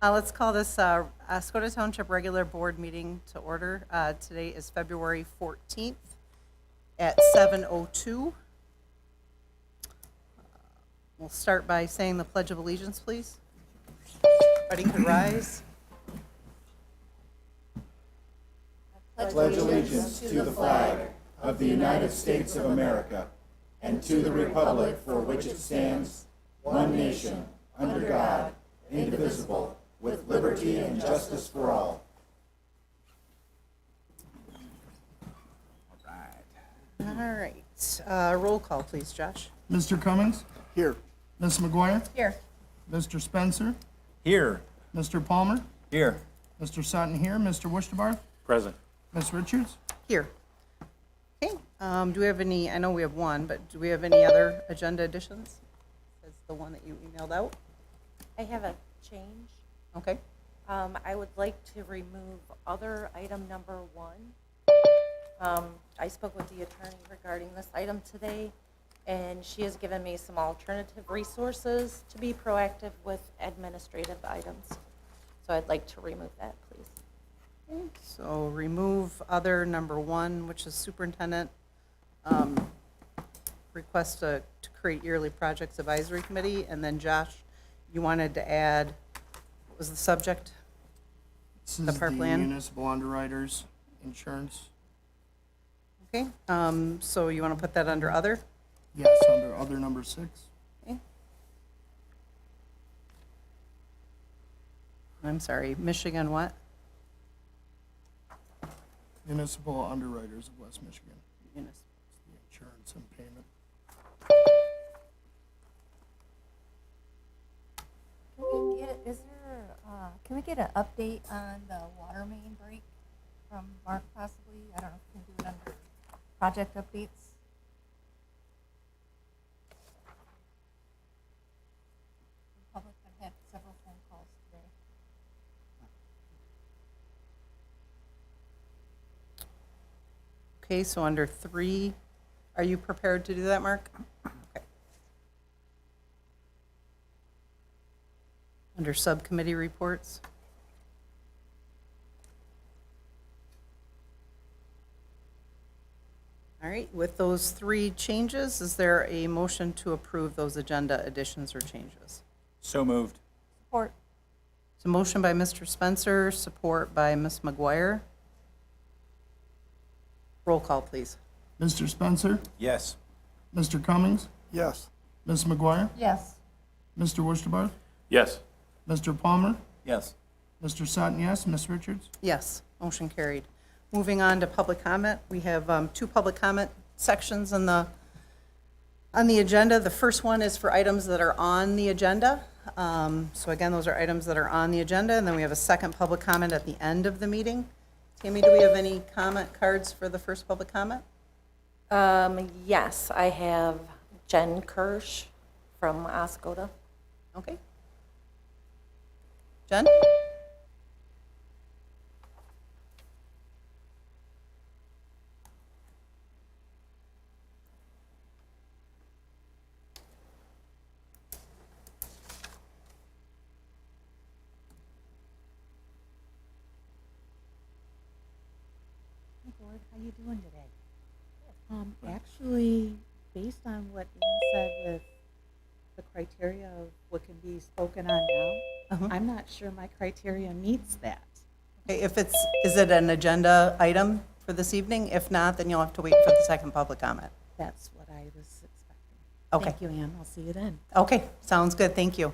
Let's call this Oscoda Township regular board meeting to order. Today is February 14th at 7:02. We'll start by saying the Pledge of Allegiance, please. Everybody could rise. Pledge allegiance to the flag of the United States of America and to the republic for which it stands, one nation, under God, indivisible, with liberty and justice for all. All right. Roll call, please, Josh. Mr. Cummings? Here. Ms. McGuire? Here. Mr. Spencer? Here. Mr. Palmer? Here. Mr. Sutton here. Mr. Wushtabarth? Present. Ms. Richards? Here. Okay. Do we have any, I know we have one, but do we have any other agenda additions? That's the one that you emailed out? I have a change. Okay. I would like to remove other item number 1. I spoke with the attorney regarding this item today, and she has given me some alternative resources to be proactive with administrative items. So I'd like to remove that, please. Okay, so remove other number 1, which is superintendent, request to create yearly projects advisory committee, and then Josh, you wanted to add, what was the subject? This The is park the plan? municipal underwriters insurance. Okay, so you want to put that under other? Yes, under other number 6. Okay. I'm sorry, Michigan what? Municipal underwriters of West Michigan. Munis- The insurance and payment. Can we get an update on the water main break from Mark possibly? I don't know if we can do it under project updates. The public have had several phone calls today. Okay, so under 3, are you prepared to do that, Mark? Okay. Under subcommittee reports? All right, with those 3 changes, is there a motion to approve those agenda additions or changes? So moved. Support. So motion by Mr. Spencer, support by Ms. McGuire. Roll call, please. Mr. Spencer? Yes. Mr. Cummings? Yes. Ms. McGuire? Yes. Mr. Wushtabarth? Yes. Mr. Palmer? Yes. Mr. Sutton, yes. Ms. Richards? Yes, motion carried. Moving on to public comment, we have 2 public comment sections on the agenda. The first one is for items that are on the agenda. So again, those are items that are on the agenda, and then we have a second public comment at the end of the meeting. Tammy, do we have any comment cards for the first public comment? Yes, I have Jen Kirsch from Oscoda. Okay. Jen? Hi, Board. How you doing today? Actually, based on what Ian said with the criteria of what can be spoken on now, I'm not sure my criteria meets that. Okay, is it an agenda item for this evening? If not, then you'll have to wait for the second public comment. That's what I was expecting. Okay. Thank you, Ann. I'll see you then. Okay, sounds good, thank you.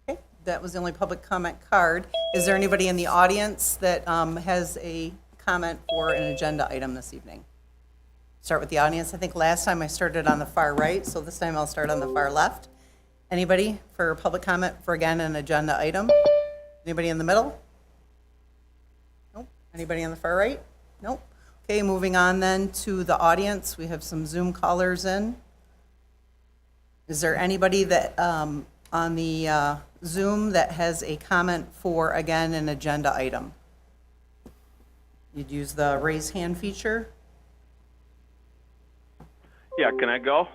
Okay, that was the only public comment card. Is there anybody in the audience that has a comment for an agenda item this evening? Start with the audience. I think last time I started on the far right, so this time I'll start on the far left. Anybody for public comment for, again, an agenda item? Anybody in the middle? Nope. Anybody on the far right? Nope. Okay, moving on then to the audience. We have some Zoom callers in. Is there anybody that, on the Zoom that has a comment for, again, an agenda item? You'd use the raise hand feature. Yeah, can I go?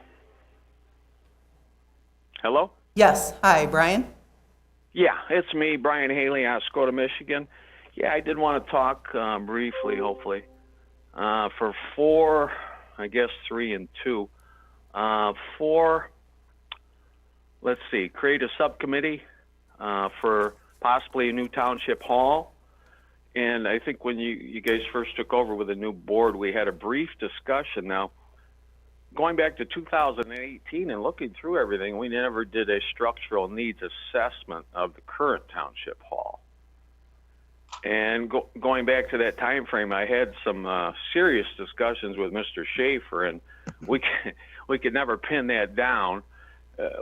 Hello? Yes, hi, Brian? Yeah, it's me, Brian Haley, Oscoda, Michigan. Yeah, I did want to talk briefly, hopefully, for 4, I guess 3 and 2. 4, let's see, create a subcommittee for possibly a new township hall. And I think when you guys first took over with the new board, we had a brief discussion. Now, going back to 2018 and looking through everything, we never did a structural needs assessment of the current township hall. And going back to that time frame, I had some serious discussions with Mr. Schaefer, and we could never pin that down.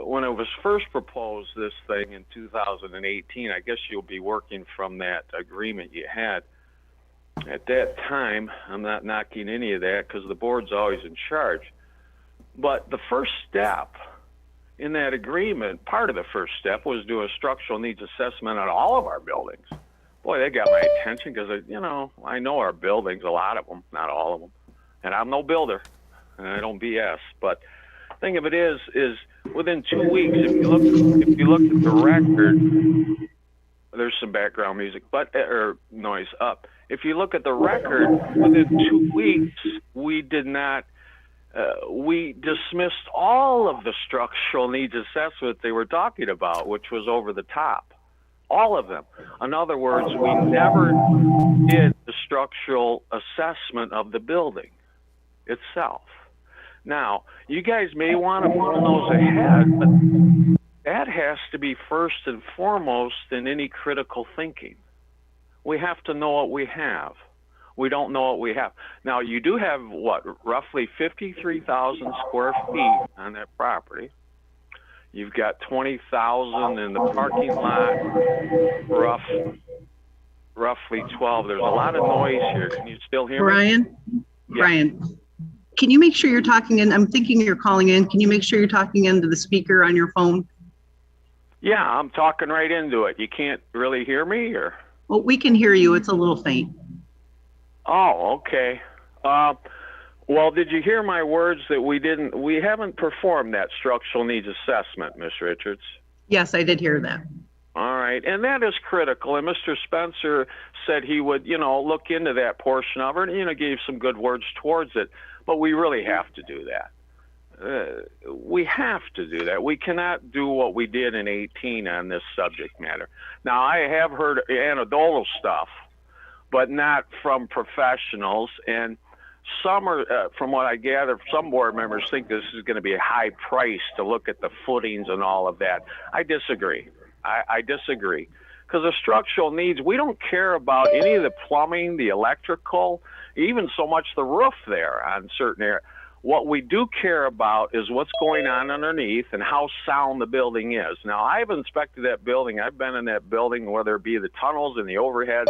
When it was first proposed, this thing in 2018, I guess you'll be working from that agreement you had. At that time, I'm not knocking any of that because the board's always in charge. But the first step in that agreement, part of the first step was do a structural needs assessment on all of our buildings. Boy, that got my attention because, I know our buildings, a lot of them, not all of them. And I'm no builder, and I don't BS. But the thing of it is within 2 weeks, if you look at the record, there's some background music, or noise up. If you look at the record, within 2 weeks, we did not. We dismissed all of the structural needs assessment they were talking about, which was over the top. All of them. In other words, we never did the structural assessment of the building itself. Now, you guys may want to pull those ahead, but that has to be first and foremost in any critical thinking. We have to know what we have. We don't know what we have. Now, you do have, roughly 53,000 square feet on that property. You've got 20,000 in the parking lot, roughly 12. There's a lot of noise here. Can you still hear me? Brian, can you make sure you're talking in? I'm thinking you're calling in. Can you make sure you're talking into the speaker on your phone? Yeah, I'm talking right into it. You can't really hear me, or? Well, we can hear you. It's a little faint. Oh, okay. Well, did you hear my words that we haven't performed that structural needs assessment, Ms. Richards? Yes, I did hear that. All right, and that is critical. And Mr. Spencer said he would, look into that portion of it, and, gave some good words towards it. But we really have to do that. We have to do that. We cannot do what we did in 18 on this subject matter. Now, I have heard anecdotal stuff, but not from professionals. And some are, from what I gather, some board members think this is going to be a high price to look at the footings and all of that. I disagree. I disagree. Because the structural needs, we don't care about any of the plumbing, the electrical, even so much the roof there on certain areas. What we do care about is what's going on underneath and how sound the building is. Now, I've inspected that building. I've been in that building, whether it be the tunnels and the overheads.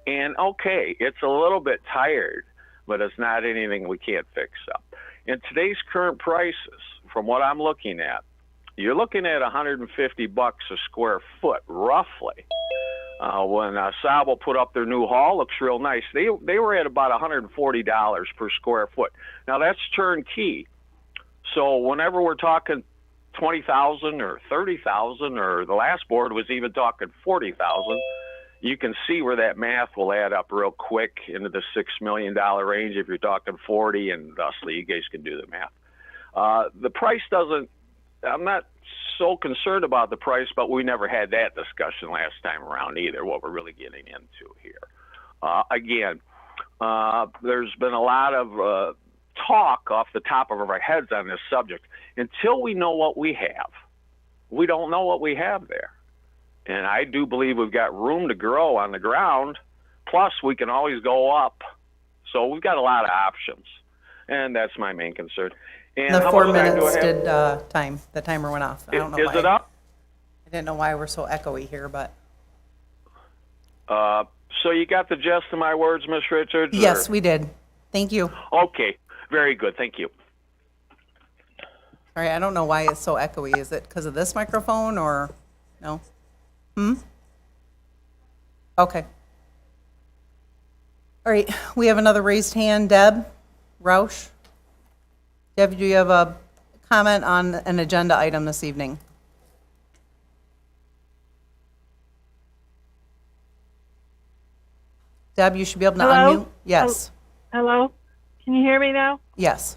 And, okay, it's a little bit tired, but it's not anything we can't fix up. In today's current prices, from what I'm looking at, you're looking at $150 a square foot, roughly. When Asabo put up their new hall, looks real nice. They were at about $140 per square foot. Now, that's turnkey. So whenever we're talking 20,000 or 30,000, or the last board was even talking 40,000, you can see where that math will add up real quick into the $6 million range if you're talking 40, and thusly you guys can do the math. The price doesn't, I'm not so concerned about the price, but we never had that discussion last time around either, what we're really getting into here. Again, there's been a lot of talk off the top of our heads on this subject. Until we know what we have, we don't know what we have there. And I do believe we've got room to grow on the ground. Plus, we can always go up. So we've got a lot of options. And that's my main concern. And The how 4 much time do minutes I have? did time. The timer went off. I don't know why. Is it up? I didn't know why we're so echoey here, but. So you got the gist of my words, Ms. Richards? Yes, or? we did. Thank you. Okay. Very good. Thank you. All right, I don't know why it's so echoey. Is it because of this microphone or no? Okay. All right, we have another raised hand. Deb Roush. Deb, do you have a comment on an agenda item this evening? Deb, you should be able to Hello? unmute. Yes, Hello? Can you hear me now? yes.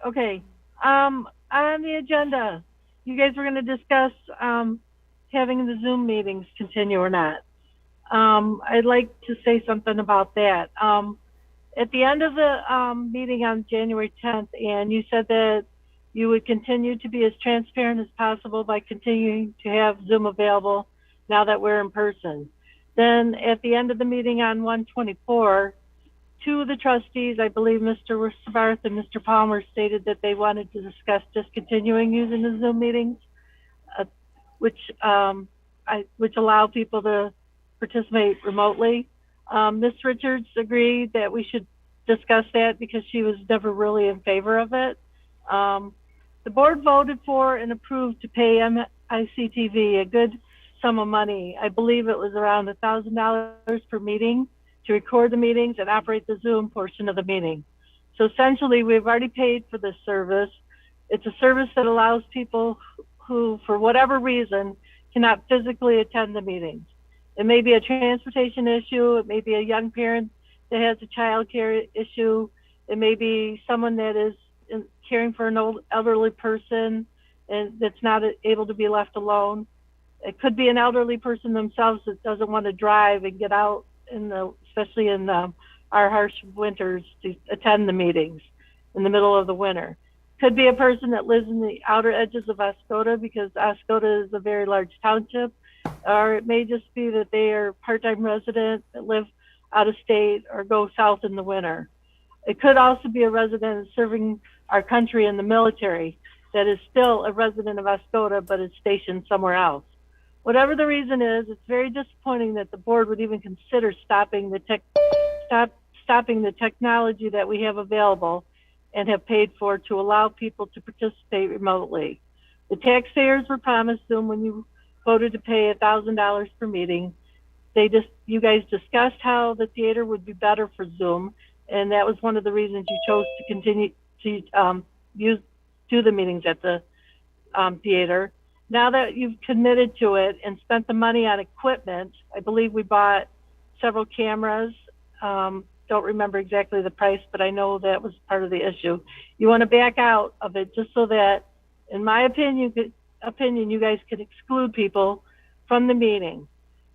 Okay. On the agenda, you guys were going to discuss having the Zoom meetings continue or not. I'd like to say something about that. At the end of the meeting on January 10th, and you said that you would continue to be as transparent as possible by continuing to have Zoom available now that we're in person. Then at the end of the meeting on 124, two of the trustees, I believe Mr. Westerbarth and Mr. Palmer, stated that they wanted to discuss discontinuing using the Zoom meetings, which allow people to participate remotely. Ms. Richards agreed that we should discuss that because she was never really in favor of it. The board voted for and approved to pay MICTV a good sum of money. I believe it was around $1,000 per meeting to record the meetings and operate the Zoom portion of the meeting. So essentially, we've already paid for this service. It's a service that allows people who, for whatever reason, cannot physically attend the meetings. It may be a transportation issue. It may be a young parent that has a child care issue. It may be someone that is caring for an old elderly person and that's not able to be left alone. It could be an elderly person themselves that doesn't want to drive and get out especially in our harsh winters, to attend the meetings in the middle of the winter. Could be a person that lives in the outer edges of Oscoda because Oscoda is a very large township, or it may just be that they are part-time residents that live out of state or go south in the winter. It could also be a resident serving our country in the military that is still a resident of Oscoda but is stationed somewhere else. Whatever the reason is, it's very disappointing that the board would even consider stopping the technology that we have available and have paid for to allow people to participate remotely. The taxpayers were promised Zoom when you voted to pay $1,000 per meeting. You guys discussed how the theater would be better for Zoom, and that was one of the reasons you chose to continue to do the meetings at the theater. Now that you've committed to it and spent the money on equipment, I believe we bought several cameras. Don't remember exactly the price, but I know that was part of the issue. You want to back out of it just so that, in my opinion, you guys could exclude people from the meeting.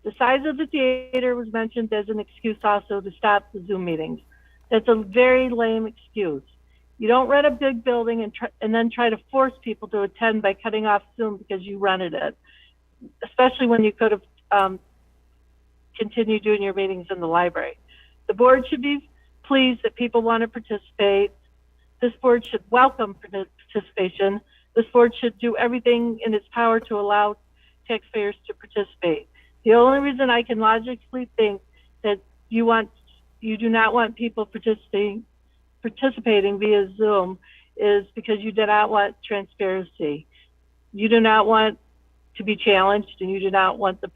The size of the theater was mentioned as an excuse also to stop the Zoom meetings. That's a very lame excuse. You don't rent a big building and then try to force people to attend by cutting off Zoom because you rented it, especially when you could have continued doing your meetings in the library. The board should be pleased that people want to participate. This board should welcome participation. This board should do everything in its power to allow taxpayers to participate. The only reason I can logically think that you do not want people participating via Zoom is because you do not want transparency. You do not want to be challenged, and you do not want the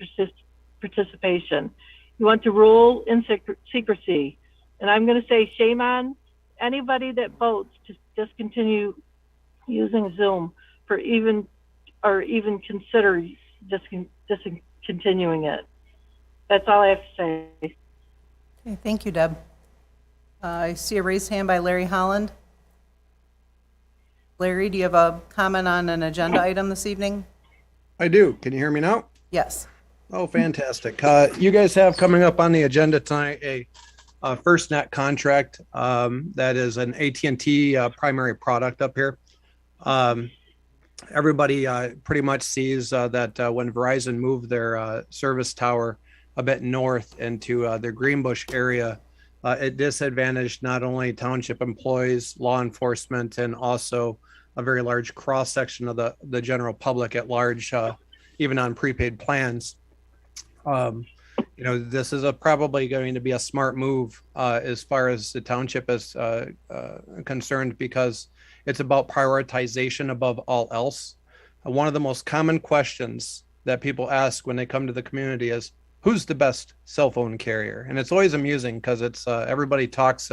participation. You want to rule in secrecy. And I'm going to say shame on anybody that votes to discontinue using Zoom or even consider discontinuing it. That's all I have to say. Okay, thank you, Deb. I see a raised hand by Larry Holland. Larry, do you have a comment on an agenda item this evening? I do. Can you hear me now? Yes. Oh, fantastic. You guys have coming up on the agenda tonight a FirstNet contract that is an AT&T primary product up here. Everybody pretty much sees that when Verizon moved their service tower a bit north into the Greenbush area, it disadvantaged not only township employees, law enforcement, and also a very large cross section of the general public at large, even on prepaid plans. This is probably going to be a smart move as far as the township is concerned, because it's about prioritization above all else. One of the most common questions that people ask when they come to the community is, who's the best cell phone carrier? And it's always amusing because it's everybody talks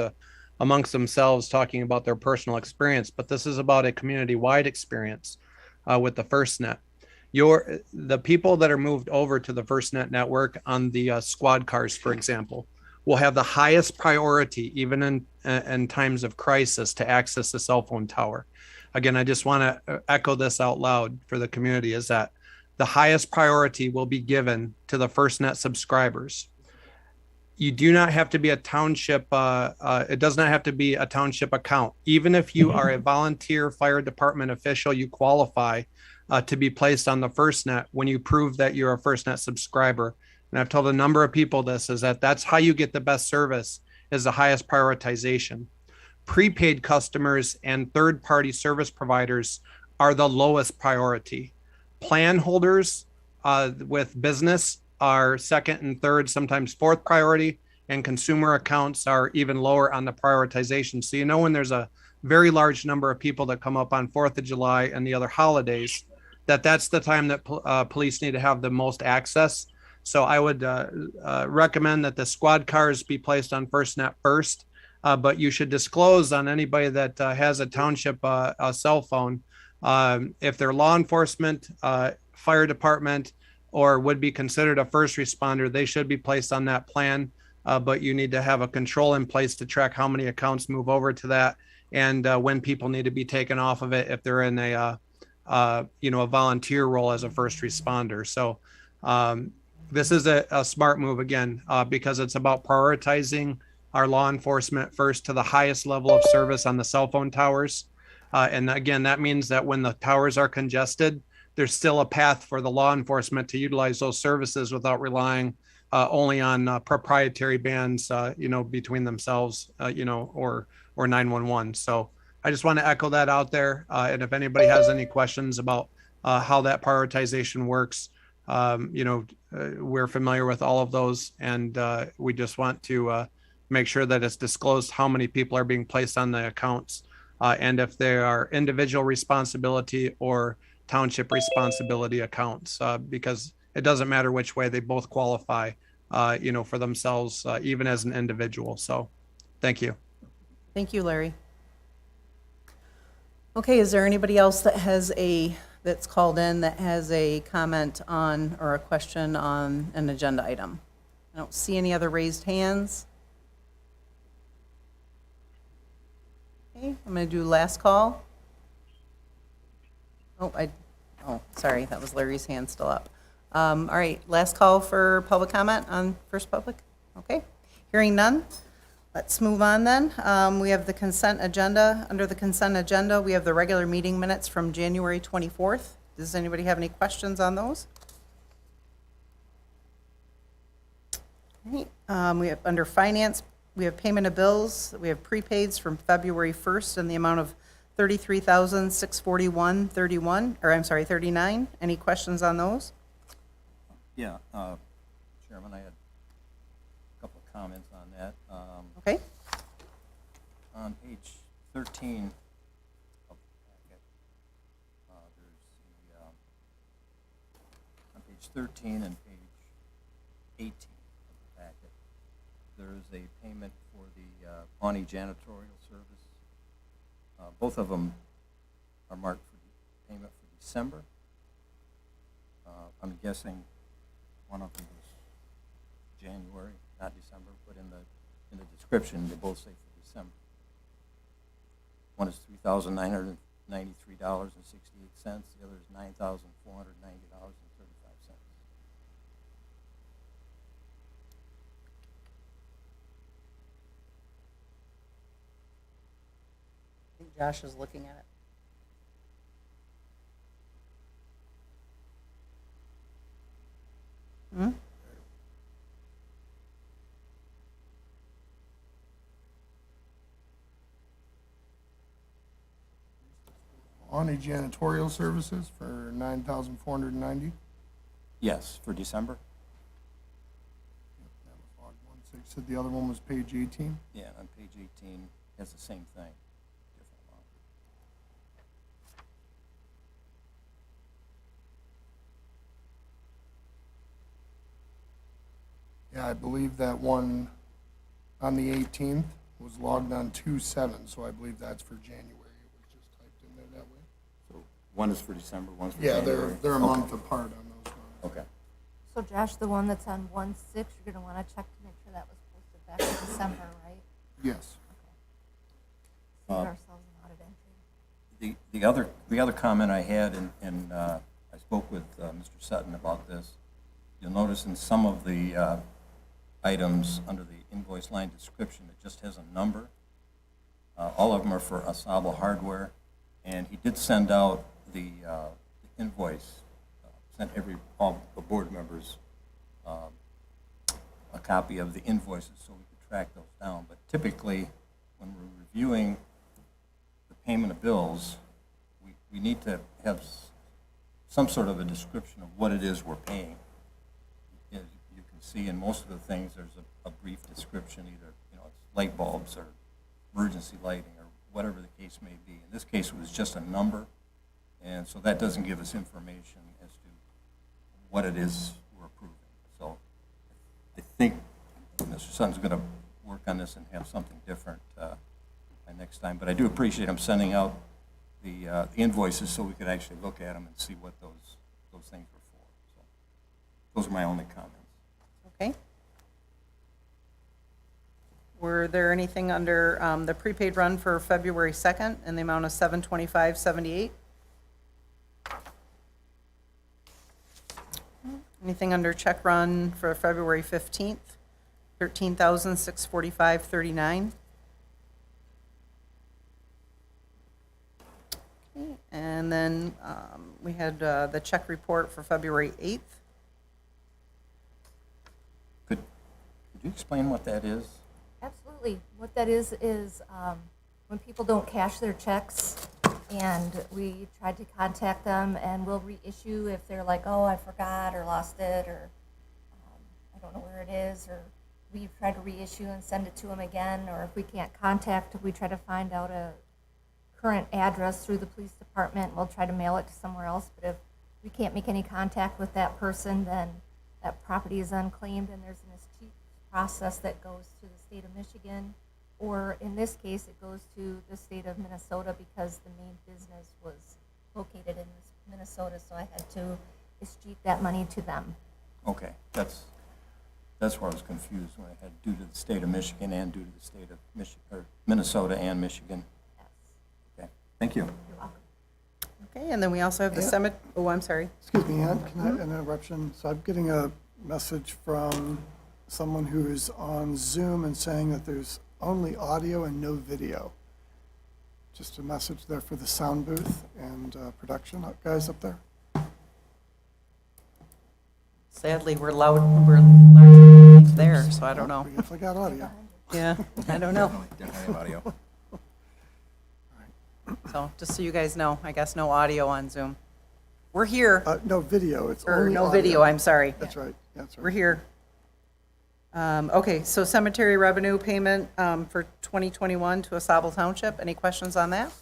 amongst themselves talking about their personal experience, but this is about a community-wide experience with the FirstNet. The people that are moved over to the FirstNet network on the squad cars, for example, will have the highest priority, even in times of crisis, to access the cell phone tower. Again, I just want to echo this out loud for the community, is that the highest priority will be given to the FirstNet subscribers. You do not have to be a township, it does not have to be a township account. Even if you are a volunteer fire department official, you qualify to be placed on the FirstNet when you prove that you're a FirstNet subscriber. And I've told a number of people this, is that that's how you get the best service, is the highest prioritization. Prepaid customers and third-party service providers are the lowest priority. Plan holders with business are second and third, sometimes fourth priority, and consumer accounts are even lower on the prioritization. So when there's a very large number of people that come up on 4th of July and the other holidays, that's the time that police need to have the most access. So I would recommend that the squad cars be placed on FirstNet first, but you should disclose on anybody that has a township a cell phone. If they're law enforcement, fire department, or would be considered a first responder, they should be placed on that plan. But you need to have a control in place to track how many accounts move over to that, and when people need to be taken off of it if they're in a volunteer role as a first responder. So this is a smart move, again, because it's about prioritizing our law enforcement first to the highest level of service on the cell phone towers. And again, that means that when the towers are congested, there's still a path for the law enforcement to utilize those services without relying only on proprietary bands, between themselves, or 911. So I just want to echo that out there. And if anybody has any questions about how that prioritization works, we're familiar with all of those, and we just want to make sure that it's disclosed how many people are being placed on the accounts, and if they are individual responsibility or township responsibility accounts, because it doesn't matter which way, they both qualify, for themselves, even as an individual. So thank you. Thank you, Larry. Okay, is there anybody else that's called in that has a comment on or a question on an agenda item? I don't see any other raised hands. Okay, I'm going to do last call. Sorry, that was Larry's hand still up. All right, last call for public comment on First Public. Okay, hearing none. Let's move on then. We have the consent agenda. Under the consent agenda, we have the regular meeting minutes from January 24th. Does anybody have any questions on those? All right, we have under finance, we have payment of bills. We have prepaids from February 1st in the amount of $33,641.39. Any questions on those? Yeah, Chairman, I had a couple of comments on that. Okay. On page 13 of the packet, on page 13 and page 18 of the packet, there's a payment for the Pawnee Janitorial service. Both of them are marked for payment for December. I'm guessing one of them was January, not December, but in the description, they both say for December. One is $3,993.68. The other is $9,490.35. I think Josh is looking at it. Hmm? Pawnee Janitorial Services for $9,490. Yes, for December. That was log 1-6. Said the other one was page 18. Yeah, on page 18, has the same thing. Different amount. Yeah, I believe that one on the 18th was logged on 2/7, so I believe that's for January. It was just typed in there that way. So one is for December, one's for Yeah, January. they're a month apart on those ones. Okay. So Josh, the one that's on 1/6, you're gonna wanna check to make sure that was posted back in December, right? Yes. Save ourselves an audit entry. The other comment I had, and I spoke with Mr. Sutton about this, you'll notice in some of the items under the invoice line description, it just has a number. All of them are for Asabo hardware, and he did send out the invoice, sent all the board members a copy of the invoices so we could track those down. But typically, when we're reviewing the payment of bills, we need to have some sort of a description of what it is we're paying. As you can see in most of the things, there's a brief description, either it's light bulbs or emergency lighting or whatever the case may be. In this case, it was just a number, and so that doesn't give us information as to what it is we're approving. So I think Mr. Sutton's going to work on this and have something different by next time. But I do appreciate him sending out the invoices so we could actually look at them and see what those things were for. So those are my only comments. Okay. Were there anything under the prepaid run for February 2nd in the amount of $725.78? Anything under check run for February 15th? $13,645.39. Okay, and then we had the check report for February 8th. Could you explain what that is? Absolutely. What that is when people don't cash their checks, and we tried to contact them, and we'll reissue if they're like, oh, I forgot or lost it, or I don't know where it is, or we try to reissue and send it to them again, or if we can't contact, we try to find out a current address through the police department. We'll try to mail it to somewhere else, but if we can't make any contact with that person, then that property is unclaimed, and there's an escheat process that goes to the state of Michigan, or in this case, it goes to the state of Minnesota because the main business was located in Minnesota, so I had to escheat that money to them. Okay, that's where I was confused when I had due to the state of Michigan and due to the state of Minnesota and Michigan. Yes. Okay, thank you. You're welcome. Okay, and then we also have the cemetery. Oh, I'm sorry. Excuse me, Ann, can I have an interruption? So I'm getting a message from someone who is on Zoom and saying that there's only audio and no video. Just a message there for the sound booth and production guys up there. Sadly, we're larger there, so I don't know. We definitely got audio. Yeah, I don't know. Definitely have audio. So just so you guys know, I guess no audio on Zoom. We're here, No video, it's or only no audio. video, I'm sorry. That's right, that's We're right. here. Okay, so cemetery revenue payment for 2021 to Asabo Township. Any questions on that?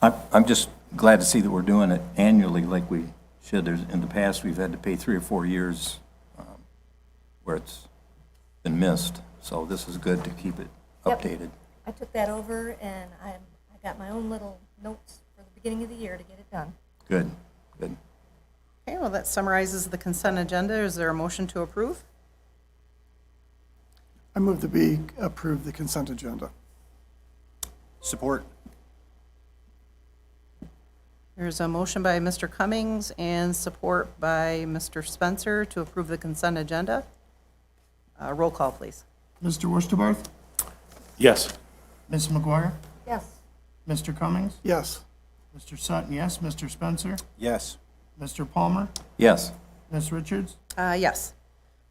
I'm just glad to see that we're doing it annually like we should. In the past, we've had to pay 3 or 4 years where it's been missed. So this is good to keep it Yep. updated. I took that over, and I got my own little notes for the beginning of the year to get it done. Good, good. Okay, well, that summarizes the consent agenda. Is there a motion to approve? I move that we approve the consent agenda. Support. There's a motion by Mr. Cummings and support by Mr. Spencer to approve the consent agenda. Roll call, please. Mr. Worsterbarth? Yes. Ms. McGuire? Yes. Mr. Cummings? Yes. Mr. Sutton, yes. Mr. Spencer? Yes. Mr. Palmer? Yes. Ms. Richards? Yes.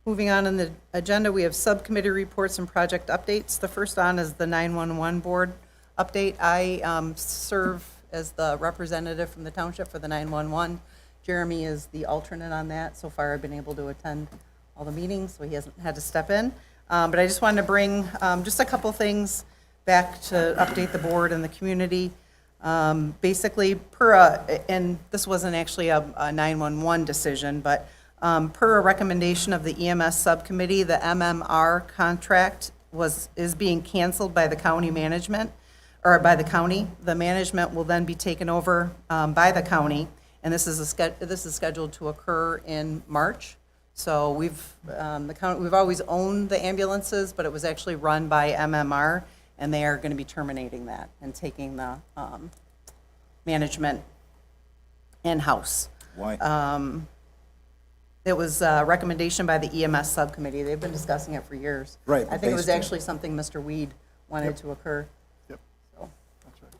Moving on in the agenda, we have subcommittee reports and project updates. The first on is the 911 board update. I serve as the representative from the township for the 911. Jeremy is the alternate on that. So far, I've been able to attend all the meetings, so he hasn't had to step in. But I just wanted to bring just a couple things back to update the board and the community. Basically, and this wasn't actually a 911 decision, but per a recommendation of the EMS subcommittee, the MMR contract is being canceled by the county management, or by the county. The management will then be taken over by the county, and this is scheduled to occur in March. So we've always owned the ambulances, but it was actually run by MMR, and they are going to be terminating that and taking the management in-house. Why? It was a recommendation by the EMS subcommittee. They've been discussing it for years. Right, I think it was based- actually something Mr. Weed wanted to occur. Yep, So, that's right.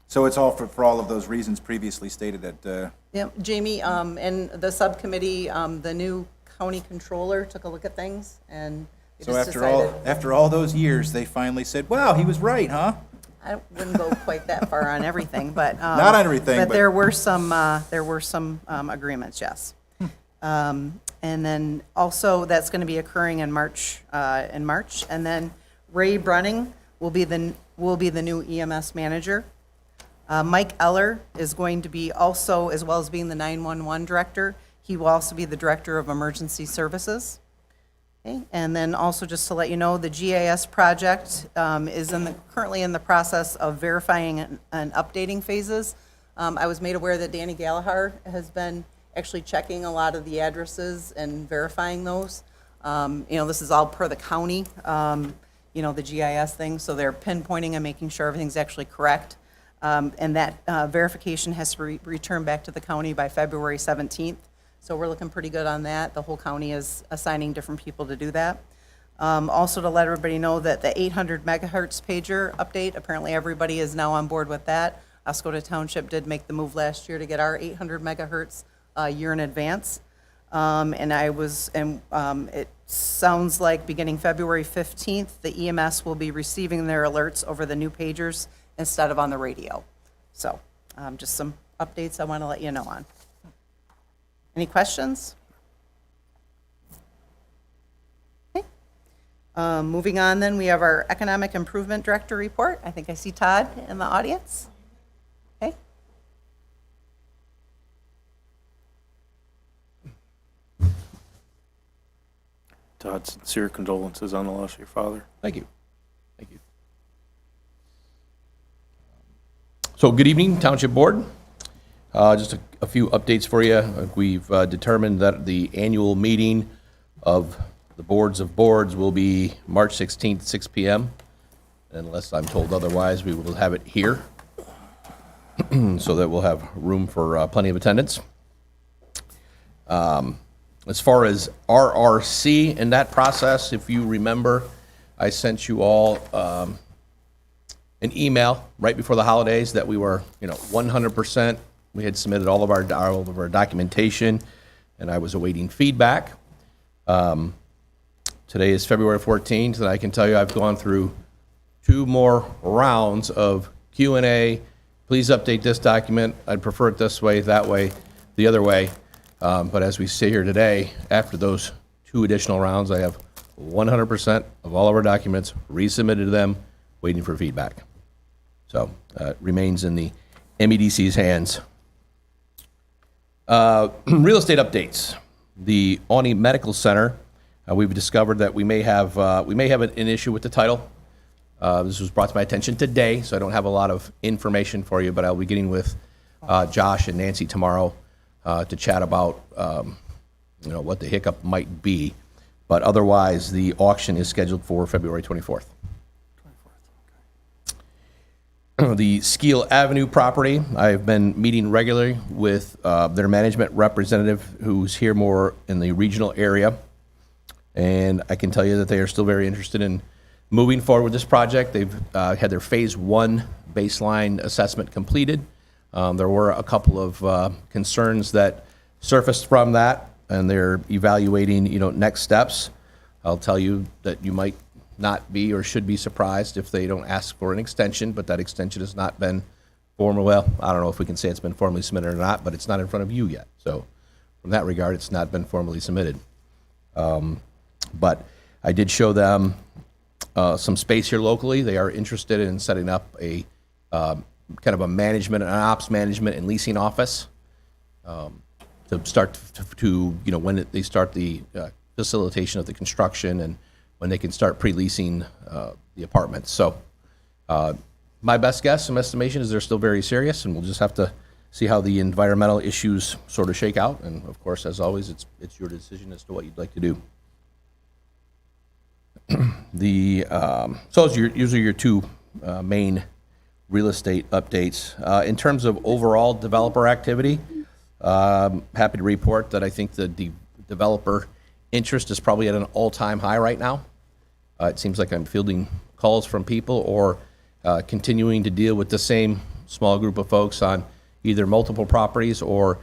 So it's all for all of those reasons previously stated at, yeah, Jamie, and the subcommittee, the new county controller took a look at things, and they so just after decided. all those years, they finally said, wow, he was right, huh? I wouldn't go quite that far on everything, but. Not on everything, but- there were some agreements, yes. And then also, that's going to be occurring in March, and then Ray Brunning will be the new EMS manager. Mike Eller is going to be also, as well as being the 911 director, he will also be the director of emergency services. Okay, and then also just to let you know, the GIS project is currently in the process of verifying and updating phases. I was made aware that Danny Gallagher has been actually checking a lot of the addresses and verifying those. This is all per the county, the GIS thing, so they're pinpointing and making sure everything's actually correct. And that verification has to return back to the county by February 17th. So we're looking pretty good on that. The whole county is assigning different people to do that. Also to let everybody know that the 800 megahertz pager update, apparently everybody is now on board with that. Oscoda Township did make the move last year to get our 800 megahertz a year in advance. It sounds like beginning February 15th, the EMS will be receiving their alerts over the new pagers instead of on the radio. So just some updates I want to let you know on. Any questions? Okay. Moving on then, we have our Economic Improvement Director report. I think I see Todd in the audience. Okay. Todd, sincere condolences on the loss of your father. Thank you. Thank you. So good evening, Township Board. Just a few updates for you. We've determined that the annual meeting of the Boards of Boards will be March 16th, 6 p.m. Unless I'm told otherwise, we will have it here so that we'll have room for plenty of attendance. As far as RRC in that process, if you remember, I sent you all an email right before the holidays that we were, 100%. We had submitted all of our documentation, and I was awaiting feedback. Today is February 14th, and I can tell you I've gone through 2 more rounds of Q&A. Please update this document. I'd prefer it this way, that way, the other way. But as we sit here today, after those 2 additional rounds, I have 100% of all of our documents resubmitted to them, waiting for feedback. So it remains in the MEDC's hands. Real estate updates. The Pawnee Medical Center, we've discovered that we may have an issue with the title. This was brought to my attention today, so I don't have a lot of information for you, but I'll be getting with Josh and Nancy tomorrow to chat about what the hiccup might be. But otherwise, the auction is scheduled for February 24th. The Skeel Avenue property, I've been meeting regularly with their management representative who's here more in the regional area. And I can tell you that they are still very interested in moving forward with this project. They've had their phase 1 baseline assessment completed. There were a couple of concerns that surfaced from that, and they're evaluating, next steps. I'll tell you that you might not be or should be surprised if they don't ask for an extension, but that extension has not been formal. Well, I don't know if we can say it's been formally submitted or not, but it's not in front of you yet. So from that regard, it's not been formally submitted. But I did show them some space here locally. They are interested in setting up a kind of a management, an ops management and leasing office to start to when they start the facilitation of the construction and when they can start pre-leasing the apartments. So my best guess, some estimation, is they're still very serious, and we'll just have to see how the environmental issues sort of shake out. And of course, as always, it's your decision as to what you'd like to do. So usually your two main real estate updates. In terms of overall developer activity, happy to report that I think the developer interest is probably at an all-time high right now. It seems like I'm fielding calls from people or continuing to deal with the same small group of folks on either multiple properties or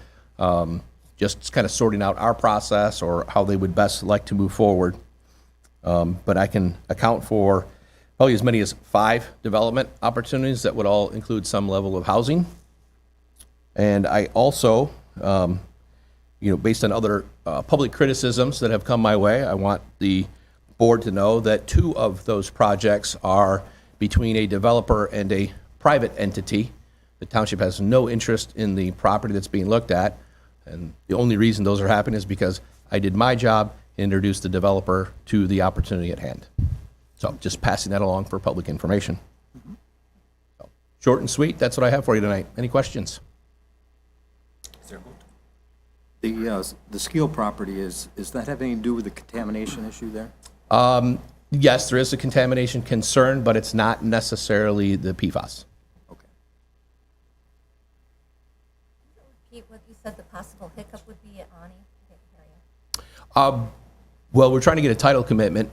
just kind of sorting out our process or how they would best like to move forward. But I can account for probably as many as 5 development opportunities that would all include some level of housing. And I also, based on other public criticisms that have come my way, I want the board to know that 2 of those projects are between a developer and a private entity. The township has no interest in the property that's being looked at. And the only reason those are happening is because I did my job, introduced the developer to the opportunity at hand. So just passing that along for public information. So, short and sweet, that's what I have for you tonight. Any questions? The Skeel property, does that have anything to do with the contamination issue there? Yes, there is a contamination concern, but it's not necessarily the PFAS. Okay. Repeat what you said the possible hiccup would be at Pawnee? I didn't hear you. Well, we're trying to get a title commitment,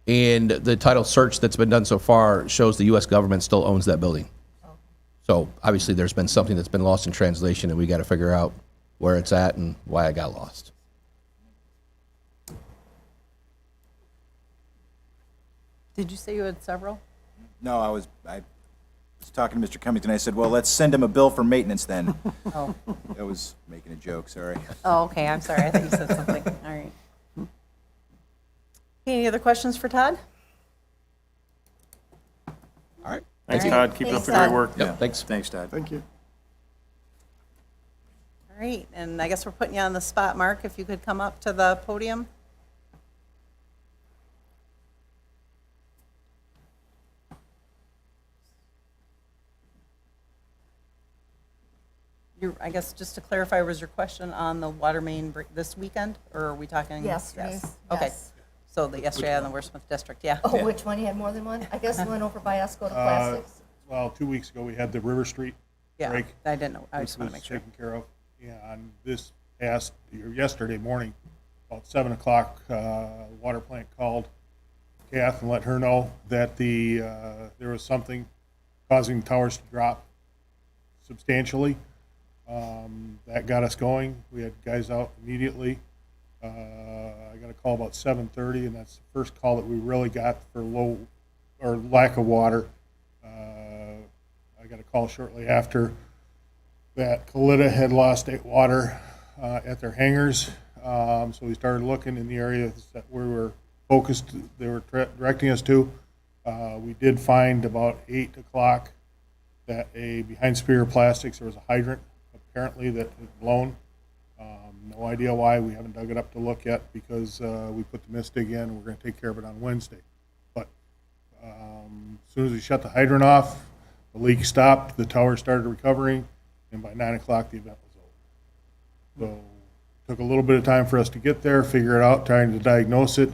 and the title search that's been done so far shows the U.S. government still owns that building. So obviously there's been something that's been lost in translation, and we got to figure out where it's at and why I got lost. Did you say you had several? No, I was talking to Mr. Cummington. I said, well, let's send him a bill for maintenance then. Oh. I was making a joke, sorry. Oh, okay, I'm sorry. I thought you said something. All right. Any other questions for Todd? All right. Thanks, All right. Todd. Keep up Thanks, the great Todd. work. Yep, thanks. Thanks, Todd. Thank you. All right, and I guess we're putting you on the spot, Mark, if you could come up to the podium. I guess just to clarify, was your question on the water main this weekend, or are we talking? Yesterday's, Okay, yes. so the yesterday on the Wordsmith District, yeah. Oh, which one? You had more than one? I guess the one over by Oscoda Plastics. Well, 2 weeks ago, we had the River Street Yeah, break. I didn't know, I Which just want to was make sure. taken care of. And this past, yesterday morning, about 7 o'clock, water plant called Kath and let her know that there was something causing towers to drop substantially. That got us going. We had guys out immediately. I got a call about 7:30, and that's the first call that we really got for low or lack of water. I got a call shortly after that Colita had lost water at their hangars. So we started looking in the areas that we were focused, they were directing us to. We did find about 8 o'clock that behind Superior Plastics, there was a hydrant apparently that had blown. No idea why. We haven't dug it up to look yet because we put the mist dig in and we're going to take care of it on Wednesday. But as soon as we shut the hydrant off, the leak stopped, the tower started recovering, and by 9 o'clock the event was over. So it took a little bit of time for us to get there, figure it out, trying to diagnose it.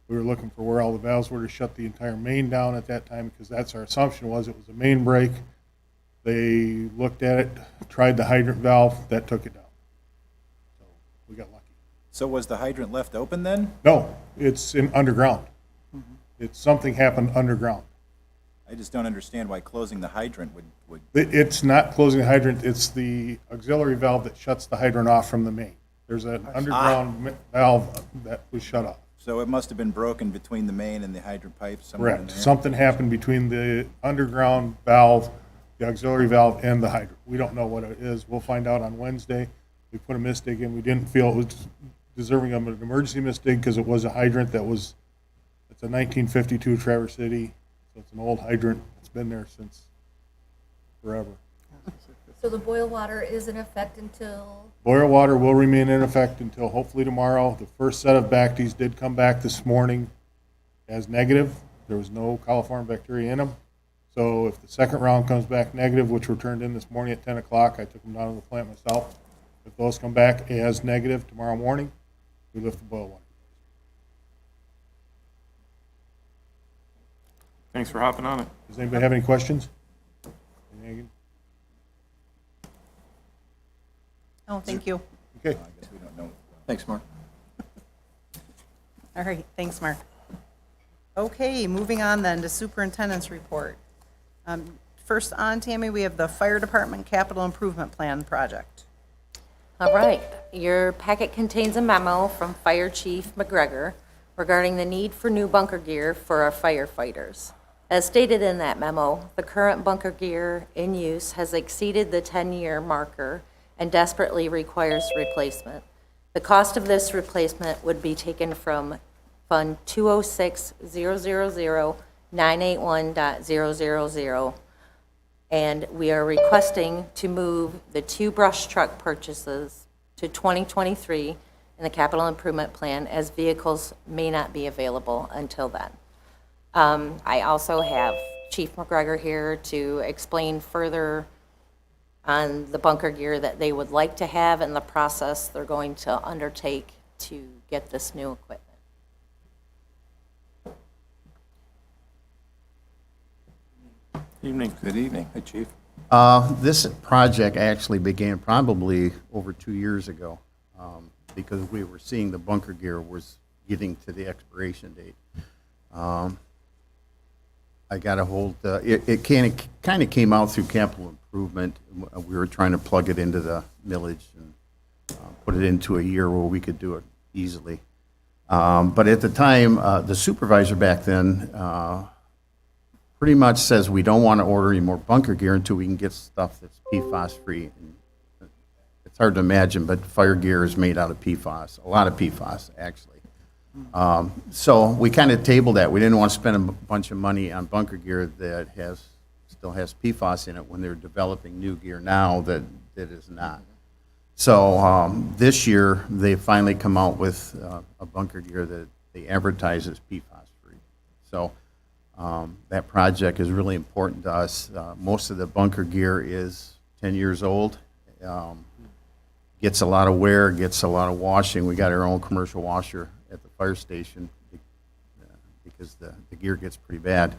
We were looking for where all the valves were to shut the entire main down at that time because that's our assumption was it was a main break. They looked at it, tried the hydrant valve, that took it down. So we got lucky. So was the hydrant left open then? No, it's in underground. It's something happened underground. I just don't understand why closing the hydrant would. It's not closing the hydrant, it's the auxiliary valve that shuts the hydrant off from the main. There's an underground valve that was shut off. So it must have been broken between the main and the hydrant pipe somewhere in Correct. there. Something happened between the underground valve, the auxiliary valve, and the hydrant. We don't know what it is. We'll find out on Wednesday. We put a mist dig in. We didn't feel it was deserving of an emergency mist dig because it was a hydrant that was, it's a 1952 Traverse City. So it's an old hydrant. It's been there since forever. So the boil water is in effect until, Boil water will remain in effect until hopefully tomorrow. The first set of Bacties did come back this morning as negative. There was no coliform bacteria in them. So if the second round comes back negative, which were turned in this morning at 10 o'clock, I took them down to the plant myself. If those come back as negative tomorrow morning, we lift the boil one. Thanks for hopping on it. Does anybody have any questions? Anything? Oh, thank you. Okay. Thanks, Mark. All right, thanks, Mark. Okay, moving on then to superintendent's report. First on, Tammy, we have the fire department capital improvement plan project. All right, your packet contains a memo from Fire Chief McGregor regarding the need for new bunker gear for our firefighters. As stated in that memo, the current bunker gear in use has exceeded the 10-year marker and desperately requires replacement. The cost of this replacement would be taken from Fund 206-000-981.000, and we are requesting to move the 2 brush truck purchases to 2023 in the capital improvement plan, as vehicles may not be available until then. I also have Chief McGregor here to explain further on the bunker gear that they would like to have and the process they're going to undertake to get this new equipment. Evening. Good evening. Hi, Chief. This project actually began probably over 2 years ago, because we were seeing the bunker gear was getting to the expiration date. I got a hold, it kind of came out through capital improvement. We were trying to plug it into the millage and put it into a year where we could do it easily. But at the time, the supervisor back then pretty much says we don't want to order any more bunker gear until we can get stuff that's PFAS-free. It's hard to imagine, but fire gear is made out of PFAS, a lot of PFAS, actually. So we kind of tabled that. We didn't want to spend a bunch of money on bunker gear that still has PFAS in it when they're developing new gear now that is not. So this year, they finally come out with a bunker gear that they advertise as PFAS-free. So that project is really important to us. Most of the bunker gear is 10 years old. Gets a lot of wear, gets a lot of washing. We got our own commercial washer at the fire station because the gear gets pretty bad.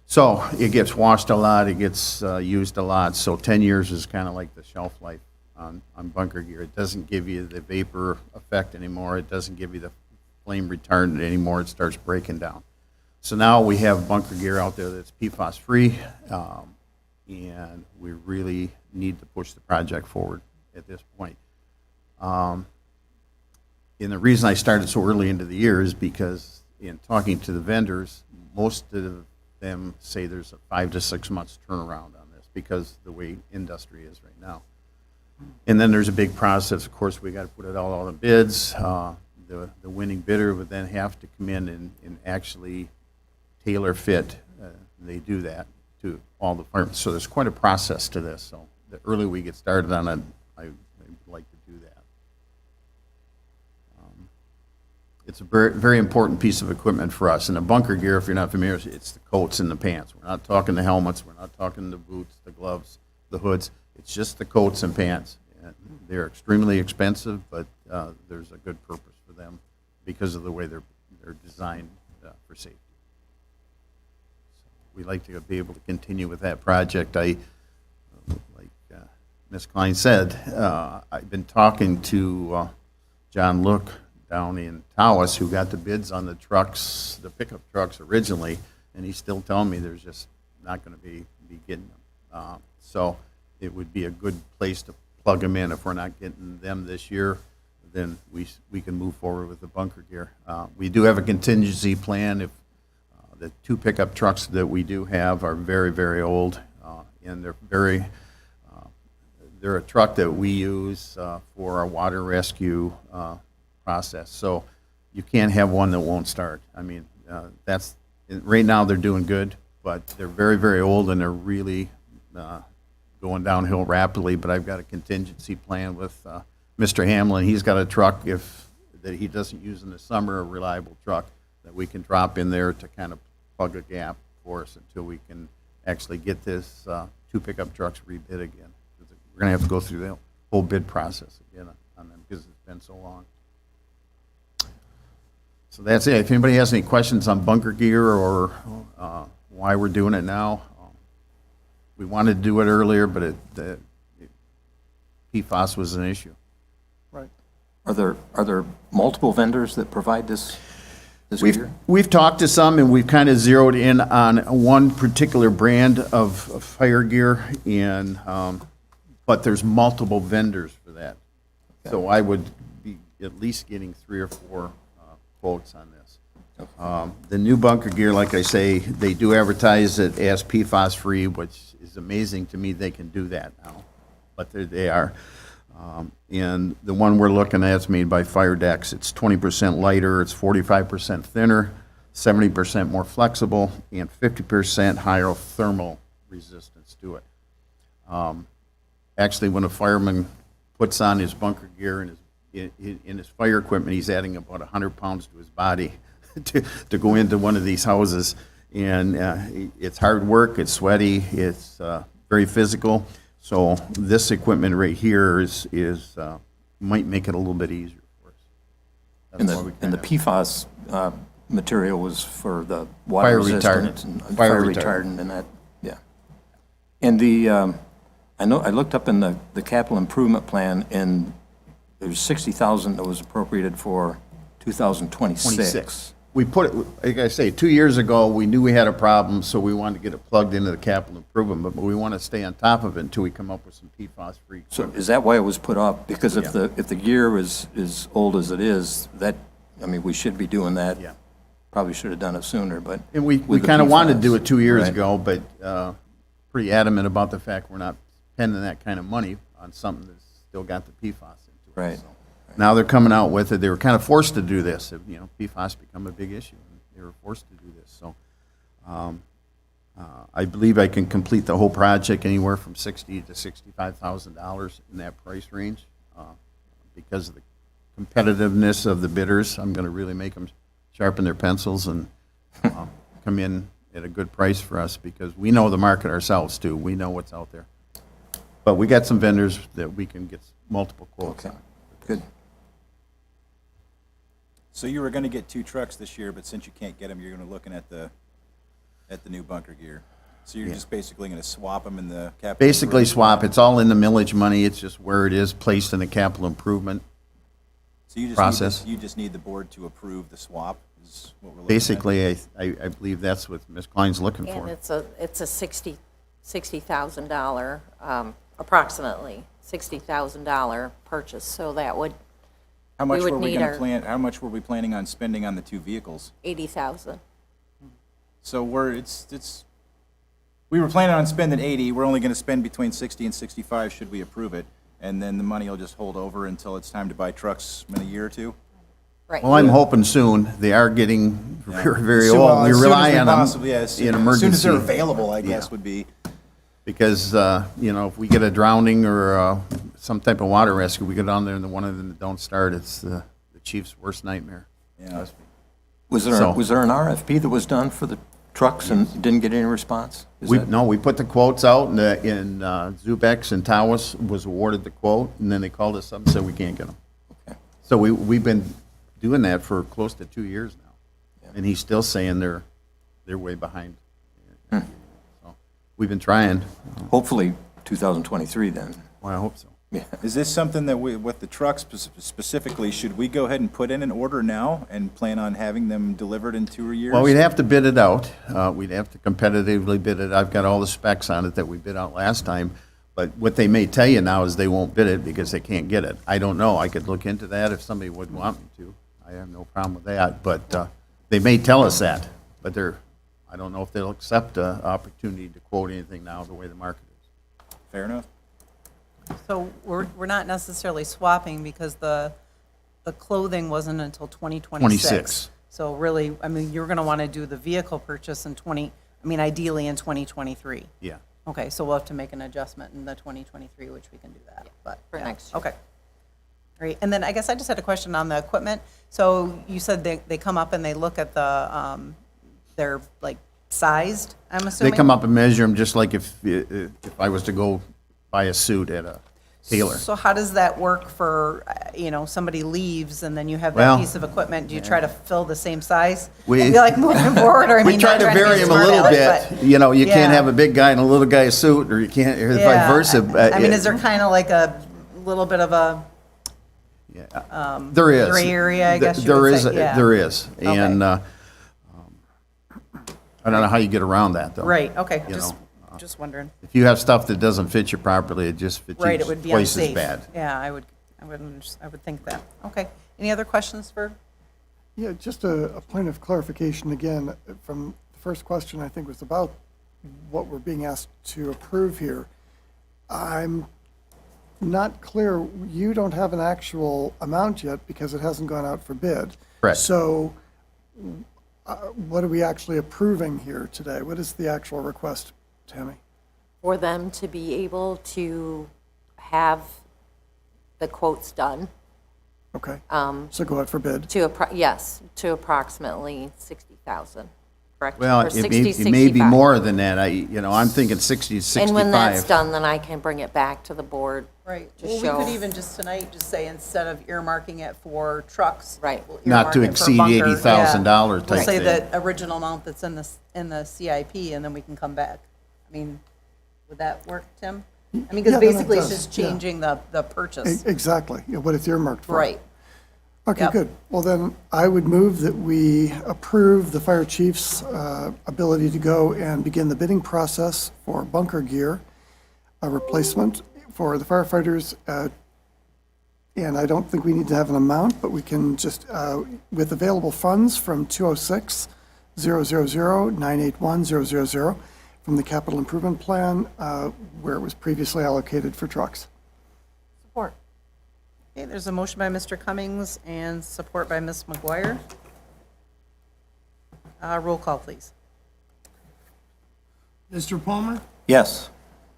So it gets washed a lot, it gets used a lot. So 10 years is kind of like the shelf life on bunker gear. It doesn't give you the vapor effect anymore. It doesn't give you the flame retardant anymore. It starts breaking down. So now we have bunker gear out there that's PFAS free, and we really need to push the project forward at this point. And the reason I started so early into the year is because in talking to the vendors, most of them say there's a 5 to 6 months turnaround on this because the way industry is right now. And then there's a big process. Of course, we got to put it all on the bids. The winning bidder would then have to come in and actually tailor fit. They do that to all the firms. So there's quite a process to this. So the earlier we get started on it, I would like to do that. It's a very, very important piece of equipment for us. And the bunker gear, if you're not familiar, it's the coats and the pants. We're not talking the helmets. We're not talking the boots, the gloves, the hoods. It's just the coats and pants. And they're extremely expensive, but there's a good purpose for them because of the way they're designed for safety. So we'd like to be able to continue with that project. Like Ms. Klein said, I've been talking to John Look down in Tawas, who got the bids on the trucks, the pickup trucks originally, and he's still telling me there's just not going to be getting them. So it would be a good place to plug them in. If we're not getting them this year, then we can move forward with the bunker gear. We do have a contingency plan if the 2 pickup trucks that we do have are very, very old, and they're a truck that we use for our water rescue process. So you can't have one that won't start. I mean, right now they're doing good, but they're very, very old and they're really going downhill rapidly. But I've got a contingency plan with Mr. Hamlin. He's got a truck that he doesn't use in the summer, a reliable truck that we can drop in there to kind of plug a gap for us until we can actually get this 2 pickup trucks rebid again. We're going to have to go through the whole bid process again on them because it's been so long. So that's it. If anybody has any questions on bunker gear or why we're doing it now, we wanted to do it earlier, but PFAS was an issue. Right. Are there multiple vendors that provide this gear? We've talked to some, and we've kind of zeroed in on one particular brand of fire gear, and but there's multiple vendors for that. Okay. So I would be at least getting 3 or 4 quotes on this. Okay. The new bunker gear, like I say, they do advertise it as PFAS free, which is amazing to me they can do that now, but they are. And the one we're looking at is made by Firedex. It's 20% lighter, it's 45% thinner, 70% more flexible, and 50% higher thermal resistance to it. Actually, when a fireman puts on his bunker gear and in his fire equipment, he's adding about 100 pounds to his body to go into one of these houses. And it's hard work, it's sweaty, it's very physical. So this equipment right here is might make it a little bit easier for us. And the PFAS material was for the water fire resistant and fire retardant and that, yeah. And the I know I looked up in the capital improvement plan, and there's $60,000 that was appropriated for 2026. We put it, like I say, 2 years ago, we knew we had a problem, so we wanted to get it plugged into the capital improvement, but we want to stay on top of it until we come up with some PFAS-free. So is that why it was put up? Because if the gear is old as it is, we should be doing that. Yeah. Probably should have done it sooner, but. And we kind of wanted to do it 2 years ago, but pretty adamant about the fact we're not spending that kind of money on something that's still got the PFAS into it. Right. So now they're coming out with it. They were kind of forced to do this. PFAS become a big issue. They were forced to do this. So I believe I can complete the whole project anywhere from $60,000 to $65,000 in that price range. Because of the competitiveness of the bidders, I'm going to really make them sharpen their pencils and come in at a good price for us, because we know the market ourselves too. We know what's out there. But we got some vendors that we can get multiple quotes on. Good. So you were going to get 2 trucks this year, but since you can't get them, you're going to looking at the new bunker gear. So you're just basically going to swap them in the capital. Basically swap. It's all in the millage money. It's just where it is placed in the capital improvement process. You just need the board to approve the swap. Is what we're looking Basically, I believe that's what Ms. Klein's looking for. And it's a $60,000, approximately $60,000 purchase, so that would. How much were we going to plan? How much were we planning on spending on the 2 vehicles? $80,000. So we were planning on spending 80. We're only going to spend between 60 and 65 should we approve it, and then the money will just hold over until it's time to buy trucks in a year or 2. Right. Well, I'm hoping soon. They are getting very, very old. We rely on them in emergency. As soon as they're available, I guess would be. Because if we get a drowning or some type of water rescue, we go down there and one of them don't start. It's the chief's worst nightmare. Yeah. Was there an RFP that was done for the trucks and didn't get any response? No, we put the quotes out, and Zubex and Tawas was awarded the quote, and then they called us up and said we can't get them. Okay. So we've been doing that for close to 2 years now, and he's still saying they're way behind. So we've been trying. Hopefully 2023 then. Well, I hope so. Yeah. Is this something that with the trucks specifically, should we go ahead and put in an order now and plan on having them delivered in 2 years? Well, we'd have to bid it out. We'd have to competitively bid it. I've got all the specs on it that we bid out last time. But what they may tell you now is they won't bid it because they can't get it. I don't know. I could look into that if somebody would want me to. I have no problem with that. But they may tell us that. But I don't know if they'll accept an opportunity to quote anything now the way the market is. Fair enough. So we're not necessarily swapping because the clothing wasn't until 2026. 26. So really, you're going to want to do the vehicle purchase ideally in 2023. Yeah. Okay, so we'll have to make an adjustment in the 2023, which we can do that. But for next year. Okay. Great. And then I guess I just had a question on the equipment. So you said they come up and they look at the their sized, I'm They assuming? come up and measure them just like if I was to go buy a suit at a tailor. So how does that work for, somebody leaves and then you have that Well, piece of equipment? Do you try to fill the same size? We- I feel like moving forward, or I We mean, try not to trying to vary be them a smart little aleck, bit. but- You know, you can't Yeah. have a big guy in a little guy's suit, or you can't, or Yeah. vice versa. I mean, is there kind of like a little bit of a There is. gray area, I guess you There would is, say? Yeah. there is. Okay. And I don't know how you get around that, though. Right, okay, You just, know, just wondering. If you have stuff that doesn't fit you properly, it just fits Right, you it would be twice as unsafe. bad. Yeah, I would think that. Okay. Any other questions for? Yeah, just a point of clarification again, from the first question, I think was about what we're being asked to approve here. I'm not clear, you don't have an actual amount yet because it hasn't gone out for bid. Correct. So what are we actually approving here today? What is the actual request, Tammy? For them to be able to have the quotes done. Okay, so go out for bid. Yes, to approximately 60,000, correct? Well, Or it 60, may be 65. more than that. I'm thinking 60 to 65. And when that's done, then I can bring it back to the board. Right. To Well, we show. could even just tonight, just say instead of earmarking it for trucks. Right. we'll Not to earmark it for exceed bunker. $80,000 Yeah. type We'll say thing. the original amount that's in the CIP, and then we can come back. I mean, would that work, Tim? I mean, Yeah, because no, basically it it's does, just yeah. changing the purchase. Exactly, what it's earmarked for. Right. Okay, Yep. good. Well, then, I would move that we approve the fire chief's ability to go and begin the bidding process for bunker gear, a replacement for the firefighters. And I don't think we need to have an amount, but we can just, with available funds from 206-000-981-000 from the capital improvement plan, where it was previously allocated for trucks. Support. Okay, there's a motion by Mr. Cummings and support by Ms. McGuire. Roll call, please. Mr. Palmer? Yes.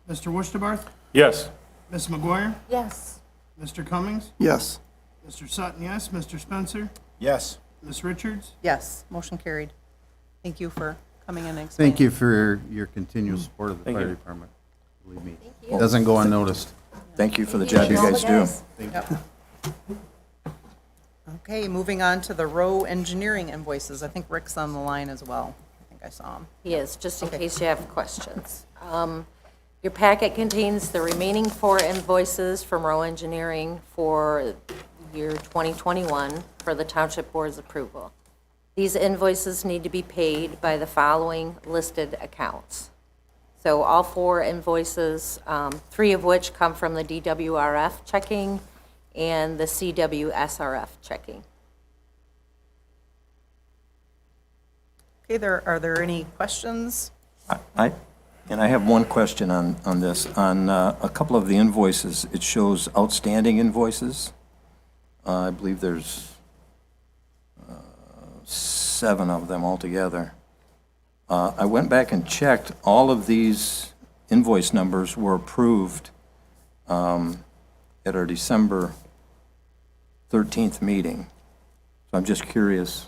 Mr. Wusterbarth? Yes. Ms. McGuire? Yes. Mr. Cummings? Yes. Mr. Sutton, yes. Mr. Spencer? Yes. Ms. Richards? Yes, motion carried. Thank you for coming in and explaining. Thank you for your continual support of the Thank fire you. department. Believe me. It doesn't go unnoticed. Thank you for the job you All the guys do. guys. Yep. Okay, moving on to the row engineering invoices. I think Rick's on the line as well. I think I saw him. He is, just in Okay. case you have questions. Your packet contains the remaining 4 invoices from Row Engineering for year 2021 for the Township Board's approval. These invoices need to be paid by the following listed accounts. So all 4 invoices, 3 of which come from the DWRF checking and the CWSRF checking. Okay, are there any questions? I have one question on this. On a couple of the invoices, it shows outstanding invoices. I believe there's 7 of them altogether. I went back and checked. All of these invoice numbers were approved at our December 13th meeting. So I'm just curious,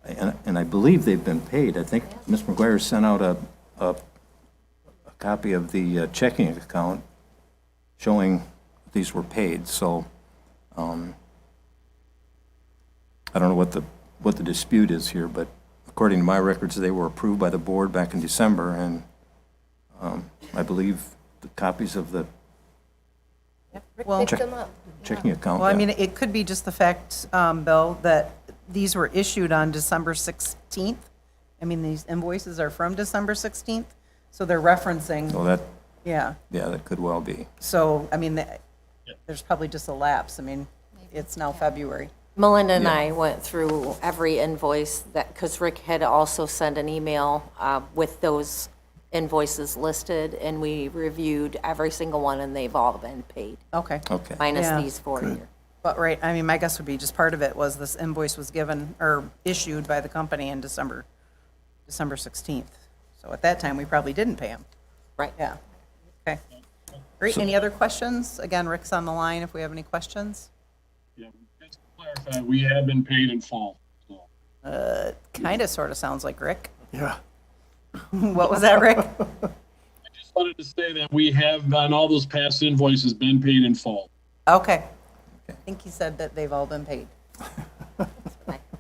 and I believe they've been paid. I think Ms. McGuire sent out a copy of the checking account showing these were paid, so I don't know what the dispute is here, but according to my records, they were approved by the board back in December, and I believe the copies of the Rick Well- picked them up. checking account. Well, I yeah. mean, it could be just the fact, Bill, that these were issued on December 16th. I mean, these invoices are from December 16th, so they're referencing, So that, yeah. that could well be. So, I mean, there's probably just a lapse. I mean, it's now February. Melinda and I went through every invoice because Rick had also sent an email with those invoices listed, and we reviewed every single one, and they've all been paid, Okay. Okay. minus Yeah. these 4 here. But, right, I mean, my guess would be just part of it was this invoice was given or issued by the company in December 16th. So at that time, we probably didn't pay them. Right. Yeah. Okay. Great. Any other questions? Again, Rick's on the line if we have any questions. Yeah, just to clarify, we have been paid in full, so. Kind of, sort of sounds like Rick. Yeah. What was that, Rick? I just wanted to say that we have, on all those past invoices, been paid in full. Okay. I think he said that they've all been paid.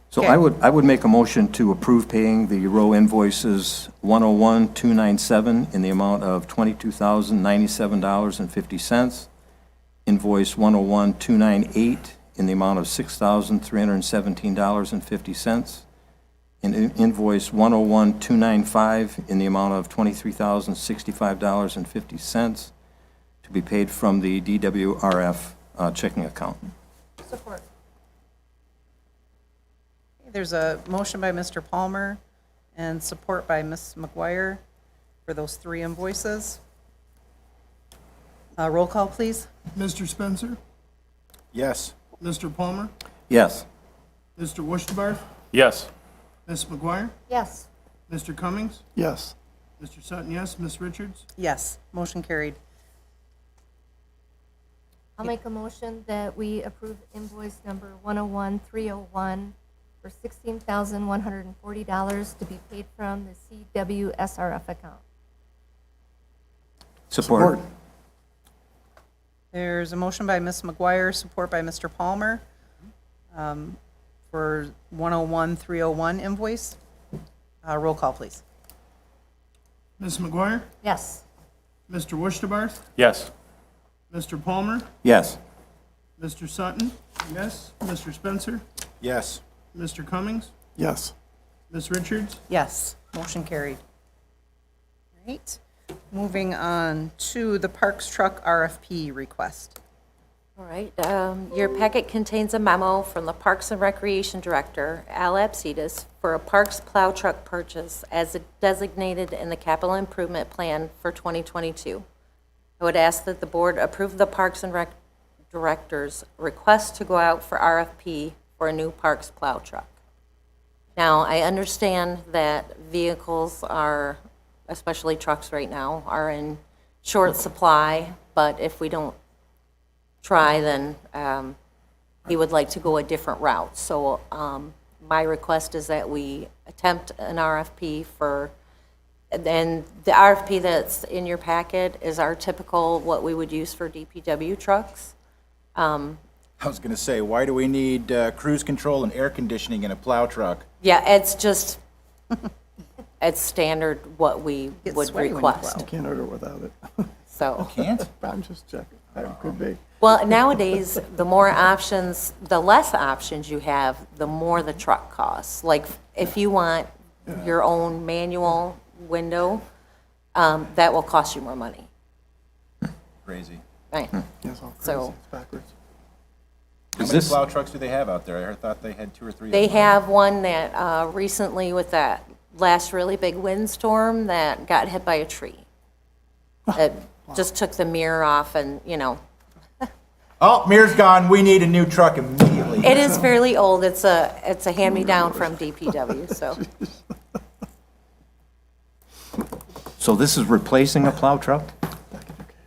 So Okay. I would make a motion to approve paying the row invoices 101-297 in the amount of $22,097.50. Invoice 101-298 in the amount of $6,317.50. And invoice 101-295 in the amount of $23,065.50 to be paid from the DWRF checking account. Support. There's a motion by Mr. Palmer and support by Ms. McGuire for those 3 invoices. Roll call, please. Mr. Spencer, Yes. Mr. Palmer, Yes. Mr. Wushbarth, Yes. Ms. McGuire, Yes. Mr. Cummings, Yes. Mr. Sutton, yes, Ms. Richards. Yes, motion carried. I'll make a motion that we approve invoice number 101-301 for $16,140 to be paid from the CWSRF account. Support. There's a motion by Ms. McGuire, support by Mr. Palmer for 101-301 invoice. Roll call, please. Ms. McGuire, Yes. Mr. Wushbarth, Yes. Mr. Palmer, Yes. Mr. Sutton, yes, Mr. Spencer, Yes. Mr. Cummings, Yes. Ms. Richards. Yes, motion carried. All right, moving on to the Parks Truck RFP request. All right, your packet contains a memo from the Parks and Recreation Director, Al Apsidis, for a Parks plow truck purchase as designated in the capital improvement plan for 2022. I would ask that the board approve the Parks and Rec Director's request to go out for RFP for a new Parks plow truck. Now, I understand that vehicles are, especially trucks right now, are in short supply, but if we don't try, then he would like to go a different route. So my request is that we attempt an RFP for, and the RFP that's in your packet is our typical, what we would use for DPW trucks. I was going to say, why do we need cruise control and air conditioning in a plow truck? Yeah, it's just, it's standard what we Gets would sweaty when you request. You can't order without it. So, Can't? I'm just checking. That could be. well, nowadays, the more options, the less options you have, the more the truck costs. Like, if you want your own manual window, that will cost you more money. Crazy. Right. Yes, all crazy. So- It's backwards. How Is many this- plow trucks do they have out there? I thought they had 2 or 3. They of them. have one that recently, with that last really big windstorm, that got hit by a tree. It just took the mirror off and, you know, Oh, mirror's gone. We need a new truck immediately. it is fairly old. It's a hand-me-down from DPW, so. So this is replacing a plow truck?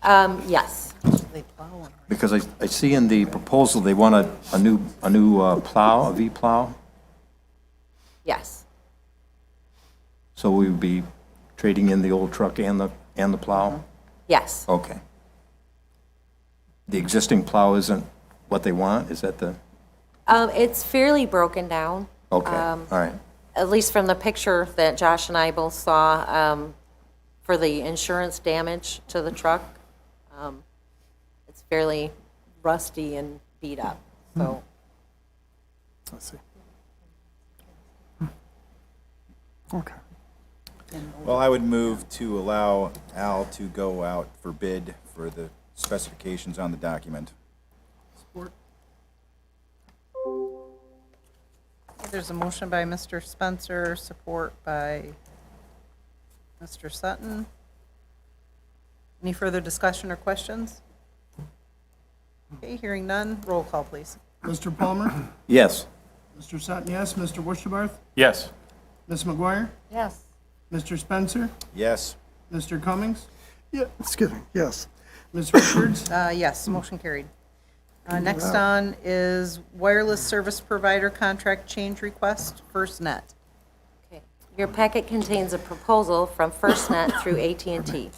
Yes. They plow one. Because I see in the proposal, they want a new plow, a V-plow. Yes. So we would be trading in the old truck and the plow? Yes. Okay. The existing plow isn't what they want? Is that the, It's fairly broken down. okay, all right. At least from the picture that Josh and I both saw, for the insurance damage to the truck. It's fairly rusty and beat up, so. Let's see. Okay. Well, I would move to allow Al to go out for bid for the specifications on the document. Support. There's a motion by Mr. Spencer, support by Mr. Sutton. Any further discussion or questions? Okay, hearing none, roll call, please. Mr. Palmer, Yes. Mr. Sutton, yes, Mr. Wushbarth, Yes. Ms. McGuire, Yes. Mr. Spencer, Yes. Mr. Cummings, Yeah, excuse me, yes. Ms. Richards. Yes, motion carried. Next on is wireless service provider contract change request, FirstNet. Okay. Your packet contains a proposal from FirstNet through AT&T.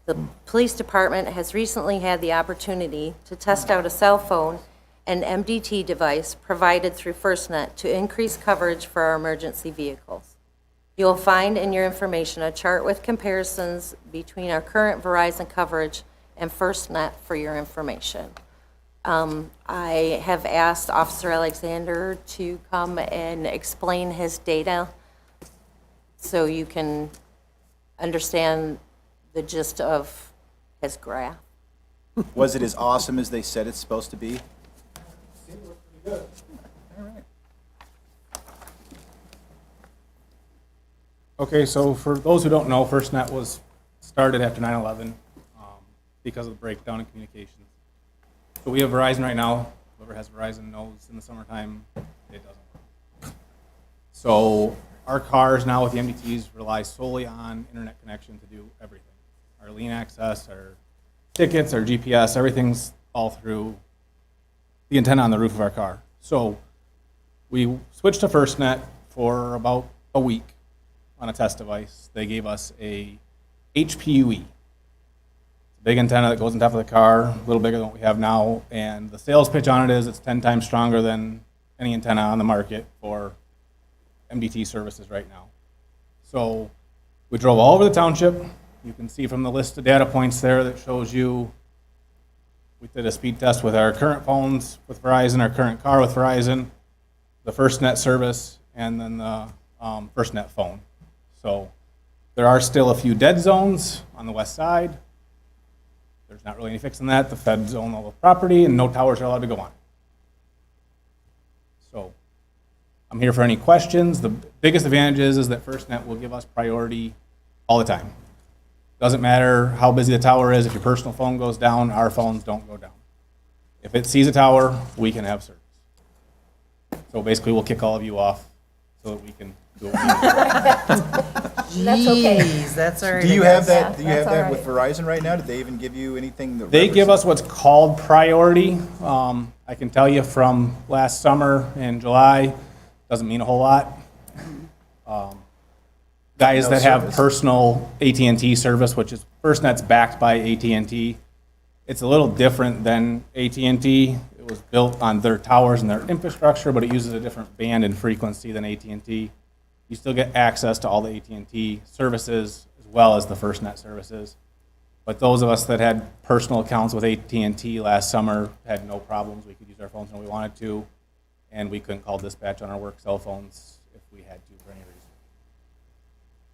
The police department has recently had the opportunity to test out a cell phone and MDT device provided through FirstNet to increase coverage for our emergency vehicles. You'll find in your information a chart with comparisons between our current Verizon coverage and FirstNet for your information. I have asked Officer Alexander to come and explain his data so you can understand the gist of his graph. Was it as awesome as they said it's supposed to be? Okay, so for those who don't know, FirstNet was started after 9/11 because of the breakdown in communications. So we have Verizon right now. Whoever has Verizon knows in the summertime it doesn't work. So our cars now with the MDTs rely solely on internet connection to do everything. Our lane access, our tickets, our GPS, everything's all through the antenna on the roof of our car. So we switched to FirstNet for about a week on a test device. They gave us a HPUE. Big antenna that goes on top of the car, a little bigger than what we have now, and the sales pitch on it is it's 10 times stronger than any antenna on the market for MDT services right now. So we drove all over the township. You can see from the list of data points there that shows you we did a speed test with our current phones with Verizon, our current car with Verizon, the FirstNet service, and then the FirstNet phone. So there are still a few dead zones on the west side. There's not really any fixing that. The feds own all the property and no towers are allowed to go on. So I'm here for any questions. The biggest advantage is that FirstNet will give us priority all the time. Doesn't matter how busy the tower is. If your personal phone goes down, our phones don't go down. If it sees a tower, we can have service. So basically we'll kick all of you off so that we can do what we need. That's okay. Jeez, that's all right. Do you I have guess. that? Do you have that with Verizon right now? Did they even give you anything? That They give us what's called priority. I can tell you from last summer in July, doesn't mean a whole lot. Guys No that have service. personal AT&T service, which is FirstNet's backed by AT&T. It's a little different than AT&T. It was built on their towers and their infrastructure, but it uses a different band and frequency than AT&T. You still get access to all the AT&T services as well as the FirstNet services. But those of us that had personal accounts with AT&T last summer had no problems. We could use our phones when we wanted to, and we couldn't call dispatch on our work cell phones if we had to for any reason.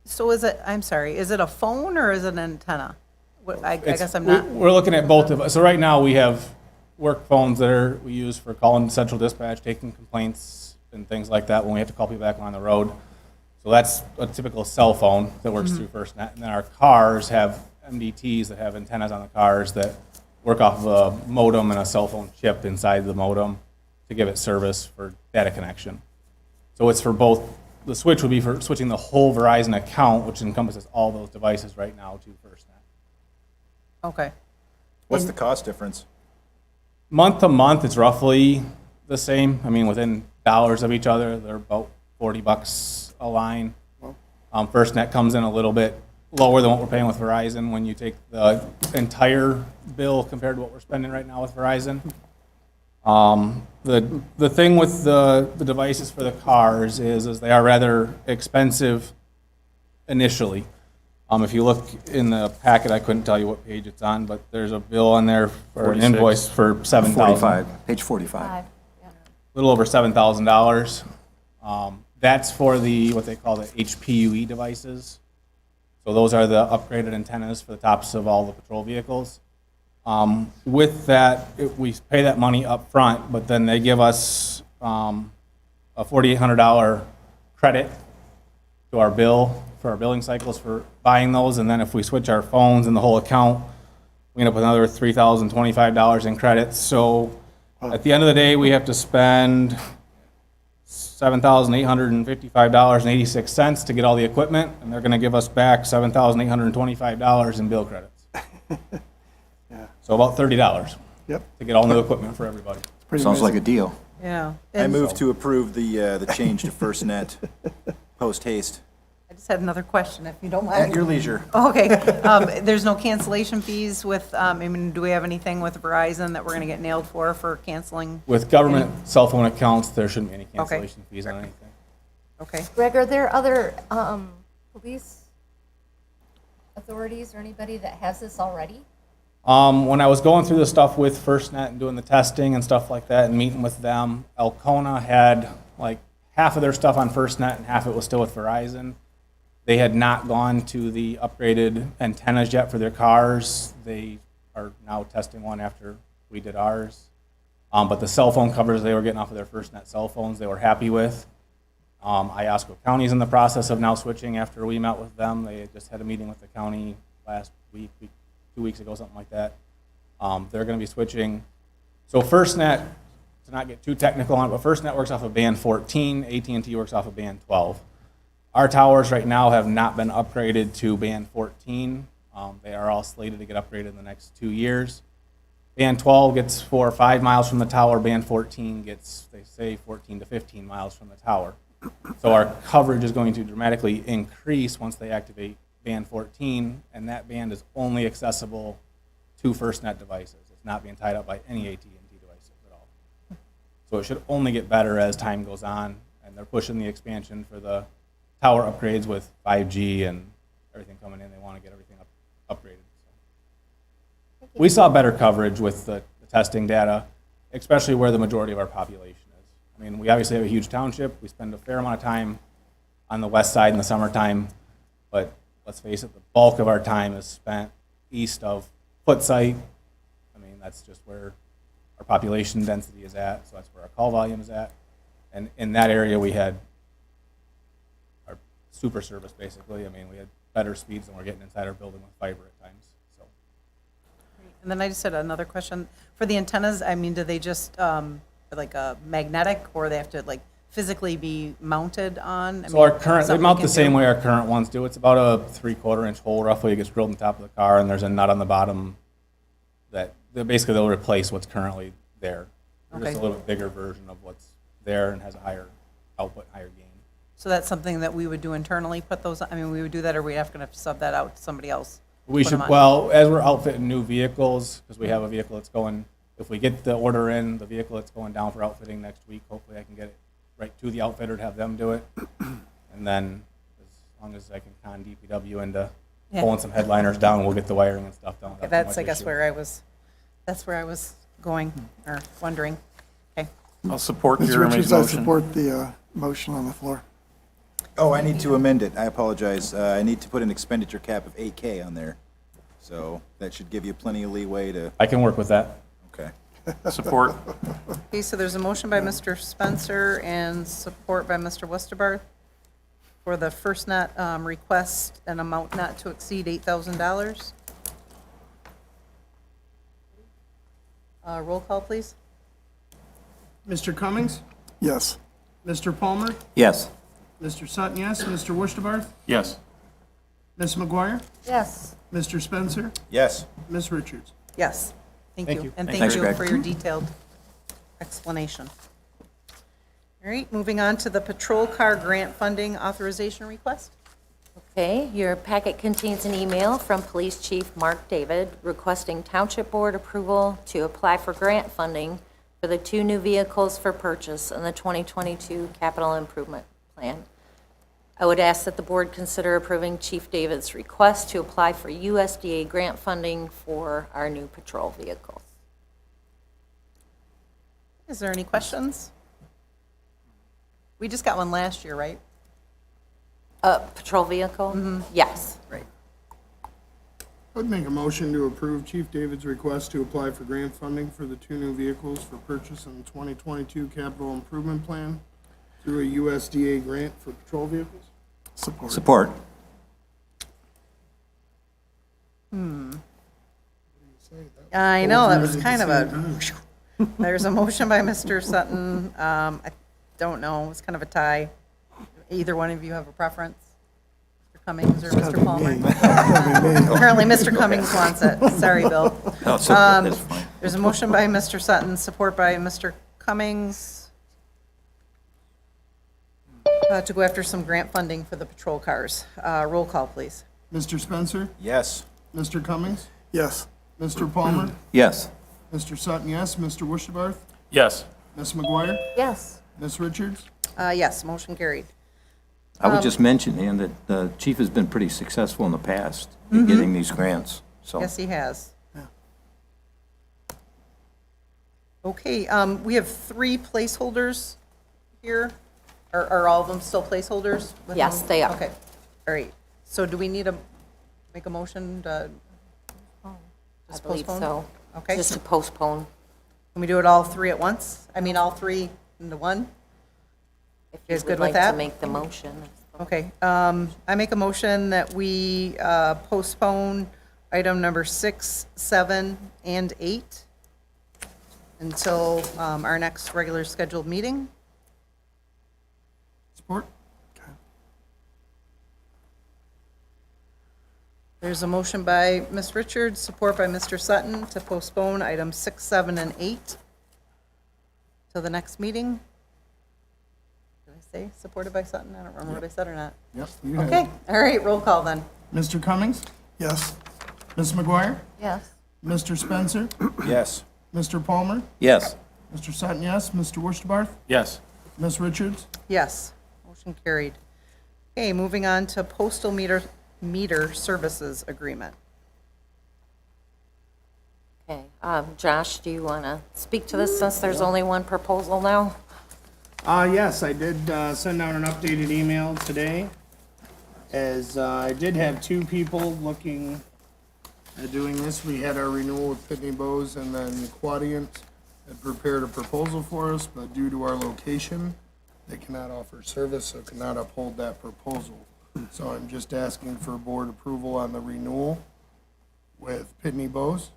So is it, I'm sorry, is it a phone or is it an antenna? I guess I'm not. We're looking at both of us. So right now we have work phones that we use for calling central dispatch, taking complaints and things like that when we have to call people back on the road. So that's a typical cell phone that works through FirstNet. And then our cars have MDTs that have antennas on the cars that work off of a modem and a cell phone chip inside the modem to give it service for data connection. So it's for both. The switch would be for switching the whole Verizon account, which encompasses all those devices right now, to FirstNet. Okay. What's the cost difference? Month to month, it's roughly the same. I mean, within dollars of each other, they're about $40 a line. FirstNet comes in a little bit lower than what we're paying with Verizon when you take the entire bill compared to what we're spending right now with Verizon. The thing with the devices for the cars is they are rather expensive initially. If you look in the packet, I couldn't tell you what page it's on, but there's a bill on there for an 46. invoice for $7,000. 45, page 45. A little over $7,000. That's for what they call the HPUE devices. So those are the upgraded antennas for the tops of all the patrol vehicles. With that, we pay that money up front, but then they give us a $4,800 credit to our bill for our billing cycles for buying those. And then if we switch our phones and the whole account, we end up with another $3,025 in credits. So at the end of the day, we have to spend $7,855.86 to get all the equipment, and they're going to give us back $7,825 in bill credits. So about $30. Yep. To get all new equipment for everybody. Sounds like a deal. Yeah. I move to approve the change to FirstNet post haste. I just had another question, if you don't mind. At your leisure. Okay, there's no cancellation fees with, I mean, do we have anything with Verizon that we're gonna get nailed for canceling? With government cell phone accounts, there shouldn't be any cancellation fees on anything. Okay, Greg, are there other police authorities or anybody that has this already? When I was going through the stuff with FirstNet and doing the testing and stuff like that and meeting with them, Alcona had like half of their stuff on FirstNet and half of it was still with Verizon. They had not gone to the upgraded antennas yet for their cars. They are now testing one after we did ours. But the cell phone covers they were getting off of their FirstNet cell phones, they were happy with. Iosco County's in the process of now switching after we met with them. They just had a meeting with the county last week, 2 weeks ago, something like that. They're going to be switching. So FirstNet, to not get too technical on it, but FirstNet works off of band 14, AT&T works off of band 12. Our towers right now have not been upgraded to band 14. They are all slated to get upgraded in the next 2 years. Band 12 gets 4 or 5 miles from the tower. Band 14 gets, they say, 14 to 15 miles from the tower. So our coverage is going to dramatically increase once they activate band 14, and that band is only accessible to FirstNet devices. It's not being tied up by any AT&T devices at all. So it should only get better as time goes on, and they're pushing the expansion for the tower upgrades with 5G and everything coming in. They want to get everything upgraded. So we saw better coverage with the testing data, especially where the majority of our population is. I mean, we obviously have a huge township. We spend a fair amount of time on the west side in the summertime, but let's face it, the bulk of our time is spent east of Footsite. I mean, that's just where our population density is at, so that's where our call volume is at. And in that area, we had our super service, basically. I mean, we had better speeds than we're getting inside our building with fiber at times. So. and then I just had another question. For the antennas, I mean, do they just, like a magnetic, or they have to like physically be mounted on? So our current, they mount the same way our current ones do. It's about a 3/4 inch hole roughly. It gets drilled in the top of the car, and there's a nut on the bottom that basically they'll replace what's currently there. They're just a little bit bigger version of what's there and has a higher output, higher gain. So that's something that we would do internally, put those, I mean, we would do that, or we have to sub that out to somebody else? We Put should, 'em on? well, as we're outfitting new vehicles, because we have a vehicle that's going, if we get the order in, the vehicle that's going down for outfitting next week, hopefully I can get it right to the outfitter to have them do it. And then, as long as I can con DPW into pulling some headliners down, we'll get the wiring and stuff done. Okay, that's, I guess, where I was going, or wondering. Okay. I'll support Mr. your Richards, I motion. support the motion on the floor. Oh, I need to amend it. I apologize. I need to put an expenditure cap of 8K on there. So that should give you plenty of leeway to, I can work with that. okay. Support. Okay, so there's a motion by Mr. Spencer and support by Mr. Westerbarth for the FirstNet request, an amount not to exceed $8,000. Roll call, please. Mr. Cummings? Yes. Mr. Palmer? Yes. Mr. Sutton, yes. Mr. Worcesterbart? Yes. Ms. McGuire? Yes. Mr. Spencer? Yes. Ms. Richards? Yes. Thank you. And Thanks, thank you Greg. for your detailed explanation. All right, moving on to the patrol car grant funding authorization request. Okay, your packet contains an email from Police Chief Mark David requesting Township Board approval to apply for grant funding for the 2 new vehicles for purchase in the 2022 Capital Improvement Plan. I would ask that the board consider approving Chief David's request to apply for USDA grant funding for our new patrol vehicles. Is there any questions? We just got one last year, right? Patrol vehicle? Yes. Right. I'd make a motion to approve Chief David's request to apply for grant funding for the 2 new vehicles for purchase in the 2022 Capital Improvement Plan through a USDA grant for patrol vehicles. Support. Support. I know, that was kind of a, there's a motion by Mr. Sutton. I don't know, it's kind of a tie. Either one of you have a preference? Mr. Cummings or Mr. Palmer? Apparently, Mr. Cummings wants it. Sorry, Bill. No, it's okay. That's fine. There's a motion by Mr. Sutton, support by Mr. Cummings. to go after some grant funding for the patrol cars. Roll call, please. Mr. Spencer? Yes. Mr. Cummings? Yes. Mr. Palmer? Yes. Mr. Sutton, yes. Mr. Wishbarth? Yes. Ms. McGuire? Yes. Ms. Richards? Yes, motion carried. I would just mention, Ann, that the chief has been pretty successful in the past in getting these grants, so. Yes, he has. Okay, we have 3 placeholders here. Are all of them still placeholders? Yes, they are. Okay, all right. So do we need to make a motion to I just believe postpone? so. Okay. Just to postpone. Can we do it all 3 at once? I mean, all 3 into one? If You you guys would good with like that? to make the motion. Okay, I make a motion that we postpone item number 6, 7, and 8 until our next regular scheduled meeting. Support? There's a motion by Ms. Richards, support by Mr. Sutton to postpone items 6, 7, and 8 till the next meeting. Did I say supported by Sutton? I don't remember what I said or not. Yep. You have Okay, it. all right, roll call then. Mr. Cummings? Yes. Ms. McGuire? Yes. Mr. Spencer? Yes. Mr. Palmer? Yes. Mr. Sutton, yes. Mr. Wishbarth? Yes. Ms. Richards? Yes, motion carried. Okay, moving on to postal meter services agreement. Okay, Josh, do you want to speak to this since there's only one proposal now? Yes, I did send out an updated email today, as I did have 2 people looking at doing this. We had our renewal with Pitney Bowes, and then Quadient had prepared a proposal for us, but due to our location, they cannot offer service, so cannot uphold that proposal. So I'm just asking for board approval on the renewal with Pitney Bowes.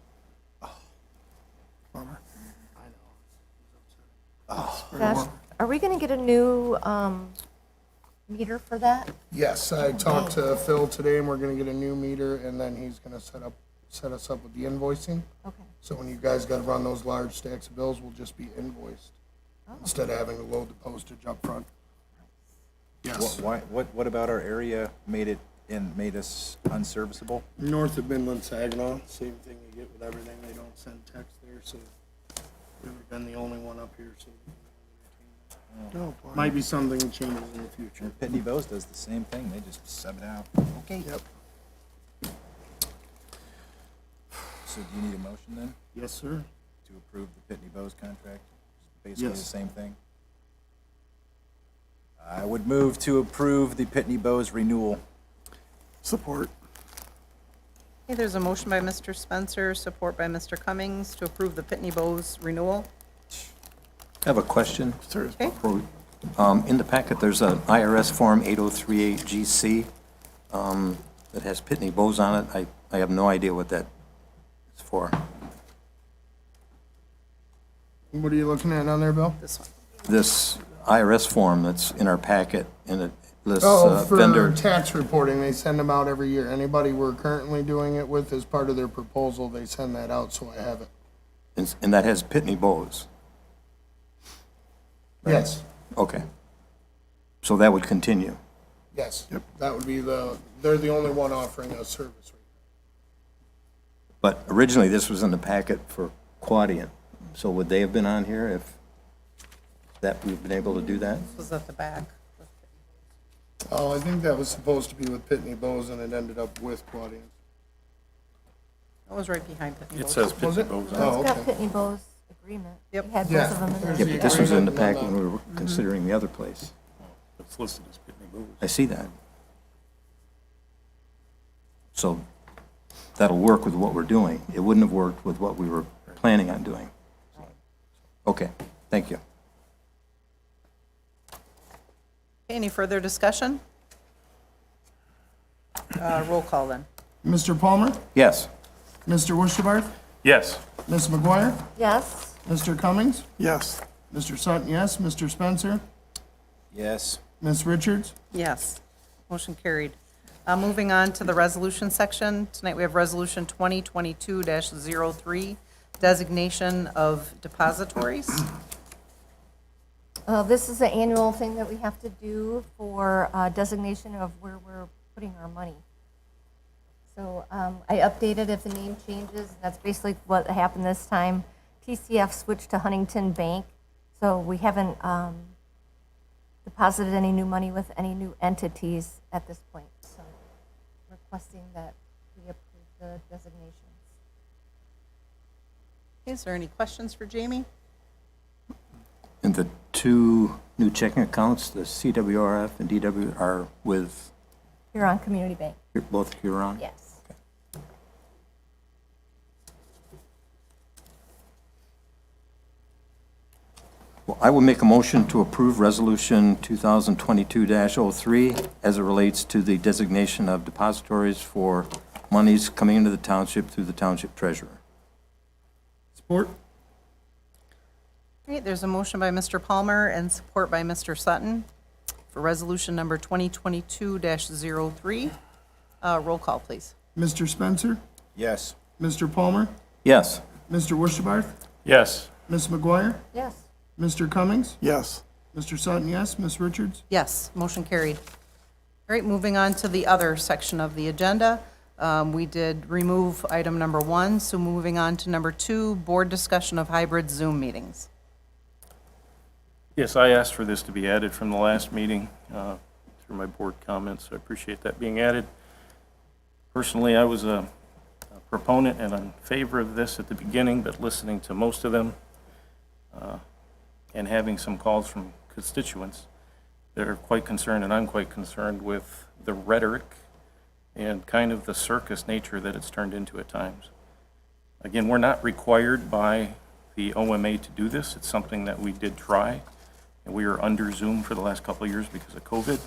Bummer. Josh, are we going to get a new meter for that? Yes, I talked to Phil today, and we're gonna get a new meter, and then he's gonna set us up with the invoicing. Okay. So when you guys gotta run those large stacks of bills, we'll just be invoiced, instead of having to load the postage up front. Yes, What about our area made us unserviceable? north of Midland Saginaw, same thing you get with everything, they don't send text there, so we've been the only one up here, so. Oh, boy. Might be something that changes in the future. Pitney Bowes does the same thing, they just sub it out. Okay. Yep. So do you need a motion then Yes, sir. to approve the Pitney Bowes contract? Basically the Yes. same thing? I would move to approve the Pitney Bowes renewal. Support. Okay, there's a motion by Mr. Spencer, support by Mr. Cummings to approve the Pitney Bowes renewal. I have a question. Okay. In the packet, there's an IRS Form 8038GC that has Pitney Bowes on it. I have no idea what that is for. What are you looking at on there, Bill? This one. This IRS form that's in our packet, and it lists Oh, for vendor. tax reporting, they send them out every year. Anybody we're currently doing it with, as part of their proposal, they send that out, so I have it. And that has Pitney Bowes. Yes, Okay. So that would continue. yes. That would be they're the only one offering us service. But originally, this was in the packet for Quadient. So would they have been on here if that, we've been able to do that? This was at the back. Oh, I think that was supposed to be with Pitney Bowes, and it ended up with Quadient. That was right behind Pitney It Bowes. says Was Pitney it? Bowes on Oh, It's got okay. Pitney Bowes agreement. Yep. We had Yeah. both of them in there. Yeah, but this was in the packet when we were considering the other place. it. It's listed as Pitney Bowes. I see that. So that'll work with what we're doing. It wouldn't have worked with what we were planning on doing. Okay, thank you. Any further discussion? Roll call then. Mr. Palmer? Yes. Mr. Wishbarth? Yes. Ms. McGuire? Yes. Mr. Cummings? Yes. Mr. Sutton, yes. Mr. Spencer? Yes. Ms. Richards? Yes, motion carried. Moving on to the resolution section. Tonight we have Resolution 2022-03, designation of depositories. This is the annual thing that we have to do for designation of where we're putting our money. So I updated if the name changes. That's basically what happened this time. TCF switched to Huntington Bank, so we haven't deposited any new money with any new entities at this point. So requesting that we approve the designations. Is there any questions for Jamie? And the two new checking accounts, the CWRF and DW, are with Huron Community Bank. both Huron? Yes. Well, I will make a motion to approve Resolution 2022-03 as it relates to the designation of depositories for monies coming into the township through the township treasurer. Support? Great, there's a motion by Mr. Palmer and support by Mr. Sutton for resolution number 2022-03. Roll call, please. Mr. Spencer? Yes. Mr. Palmer? Yes. Mr. Worshbarth? Yes. Ms. McGuire? Yes. Mr. Cummings? Yes. Mr. Sutton, yes. Ms. Richards? Yes, motion carried. All right, moving on to the other section of the agenda. We did remove item number 1, so moving on to number 2, board discussion of hybrid Zoom meetings. Yes, I asked for this to be added from the last meeting through my board comments. I appreciate that being added. Personally, I was a proponent and in favor of this at the beginning, but listening to most of them and having some calls from constituents, they're quite concerned, and I'm quite concerned with the rhetoric and kind of the circus nature that it's turned into at times. Again, we're not required by the OMA to do this. It's something that we did try, and we were under Zoom for the last couple of years because of COVID.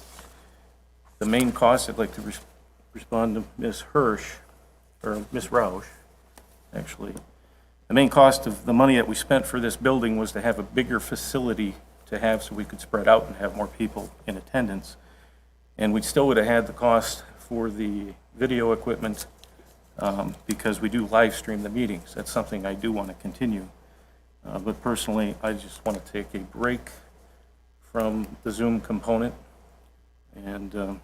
The main cost, I'd like to respond to Ms. Hirsch, or Ms. Roush, actually. The main cost of the money that we spent for this building was to have a bigger facility to have so we could spread out and have more people in attendance. And we still would have had the cost for the video equipment because we do live stream the meetings. That's something I do want to continue. But personally, I just want to take a break from the Zoom component. And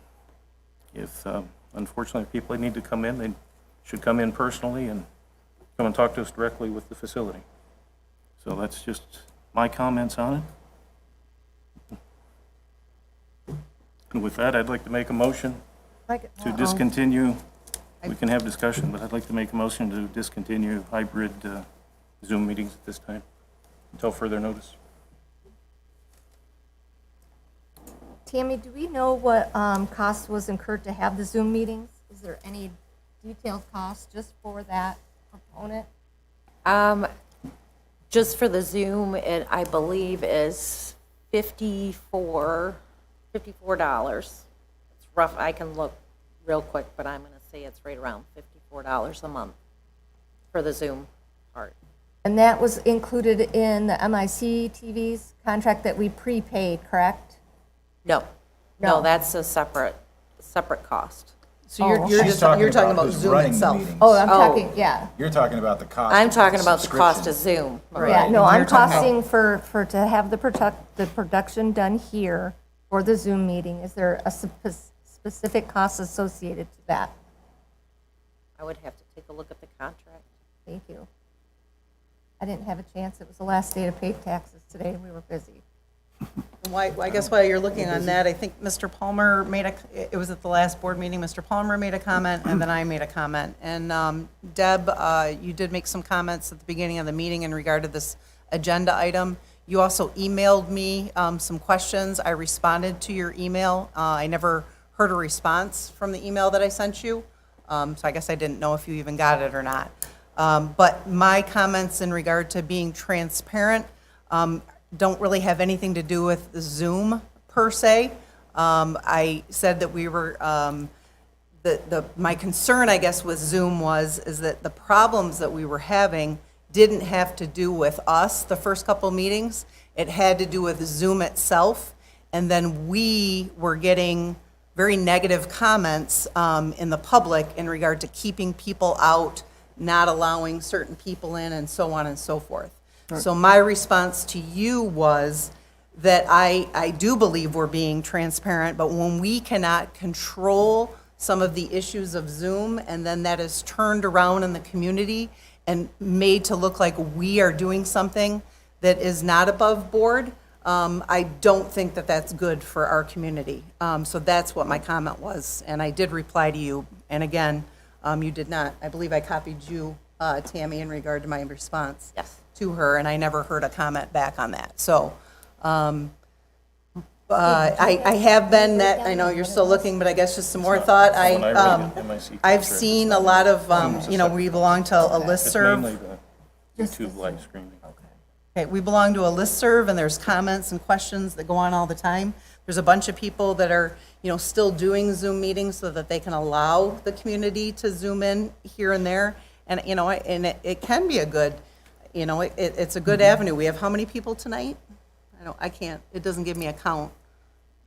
if unfortunately people need to come in, they should come in personally and come and talk to us directly with the facility. So that's just my comments on it. And with that, I'd like to make a motion to discontinue. We can have discussion, but I'd like to make a motion to discontinue hybrid Zoom meetings at this time until further notice. Tammy, do we know what cost was incurred to have the Zoom meetings? Is there any detailed cost just for that component? Just for the Zoom, it, I believe, is $54. It's rough. I can look real quick, but I'm going to say it's right around $54 a month for the Zoom part. And that was included in the MIC TV's contract that we prepaid, correct? No, that's a separate cost. So you're talking about Zoom itself. Oh, I'm talking, yeah. You're talking about the cost. I'm talking about the cost of Zoom. Yeah, no, I'm costing for to have the production done here for the Zoom meeting. Is there a specific cost associated to that? I would have to take a look at the contract. Thank you. I didn't have a chance. It was the last day to pay taxes today, and we were busy. I guess while you're looking on that, I think Mr. Palmer it was at the last board meeting, Mr. Palmer made a comment, and then I made a comment. And Deb, you did make some comments at the beginning of the meeting in regard to this agenda item. You also emailed me some questions. I responded to your email. I never heard a response from the email that I sent you, so I guess I didn't know if you even got it or not. But my comments in regard to being transparent don't really have anything to do with Zoom per se. I said that we were, my concern, I guess, with Zoom is that the problems that we were having didn't have to do with us the first couple meetings. It had to do with Zoom itself. And then we were getting very negative comments in the public in regard to keeping people out, not allowing certain people in, and so on and so forth. So my response to you was that I do believe we're being transparent, but when we cannot control some of the issues of Zoom, and then that is turned around in the community and made to look like we are doing something that is not above board, I don't think that that's good for our community. So that's what my comment was, and I did reply to you. And again, you did not. I believe I copied you, Tammy, in regard to my response to her, and I never heard a comment back on that. So I have been that, I know you're still looking, but I guess just some more thought. I've seen a lot of, we belong to a listserv. YouTube live streaming. Okay, we belong to a listserv, and there's comments and questions that go on all the time. There's a bunch of people that are, still doing Zoom meetings so that they can allow the community to Zoom in here and there. And, it can be a good, it's a good avenue. We have how many people tonight? I can't, it doesn't give me a count.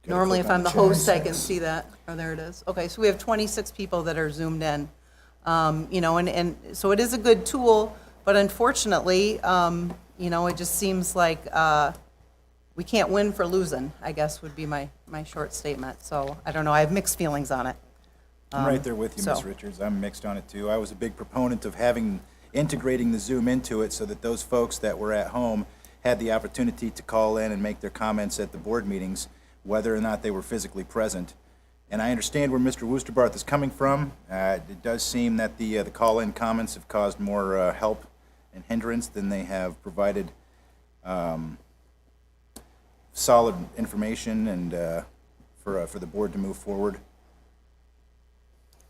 Normally, if I'm the host, I can see that. Oh, there it is. Okay, so we have 26 people that are Zoomed in. And so it is a good tool, but unfortunately, it just seems like we can't win for losing, I guess would be my short statement. So I don't know, I have mixed feelings on it. I'm right there with you, Ms. Richards. I'm mixed on it too. I was a big proponent of integrating the Zoom into it so that those folks that were at home had the opportunity to call in and make their comments at the board meetings, whether or not they were physically present. And I understand where Mr. Woosterbarth is coming from. It does seem that the call-in comments have caused more help and hindrance than they have provided solid information and for the board to move forward.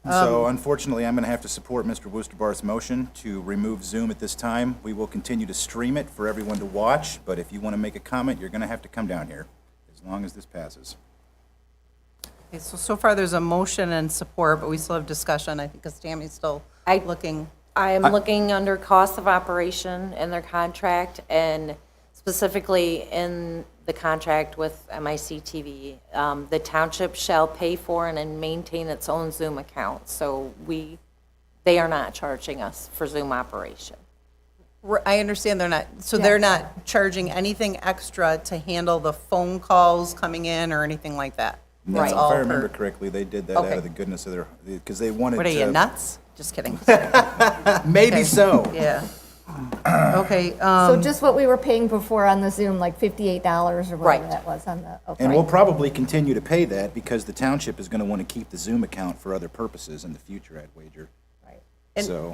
So unfortunately, I'm going to have to support Mr. Woosterbarth's motion to remove Zoom at this time. We will continue to stream it for everyone to watch, but if you want to make a comment, you're going to have to come down here, as long as this passes. Okay, so far there's a motion and support, but we still have discussion, I think, because Tammy's still looking. I am looking under cost of operation in their contract, and specifically in the contract with MIC TV. The township shall pay for and maintain its own Zoom account. So they are not charging us for Zoom operation. I understand they're not, so they're not charging anything extra to handle the phone calls coming in or anything like that? No, if I remember correctly, they did that out of the goodness of because they wanted to. What are you, nuts? Just kidding. Maybe so. Yeah. Okay. So just what we were paying before on the Zoom, like $58 or whatever that was on the, okay. And we'll probably continue to pay that because the township is going to want to keep the Zoom account for other purposes in the future, I'd wager.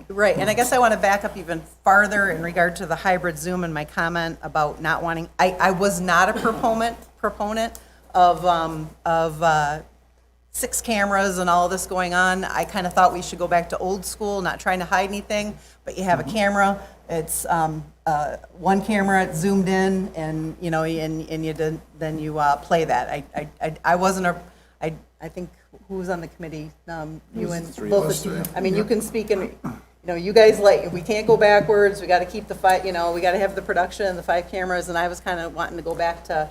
Right, and I guess I want to back up even farther in regard to the hybrid Zoom and my comment about not wanting, I was not a proponent of 6 cameras and all this going on. I kind of thought we should go back to old school, not trying to hide anything, but you have a camera, it's one camera, it's zoomed in, and then you play that. I wasn't I think who was on the committee? You and both of you. I mean, you can speak and, you guys we can't go backwards, we got to keep the we got to have the production and the 5 cameras, and I was kind of wanting to go back to,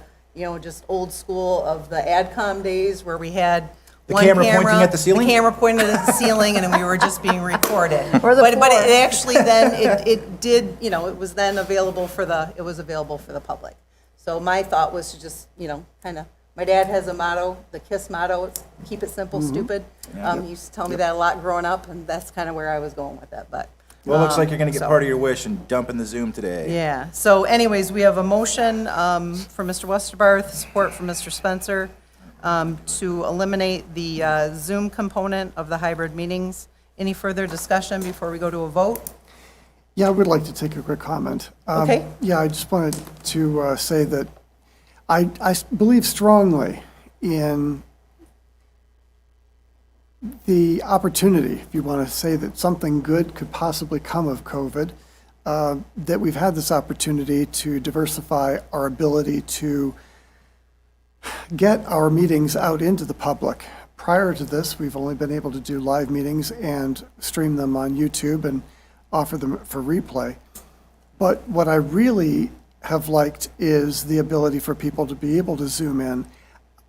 just old school of the AdCom days where we had The camera pointing at the ceiling? The camera pointed at the ceiling, and we were just being recorded. But it actually then, it did, it was then available for the public. So my thought was to just, kind of, my dad has a motto, the KISS motto, it's keep it simple, stupid. He used to tell me that a lot growing up, and that's kind of where I was going with that, but. Well, it looks like you're going to get part of your wish and dump in the Zoom today. Yeah, so anyways, we have a motion from Mr. Westerbarth, support from Mr. Spencer, to eliminate the Zoom component of the hybrid meetings. Any further discussion before we go to a vote? Yeah, I would like to take a quick comment. Okay. Yeah, I just wanted to say that I believe strongly in the opportunity, if you want to say that something good could possibly come of COVID, that we've had this opportunity to diversify our ability to get our meetings out into the public. Prior to this, we've only been able to do live meetings and stream them on YouTube and offer them for replay. But what I really have liked is the ability for people to be able to Zoom in.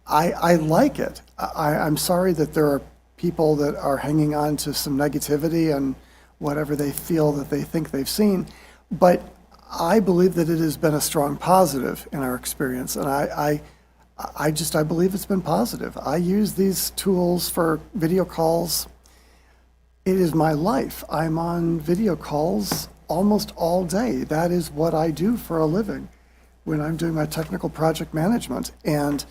I like it. I'm sorry that there are people that are hanging on to some negativity and whatever they feel that they think they've seen, but I believe that it has been a strong positive in our experience, and I believe it's been positive. I use these tools for video calls. It is my life. I'm on video calls almost all day. That is what I do for a living when I'm doing my technical project management. And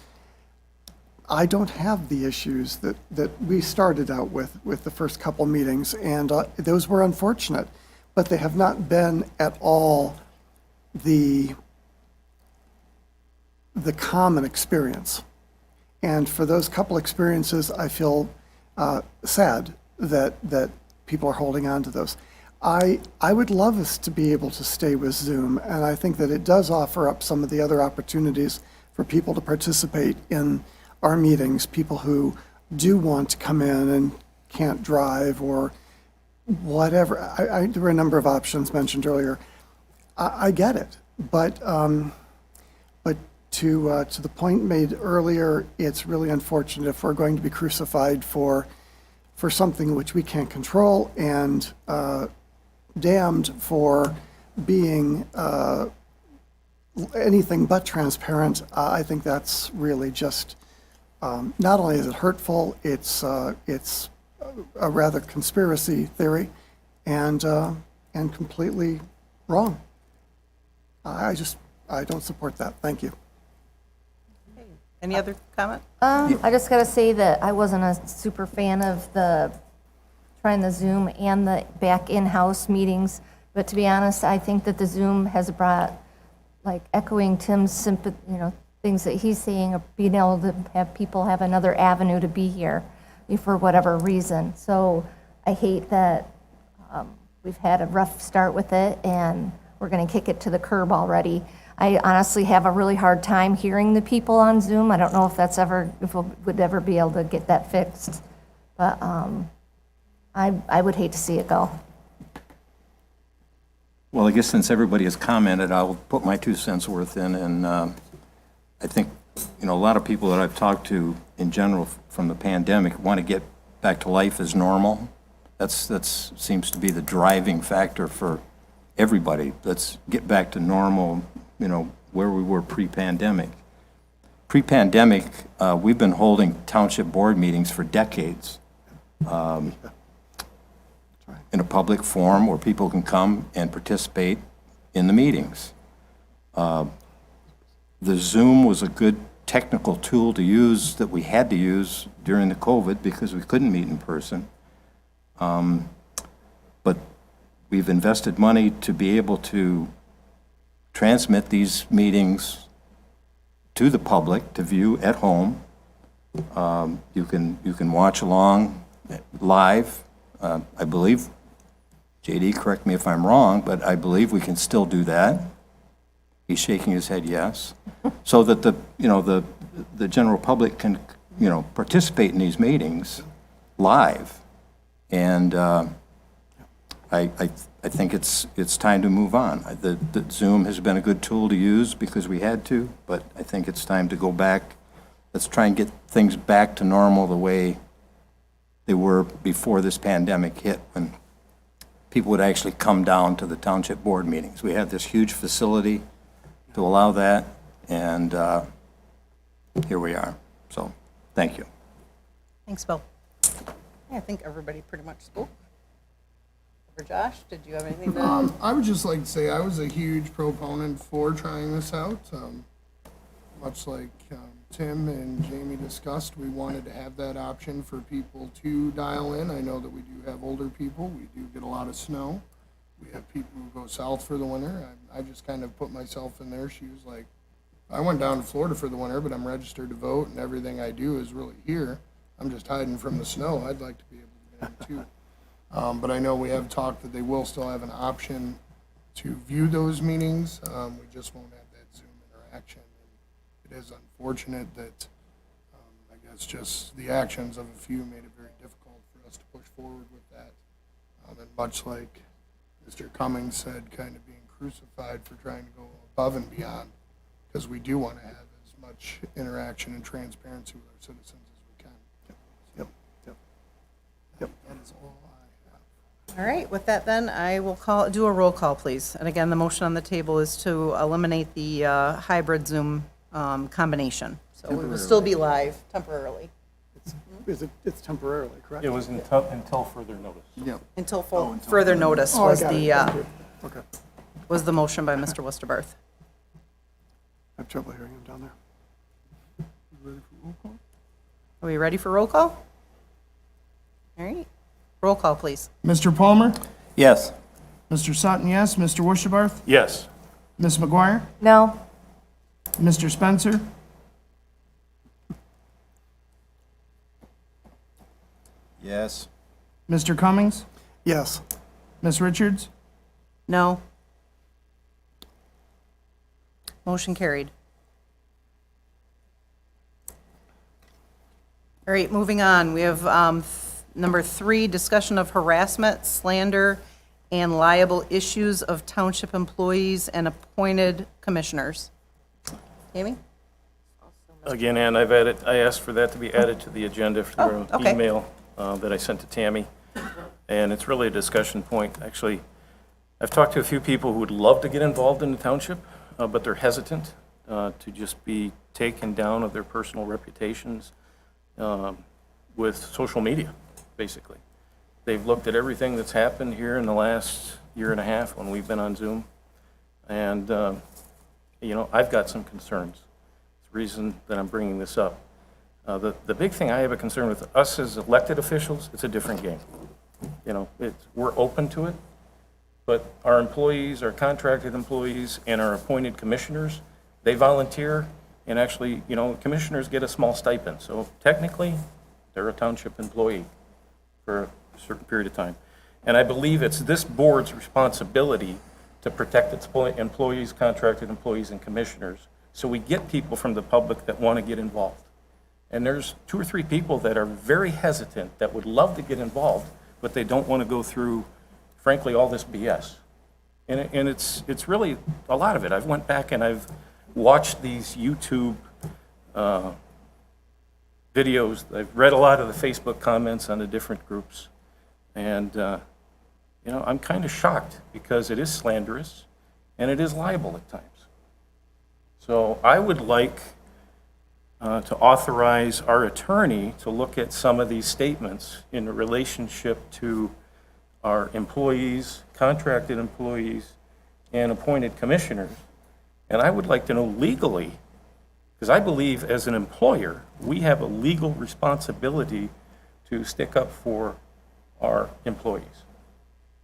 I don't have the issues that we started out with the first couple meetings, and those were unfortunate, but they have not been at all the common experience. And for those couple experiences, I feel sad that people are holding on to those. I would love us to be able to stay with Zoom, and I think that it does offer up some of the other opportunities for people to participate in our meetings, people who do want to come in and can't drive or whatever. There were a number of options mentioned earlier. I get it, but to the point made earlier, it's really unfortunate if we're going to be crucified for something which we can't control and damned for being anything but transparent. I think that's really just not only is it hurtful, it's a rather conspiracy theory and completely wrong. I don't support that. Thank you. Any other comment? I just got to say that I wasn't a super fan of trying the Zoom and the back in-house meetings, but to be honest, I think that the Zoom has brought, like echoing Tim's sympathy, things that he's saying, of being able to have people have another avenue to be here for whatever reason. So I hate that we've had a rough start with it and we're going to kick it to the curb already. I honestly have a really hard time hearing the people on Zoom. I don't know if we would ever be able to get that fixed, but I would hate to see it go. Well, I guess since everybody has commented, I'll put my 2 cents worth in, and I think, a lot of people that I've talked to in general from the pandemic want to get back to life as normal. That's seems to be the driving factor for everybody. Let's get back to normal, where we were pre-pandemic. Pre-pandemic, we've been holding township board meetings for decades in a public forum where people can come and participate in the meetings. The Zoom was a good technical tool to use that we had to use during the COVID because we couldn't meet in person. But we've invested money to be able to transmit these meetings to the public to view at home. You can watch along live. I believe, JD, correct me if I'm wrong, but I believe we can still do that. He's shaking his head yes. So that the general public can, participate in these meetings live. And I think it's time to move on. The Zoom has been a good tool to use because we had to, but I think it's time to go back. Let's try and get things back to normal the way they were before this pandemic hit, when people would actually come down to the township board meetings. We have this huge facility to allow that, and here we are. So, thank you. Thanks, Bill. I think everybody pretty much spoke. Or Josh, did you have anything to? I would just like to say I was a huge proponent for trying this out. Much like Tim and Jamie discussed, we wanted to have that option for people to dial in. I know that we do have older people. We do get a lot of snow. We have people who go south for the winter. I just kind of put myself in their shoes. Like, I went down to Florida for the winter, but I'm registered to vote, and everything I do is really here. I'm just hiding from the snow. I'd like to be able to get in too. But I know we have talked that they will still have an option to view those meetings. We just won't have that Zoom interaction. And it is unfortunate that, I guess, just the actions of a few made it very difficult for us to push forward with that. And much like Mr. Cummings said, kind of being crucified for trying to go above and beyond, because we do want to have as much interaction and transparency with our citizens as we can. Yep. That is all I have. All right, with that then, I will do a roll call, please. And again, the motion on the table is to eliminate the hybrid Zoom combination. So we will still be live temporarily. It's temporarily, correct? It was until further notice. Yep. Until further notice Oh, I was got it. the, Thank you. Okay. was the motion by Mr. Westerbarth. I have trouble hearing him down there. Are we ready for roll call? All right, roll call, please. Mr. Palmer? Yes. Mr. Sutton, yes. Mr. Worcesterbarth? Yes. Ms. McGuire? No, Mr. Spencer? Yes. Mr. Cummings? Yes. Ms. Richards? No. Motion carried. All right, moving on. We have number 3, discussion of harassment, slander, and liable issues of township employees and appointed commissioners. Amy? Again, Ann, I asked for that to be added to the agenda for okay. email that I sent to Tammy. And it's really a discussion point. Actually, I've talked to a few people who would love to get involved in the township, but they're hesitant to just be taken down of their personal reputations with social media, basically. They've looked at everything that's happened here in the last year and a half when we've been on Zoom. And, I've got some concerns. It's the reason that I'm bringing this up. The big thing I have a concern with us as elected officials, it's a different game. We're open to it, but our employees, our contracted employees, and our appointed commissioners, they volunteer, and actually, commissioners get a small stipend. So technically, they're a township employee for a certain period of time. And I believe it's this board's responsibility to protect its employees, contracted employees, and commissioners, so we get people from the public that want to get involved. And there's 2 or 3 people that are very hesitant, that would love to get involved, but they don't want to go through, frankly, all this BS. And it's really a lot of it. I've went back and I've watched these YouTube videos. I've read a lot of the Facebook comments on the different groups. And, I'm kind of shocked because it is slanderous and it is liable at times. So I would like to authorize our attorney to look at some of these statements in relationship to our employees, contracted employees, and appointed commissioners. And I would like to know legally, because I believe as an employer, we have a legal responsibility to stick up for our employees.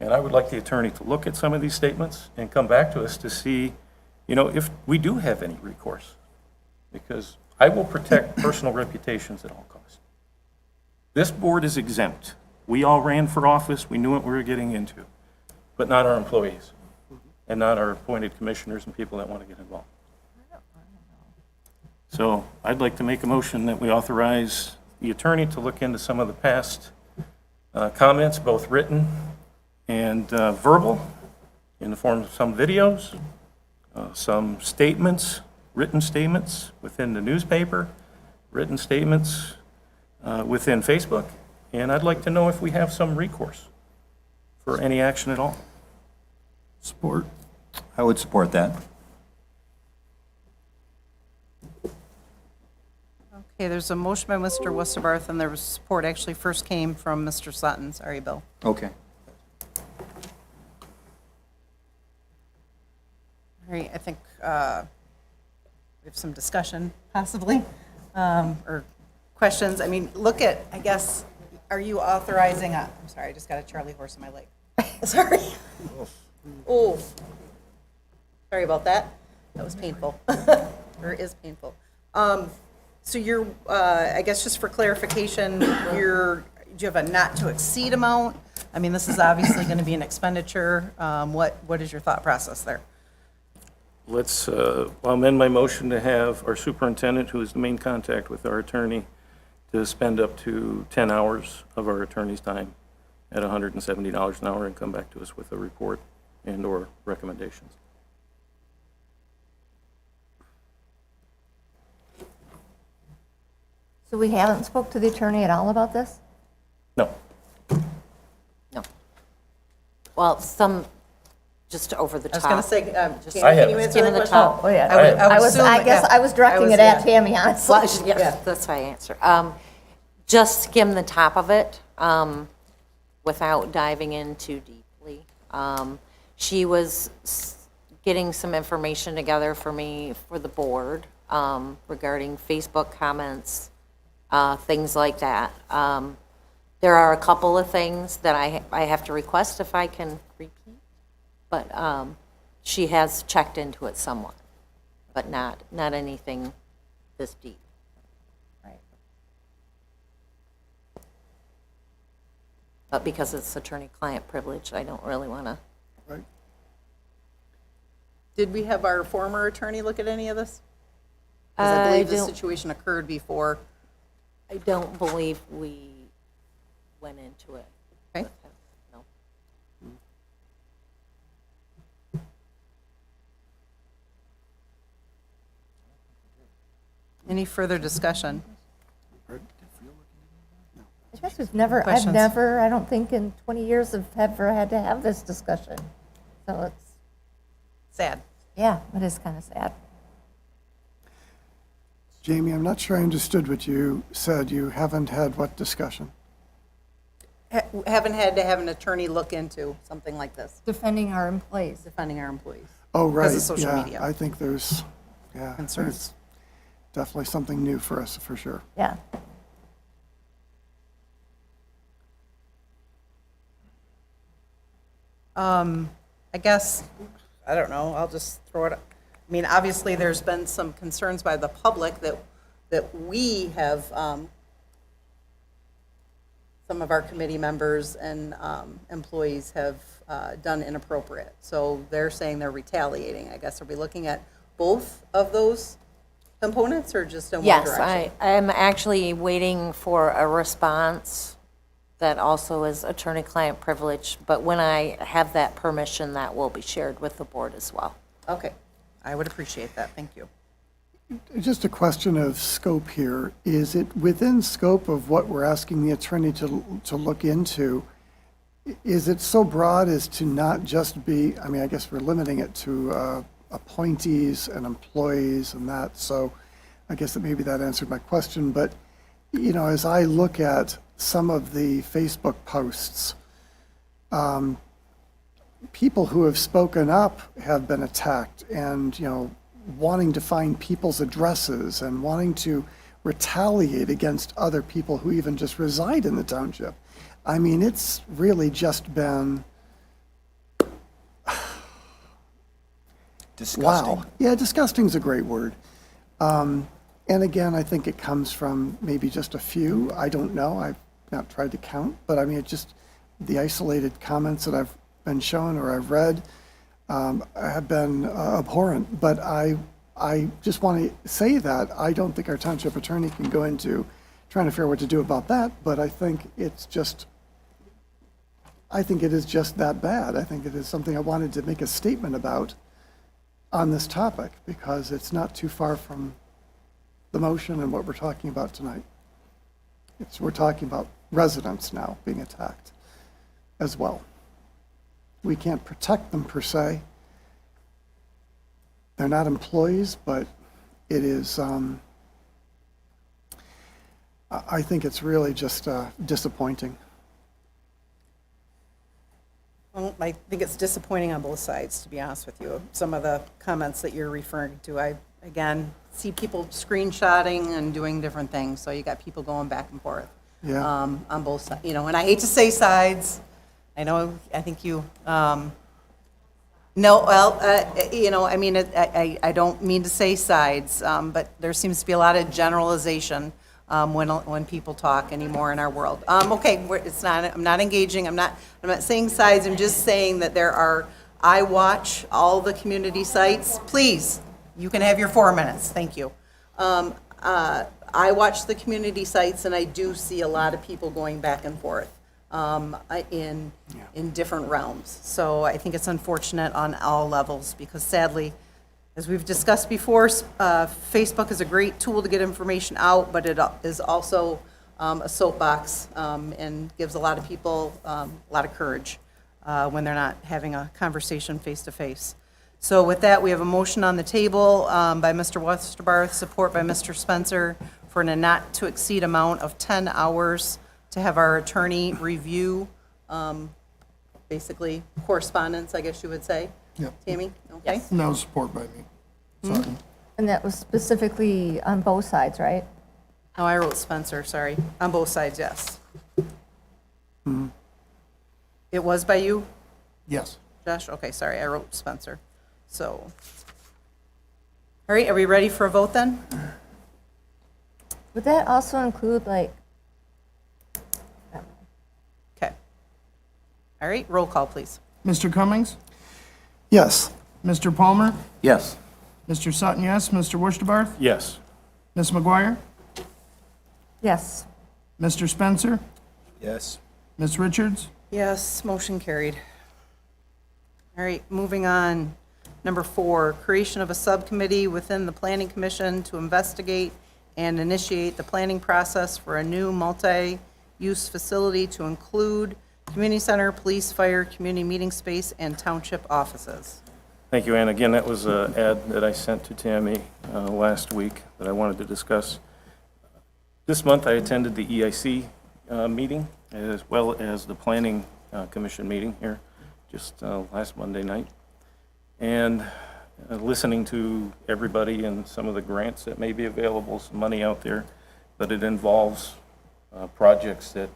And I would like the attorney to look at some of these statements and come back to us to see, if we do have any recourse. Because I will protect personal reputations at all costs. This board is exempt. We all ran for office. We knew what we were getting into, but not our employees and not our appointed commissioners and people that want to get involved. So I'd like to make a motion that we authorize the attorney to look into some of the past comments, both written and verbal, in the form of some videos, some statements, written statements within the newspaper, written statements within Facebook, and I'd like to know if we have some recourse for any action at all. Support. I would support that. Okay, there's a motion by Mr. Westerbarth, and there was support actually first came from Mr. Sutton. Sorry, Bill. Okay. All right, I think we have some discussion, possibly, or questions. I mean, look at, I guess, are you authorizing I'm sorry, I just got a Charlie horse in my leg. Sorry. Oh, sorry about that. That was painful, or is painful. So you're, I guess just for clarification, do you have a not to exceed amount? I mean, this is obviously going to be an expenditure. What is your thought process there? I'll amend my motion to have our superintendent, who is the main contact with our attorney, to spend up to 10 hours of our attorney's time at $170 an hour and come back to us with a report and/or recommendations. so we haven't spoke to the attorney at all about this? No. No. Well, some just over the I was top. going to say, Just Tammy, can you skim answer that the question? top. Oh, yeah. I would assume I guess that- I was directing it yeah. at Tammy, honestly. Well, yeah, that's how I answer. Just skim the top of it without diving in too deeply. She was getting some information together for me for the board regarding Facebook comments, things like that. There are a couple of things that I have to request if I can repeat, but she has checked into it somewhat, but not anything this deep. But because it's attorney-client privilege, I don't really want to. Right. Did we have our former attorney look at any of this? Because I believe this don't- situation occurred before. I don't believe we went into it. Okay. with him, no. Any further discussion? I guess I've Questions? never, I don't think in 20 years have ever had to have this discussion. So it's, Sad. yeah, it is kind of sad. Jamie, I'm not sure I understood what you said. You haven't had what discussion? Haven't had to have an attorney look into something like this, Defending our employees. defending our employees. Oh, right. Because of social Yeah, media. I think there's, Concerns. there's definitely something new for us, for sure. Yeah. I guess, I don't know, I'll just throw it, I mean, obviously, there's been some concerns by the public that we have, some of our committee members and employees have done inappropriate. So they're saying they're retaliating, I guess. Are we looking at both of those components or just in one Yes, direction? I am actually waiting for a response that also is attorney-client privilege, but when I have that permission, that will be shared with the board as well. Okay, I would appreciate that, thank you. Just a question of scope here. Is it within scope of what we're asking the attorney to look into? Is it so broad as to not just be, I mean, I guess we're limiting it to appointees and employees and that, so I guess that maybe that answered my question. But, you know, as I look at some of the Facebook posts, people who have spoken up have been attacked and, you know, wanting to find people's addresses and wanting to retaliate against other people who even just reside in the township. I mean, it's really just been, Disgusting. wow. Yeah, disgusting is a great word. And again, I think it comes from maybe just a few. I don't know. I've not tried to count, but I mean, it just, the isolated comments that I've been shown or I've read have been abhorrent. But I just want to say that I don't think our township attorney can go into trying to figure out what to do about that, but I think it's just, I think it is just that bad. I think it is something I wanted to make a statement about on this topic because it's not too far from the motion and what we're talking about tonight. We're talking about residents now being attacked as well. We can't protect them per se. They're not employees, but it is, I think it's really just disappointing. Well, I think it's disappointing on both sides, to be honest with you. Some of the comments that you're referring to, I, again, see people screenshotting and doing different things, so you got people going back and forth. Yeah. On both sides, you know, and I hate to say sides. I know, I think you, no, well, you know, I mean, I don't mean to say sides, but there seems to be a lot of generalization when people talk anymore in our world. Okay, it's not, I'm not engaging, I'm not saying sides, I'm just saying that there are, I watch all the community sites. Please, you can have your 4 minutes, thank you. I watch the community sites and I do see a lot of people going back and forth in different realms. So I think it's unfortunate on all levels because sadly, as we've discussed before, Facebook is a great tool to get information out, but it is also a soapbox and gives a lot of people a lot of courage. when they're not having a conversation face-to-face. So with that, we have a motion on the table by Mr. Westerbarth, support by Mr. Spencer, for a not-to-exceed amount of 10 hours to have our attorney review, basically correspondence, I guess you would say. Yep. Tammy, okay? And that was support by me. Sutton. And that was specifically on both sides, right? Oh, I wrote Spencer, sorry. On both sides, yes. It was by you, Yes. Josh? Okay, sorry, I wrote Spencer. So, all right, are we ready for a vote then? Would that also include like, Okay. All right, roll call, please. Mr. Cummings? Yes. Mr. Palmer? Yes. Mr. Sutton, yes. Mr. Worcester. Yes. Ms. McGuire? yes, Mr. Spencer? Yes. Ms. Richards? Yes, motion carried. All right, moving on. Number 4, creation of a subcommittee within the Planning Commission to investigate and initiate the planning process for a new multi-use facility to include community center, police, fire, community meeting space, and township offices. Thank you, Ann. Again, that was an ad that I sent to Tammy last week that I wanted to discuss. This month, I attended the EIC meeting, as well as the Planning Commission meeting here, just last Monday night. And listening to everybody and some of the grants that may be available, some money out there, but it involves projects that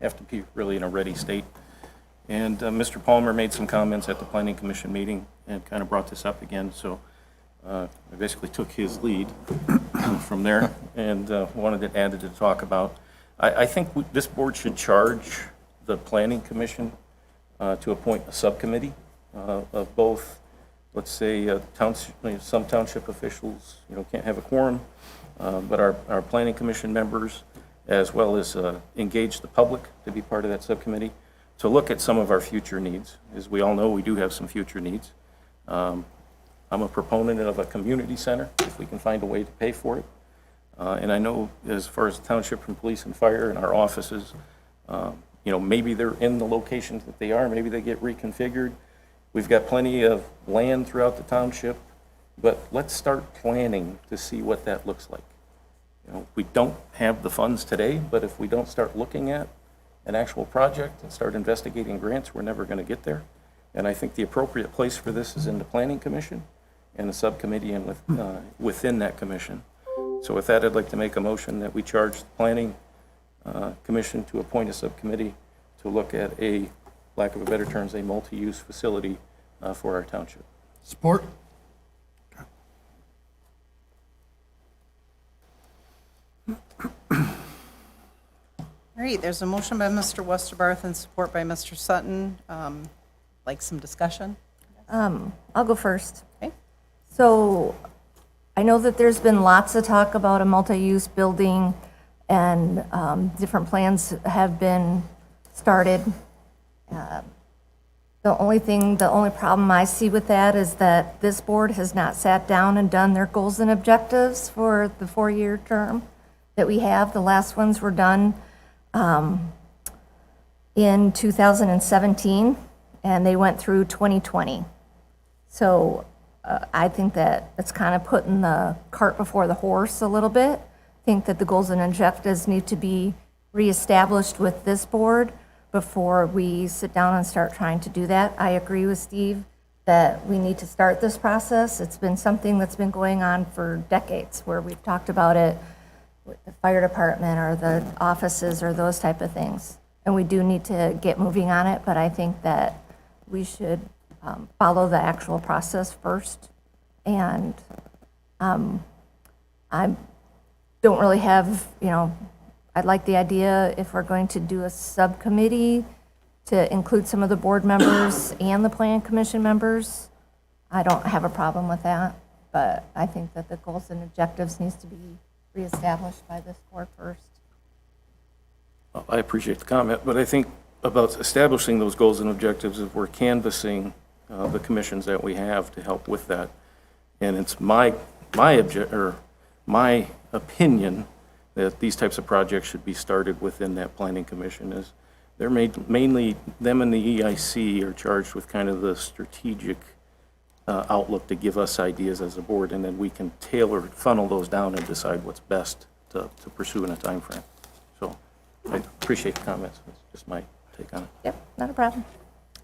have to be really in a ready state. And Mr. Palmer made some comments at the Planning Commission meeting and kind of brought this up again, so I basically took his lead from there and wanted it added to talk about. I think this board should charge the Planning Commission to appoint a subcommittee of both, let's say, some township officials, can't have a quorum, but our Planning Commission members, as well as engage the public to be part of that subcommittee, to look at some of our future needs. As we all know, we do have some future needs. I'm a proponent of a community center, if we can find a way to pay for it. And I know as far as the township and police and fire and our offices, maybe they're in the locations that they are, maybe they get reconfigured. We've got plenty of land throughout the township, but let's start planning to see what that looks like. We don't have the funds today, but if we don't start looking at an actual project and start investigating grants, we're never going to get there. And I think the appropriate place for this is in the Planning Commission and the subcommittee and within that commission. So with that, I'd like to make a motion that we charge the Planning Commission to appoint a subcommittee to look at a, lack of a better terms, a multi-use facility for our township. Support? All right, there's a motion by Mr. Westerbarth and support by Mr. Sutton. Like some discussion? I'll go first. Okay. So I know that there's been lots of talk about a multi-use building and different plans have been started. The only problem I see with that is that this board has not sat down and done their goals and objectives for the 4-year term that we have. The last ones were done in 2017, and they went through 2020. So I think that it's kind of putting the cart before the horse a little bit. I think that the goals and objectives need to be reestablished with this board before we sit down and start trying to do that. I agree with Steve that we need to start this process. It's been something that's been going on for decades, where we've talked about it with the fire department or the offices or those type of things. And we do need to get moving on it, but I think that we should follow the actual process first. And I don't really have, I'd like the idea if we're going to do a subcommittee to include some of the board members and the Plan Commission members. I don't have a problem with that, but I think that the goals and objectives needs to be reestablished by this board first. Well, I appreciate the comment, but I think about establishing those goals and objectives if we're canvassing the commissions that we have to help with that. And it's my opinion that these types of projects should be started within that Planning Commission. As they're mainly, them and the EIC are charged with kind of the strategic outlook to give us ideas as a board, and then we can funnel those down and decide what's best to pursue in a time frame. So I appreciate the comments. It's just my take on it. Yep, not a problem.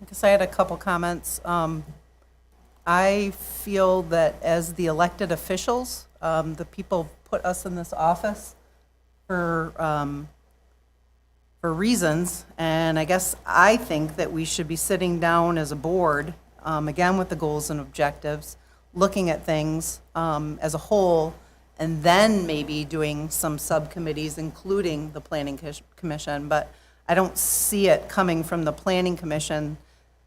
I guess I had a couple comments. I feel that as the elected officials, the people put us in this office for reasons, and I guess I think that we should be sitting down as a board, again with the goals and objectives, looking at things as a whole, and then maybe doing some subcommittees, including the Planning Commission. But I don't see it coming from the Planning Commission,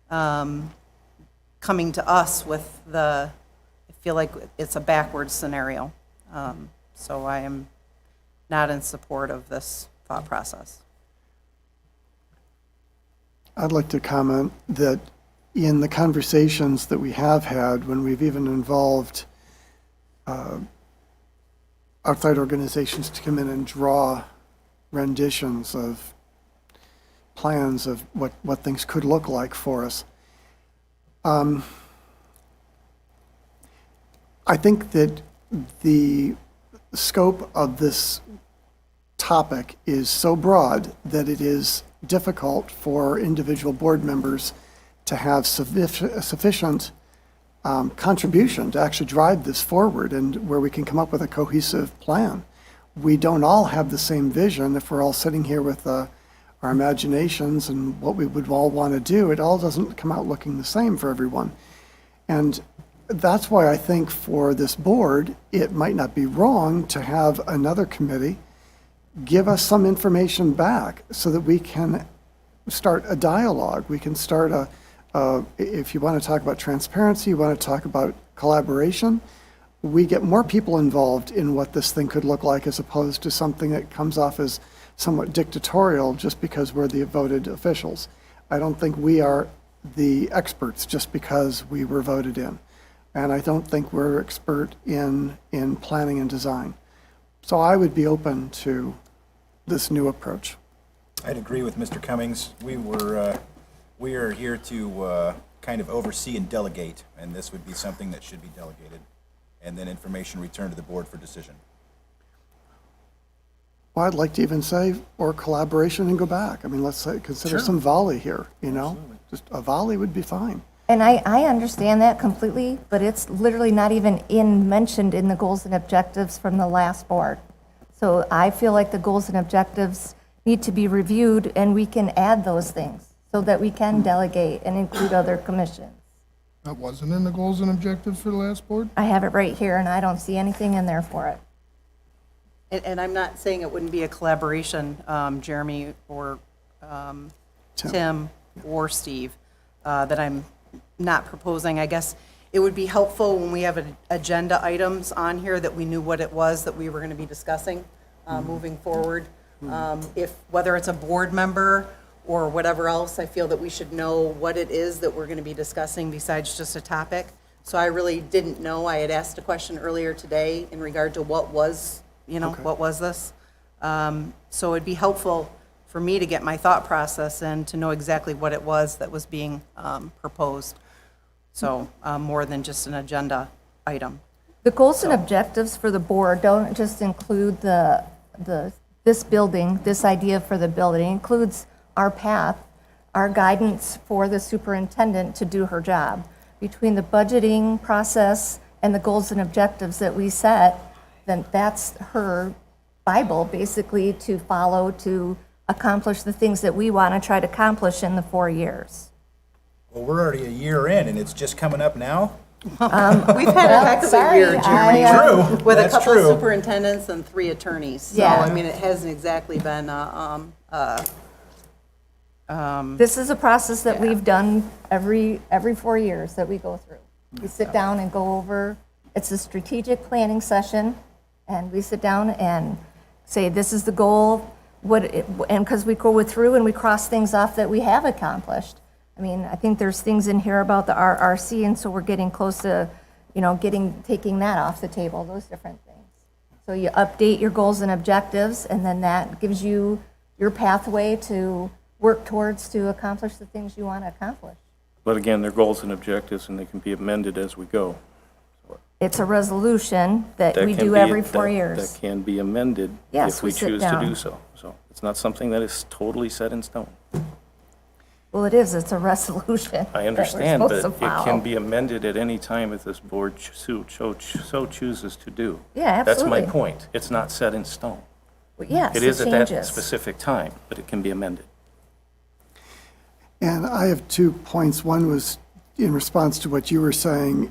coming to us with I feel like it's a backwards scenario. So I am not in support of this thought process. I'd like to comment that in the conversations that we have had, when we've even involved outside organizations to come in and draw renditions of plans of what things could look like for us, I think that the scope of this topic is so broad that it is difficult for individual board members to have sufficient contribution to actually drive this forward and where we can come up with a cohesive plan. We don't all have the same vision. If we're all sitting here with our imaginations and what we would all want to do, it all doesn't come out looking the same for everyone. And that's why I think for this board, it might not be wrong to have another committee give us some information back so that we can start a dialogue. We can start if you want to talk about transparency, you want to talk about collaboration, we get more people involved in what this thing could look like as opposed to something that comes off as somewhat dictatorial just because we're the voted officials. I don't think we are the experts just because we were voted in. And I don't think we're expert in planning and design. So I would be open to this new approach. I'd agree with Mr. Cummings. We are here to kind of oversee and delegate, and this would be something that should be delegated, and then information returned to the board for decision. Well, I'd like to even say, or collaboration and go back. I mean, let's say, consider some volley here, you know? Absolutely. Just a volley would be fine. And I understand that completely, but it's literally not even mentioned in the goals and objectives from the last board. So I feel like the goals and objectives need to be reviewed, and we can add those things so that we can delegate and include other commissions. That wasn't in the goals and objectives for the last board? I have it right here, and I don't see anything in there for it. And I'm not saying it wouldn't be a collaboration, Jeremy or Tim or Steve, that I'm not proposing. I guess it would be helpful when we have agenda items on here that we knew what it was that we were going to be discussing moving forward. If whether it's a board member or whatever else, I feel that we should know what it is that we're going to be discussing besides just a topic. So I really didn't know. I had asked a question earlier today in regard to what was, what was this? So it'd be helpful for me to get my thought process and to know exactly what it was that was being proposed. So more than just an agenda item. The goals and objectives for the board don't just include this building, this idea for the building. It includes our path, our guidance for the superintendent to do her job. Between the budgeting process and the goals and objectives that we set, then that's her Bible basically to follow to accomplish the things that we want to try to accomplish in the 4 years. Well, we're already a year in, and it's just coming up now? We've had a heck of a year, Jeremy. True. With a That's couple true. superintendents and 3 attorneys. So, Yeah. I mean, it hasn't exactly been, This is a process that we've done every 4 years that we go through. We sit down and go over, it's a strategic planning session, and we sit down and say, this is the goal, and because we go through and we cross things off that we have accomplished. I mean, I think there's things in here about the RRC, and so we're getting close to, taking that off the table, those different things. So you update your goals and objectives, and then that gives you your pathway to work towards to accomplish the things you want to accomplish. But again, they're goals and objectives, and they can be amended as we go. It's a resolution that we can do be- every 4 that- years. That can be amended Yes, if we we sit choose to down. do so. So it's not something that is totally set in stone. Well, it is, it's a resolution. I that we're understand, but supposed to it can follow. be amended at any time if this board so chooses to do. Yeah, That's my absolutely. point. It's not set in stone. Well, yes, It it is at that changes. specific time, but it can be amended. And I have 2 points. One was in response to what you were saying,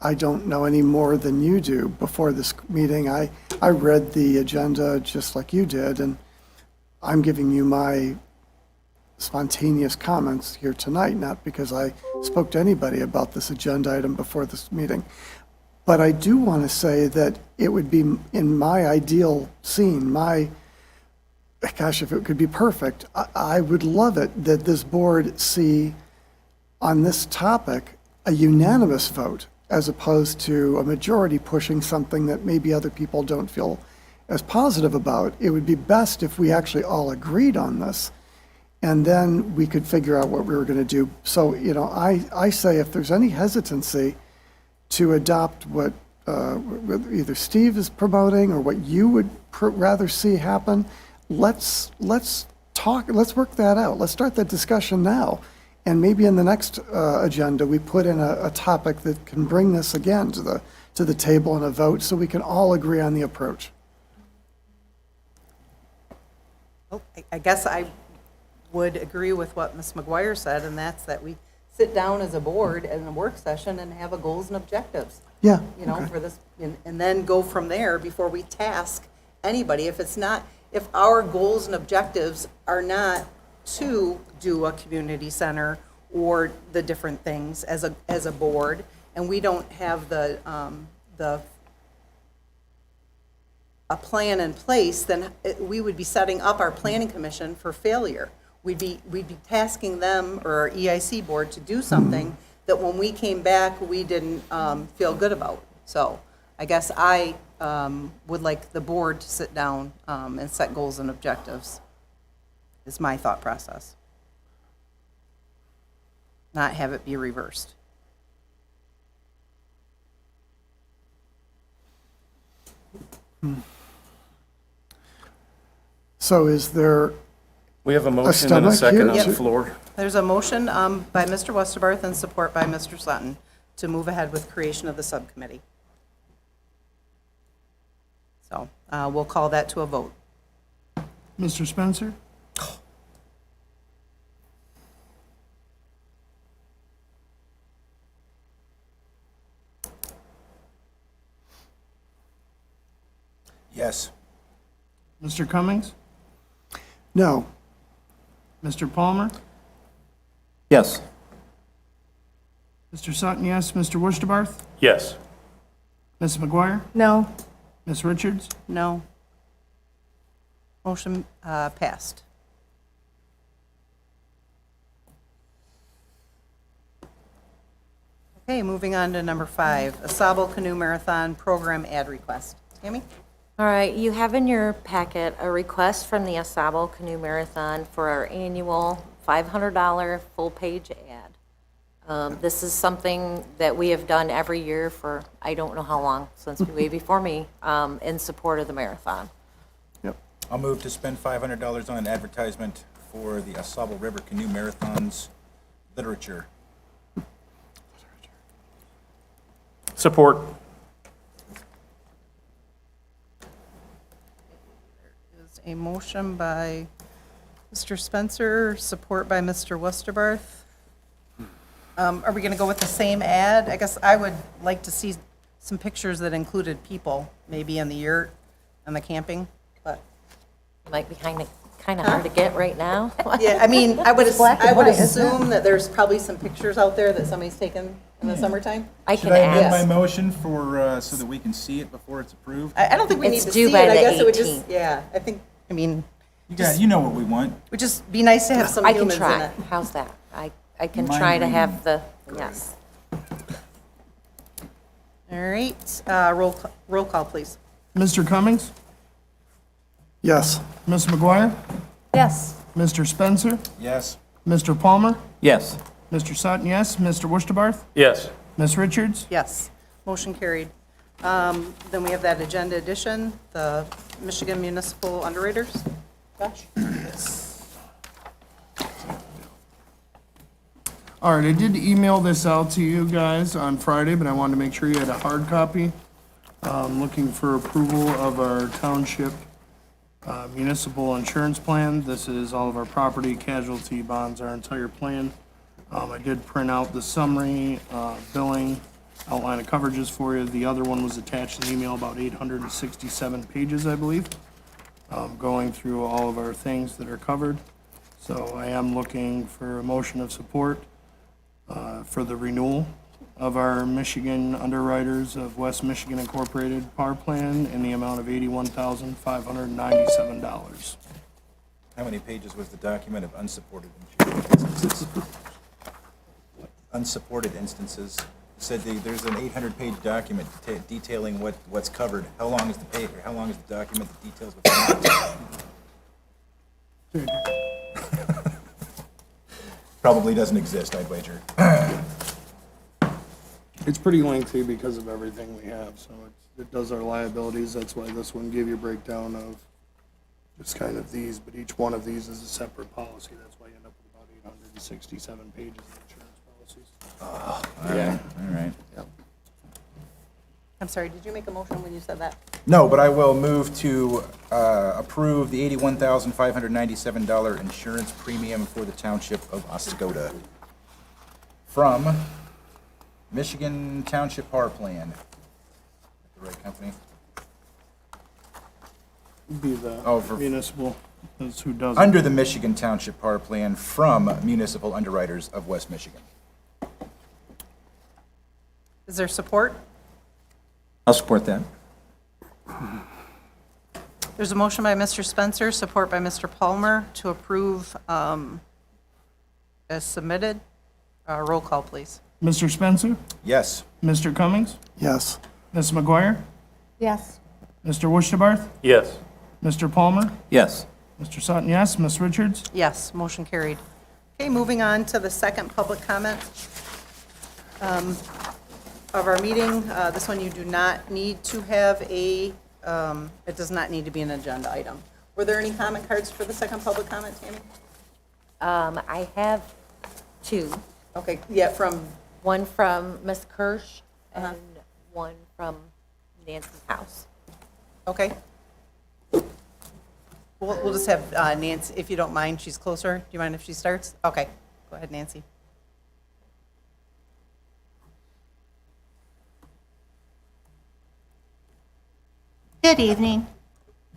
I don't know any more than you do. Before this meeting, I read the agenda just like you did, and I'm giving you my spontaneous comments here tonight, not because I spoke to anybody about this agenda item before this meeting. But I do want to say that it would be, in my ideal scene, gosh, if it could be perfect, I would love it that this board see on this topic a unanimous vote as opposed to a majority pushing something that maybe other people don't feel as positive about. It would be best if we actually all agreed on this, and then we could figure out what we were going to do. So, I say if there's any hesitancy to adopt what either Steve is promoting or what you would rather see happen, let's work that out. Let's start that discussion now. And maybe in the next agenda, we put in a topic that can bring this again to the table in a vote so we can all agree on the approach. Well, I guess I would agree with what Ms. McGuire said, and that's that we sit down as a board in a work session and have a goals and objectives. Yeah. Okay. For this, and then go from there before we task anybody. If our goals and objectives are not to do a community center or the different things as a board, and we don't have a plan in place, then we would be setting up our planning commission for failure. We'd be tasking them or our EIC board to do something that when we came back, we didn't feel good about. So I guess I would like the board to sit down and set goals and objectives, is my thought process. Not have it be reversed. So is there We have a motion and a stomach second on here? the floor. There's a motion by Mr. Westerbarth and support by Mr. Sutton to move ahead with creation of the subcommittee. So we'll call that to a vote. Mr. Spencer? Yes. Mr. Cummings? No. Mr. Palmer? Yes. Mr. Sutton, yes. Mr. Worcestebarth? Yes. Ms. McGuire? No, Ms. Richards? No. Motion passed. Okay, moving on to number 5, Asabo Canoe Marathon Program Ad Request. Tammy? All right, you have in your packet a request from the Asabo Canoe Marathon for our annual $500 full-page ad. This is something that we have done every year for, I don't know how long, since way before me, in support of the marathon. Yep. I'll move to spend $500 on an advertisement for the Asabo River Canoe Marathon's literature. Support. There's a motion by Mr. Spencer, support by Mr. Westerbarth. Are we going to go with the same ad? I guess I would like to see some pictures that included people, maybe in the yurt and the camping, but. Might be kind of hard to get right now. Yeah, I mean, I would black and white, isn't it? assume that there's probably some pictures out there that somebody's taken in the summertime. I Should can I amend ask. my motion for, so that we can see it before it's approved? I don't think we need It's to due see by it, I the guess it would just, 18th. yeah, I think, I mean, You know what we want. it would just be nice to have some I can humans in try. it. How's that? I can Mind try to reading. have the, yes. All right, roll call, please. Mr. Cummings? Yes. Ms. McGuire? yes. Mr. Spencer? Yes. Mr. Palmer? Yes. Mr. Sutton, yes. Mr. Wusterbarth? Yes. Ms. Richards? Yes, motion carried. Then we have that agenda addition, the Michigan Municipal Underwriters. Josh? All right, I did email this out to you guys on Friday, but I wanted to make sure you had a hard copy. Looking for approval of our township municipal insurance plan. This is all of our property, casualty, bonds, our entire plan. I did print out the summary, billing, outline of coverages for you. The other one was attached in the email, about 867 pages, I believe, going through all of our things that are covered. So I am looking for a motion of support for the renewal of our Michigan Underwriters of West Michigan Incorporated Power Plan in the amount of $81,597. How many pages was the document of unsupported instances? Unsupported instances. You said there's an 800-page document detailing what's covered. How long is the paper? How long is the document that details what's covered? Probably doesn't exist, I'd wager. It's pretty lengthy because of everything we have, so it does our liabilities. That's why this one gave you a breakdown of just kind of these, but each one of these is a separate policy. That's why you end up with about 867 pages of insurance policies. Oh, all right. All right. Yep. I'm sorry, did you make a motion when you said that? No, but I will move to approve the $81,597 insurance premium for the Township of Oscoda from Michigan Township Power Plan. The right company? Be the for municipal, that's who does it. Under the Michigan Township Power Plan from Municipal Underwriters of West Michigan. Is there support? I'll support that. There's a motion by Mr. Spencer, support by Mr. Palmer to approve as submitted. Roll call, please. Mr. Spencer? Yes. Mr. Cummings? Yes. Ms. McGuire? Yes. Mr. Wusterbarth? Yes. Mr. Palmer? Yes. Mr. Sutton, yes. Ms. Richards? Yes, motion carried. Okay, moving on to the second public comment of our meeting. This one you do not need to have it does not need to be an agenda item. Were there any comment cards for the second public comment, Tammy? I have two. Okay, yeah, from, One from Ms. Kirsch and one from Nancy's house. okay. We'll just have Nancy, if you don't mind, she's closer. Do you mind if she starts? Okay, go ahead, Nancy. Good evening.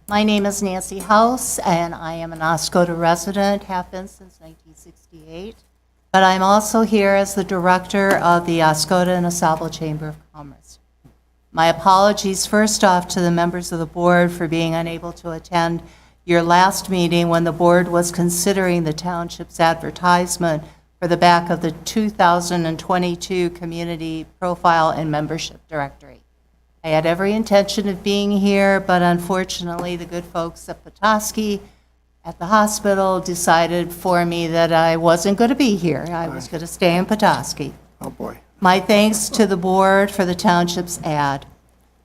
My name is Nancy House, and I am an Oscoda resident, have been since 1968. But I'm also here as the director of the Oscoda and Asabo Chamber of Commerce. My apologies first off to the members of the board for being unable to attend your last meeting when the board was considering the township's advertisement for the back of the 2022 Community Profile and Membership Directory. I had every intention of being here, but unfortunately, the good folks at Petoskey at the hospital decided for me that I wasn't going to be here. I was going to stay in Petoskey. Oh, boy. My thanks to the board for the township's ad.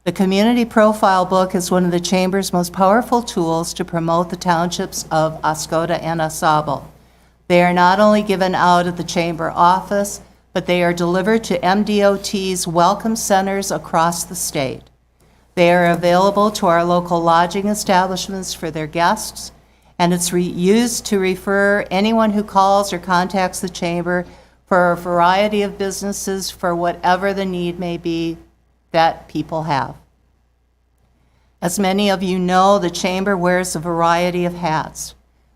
The Community Profile Book is one of the Chamber's most powerful tools to promote the townships of Oscoda and Asabo. They are not only given out at the Chamber office, but they are delivered to MDOT's welcome centers across the state. They are available to our local lodging establishments for their guests, and it's used to refer anyone who calls or contacts the Chamber for a variety of businesses for whatever the need may be that people have. As many of you know, the Chamber wears a variety of hats.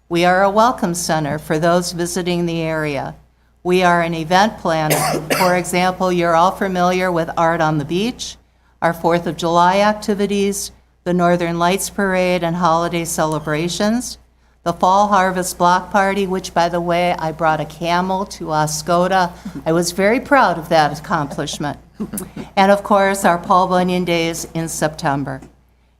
We are a welcome center for those visiting the area. We are an event planner. For example, you're all familiar with Art on the Beach, our 4th of July activities, the Northern Lights Parade and holiday celebrations, the Fall Harvest Block Party, which, by the way, I brought a camel to Oscoda. I was very proud of that accomplishment. And, of course, our Paul Bunyan Days in September.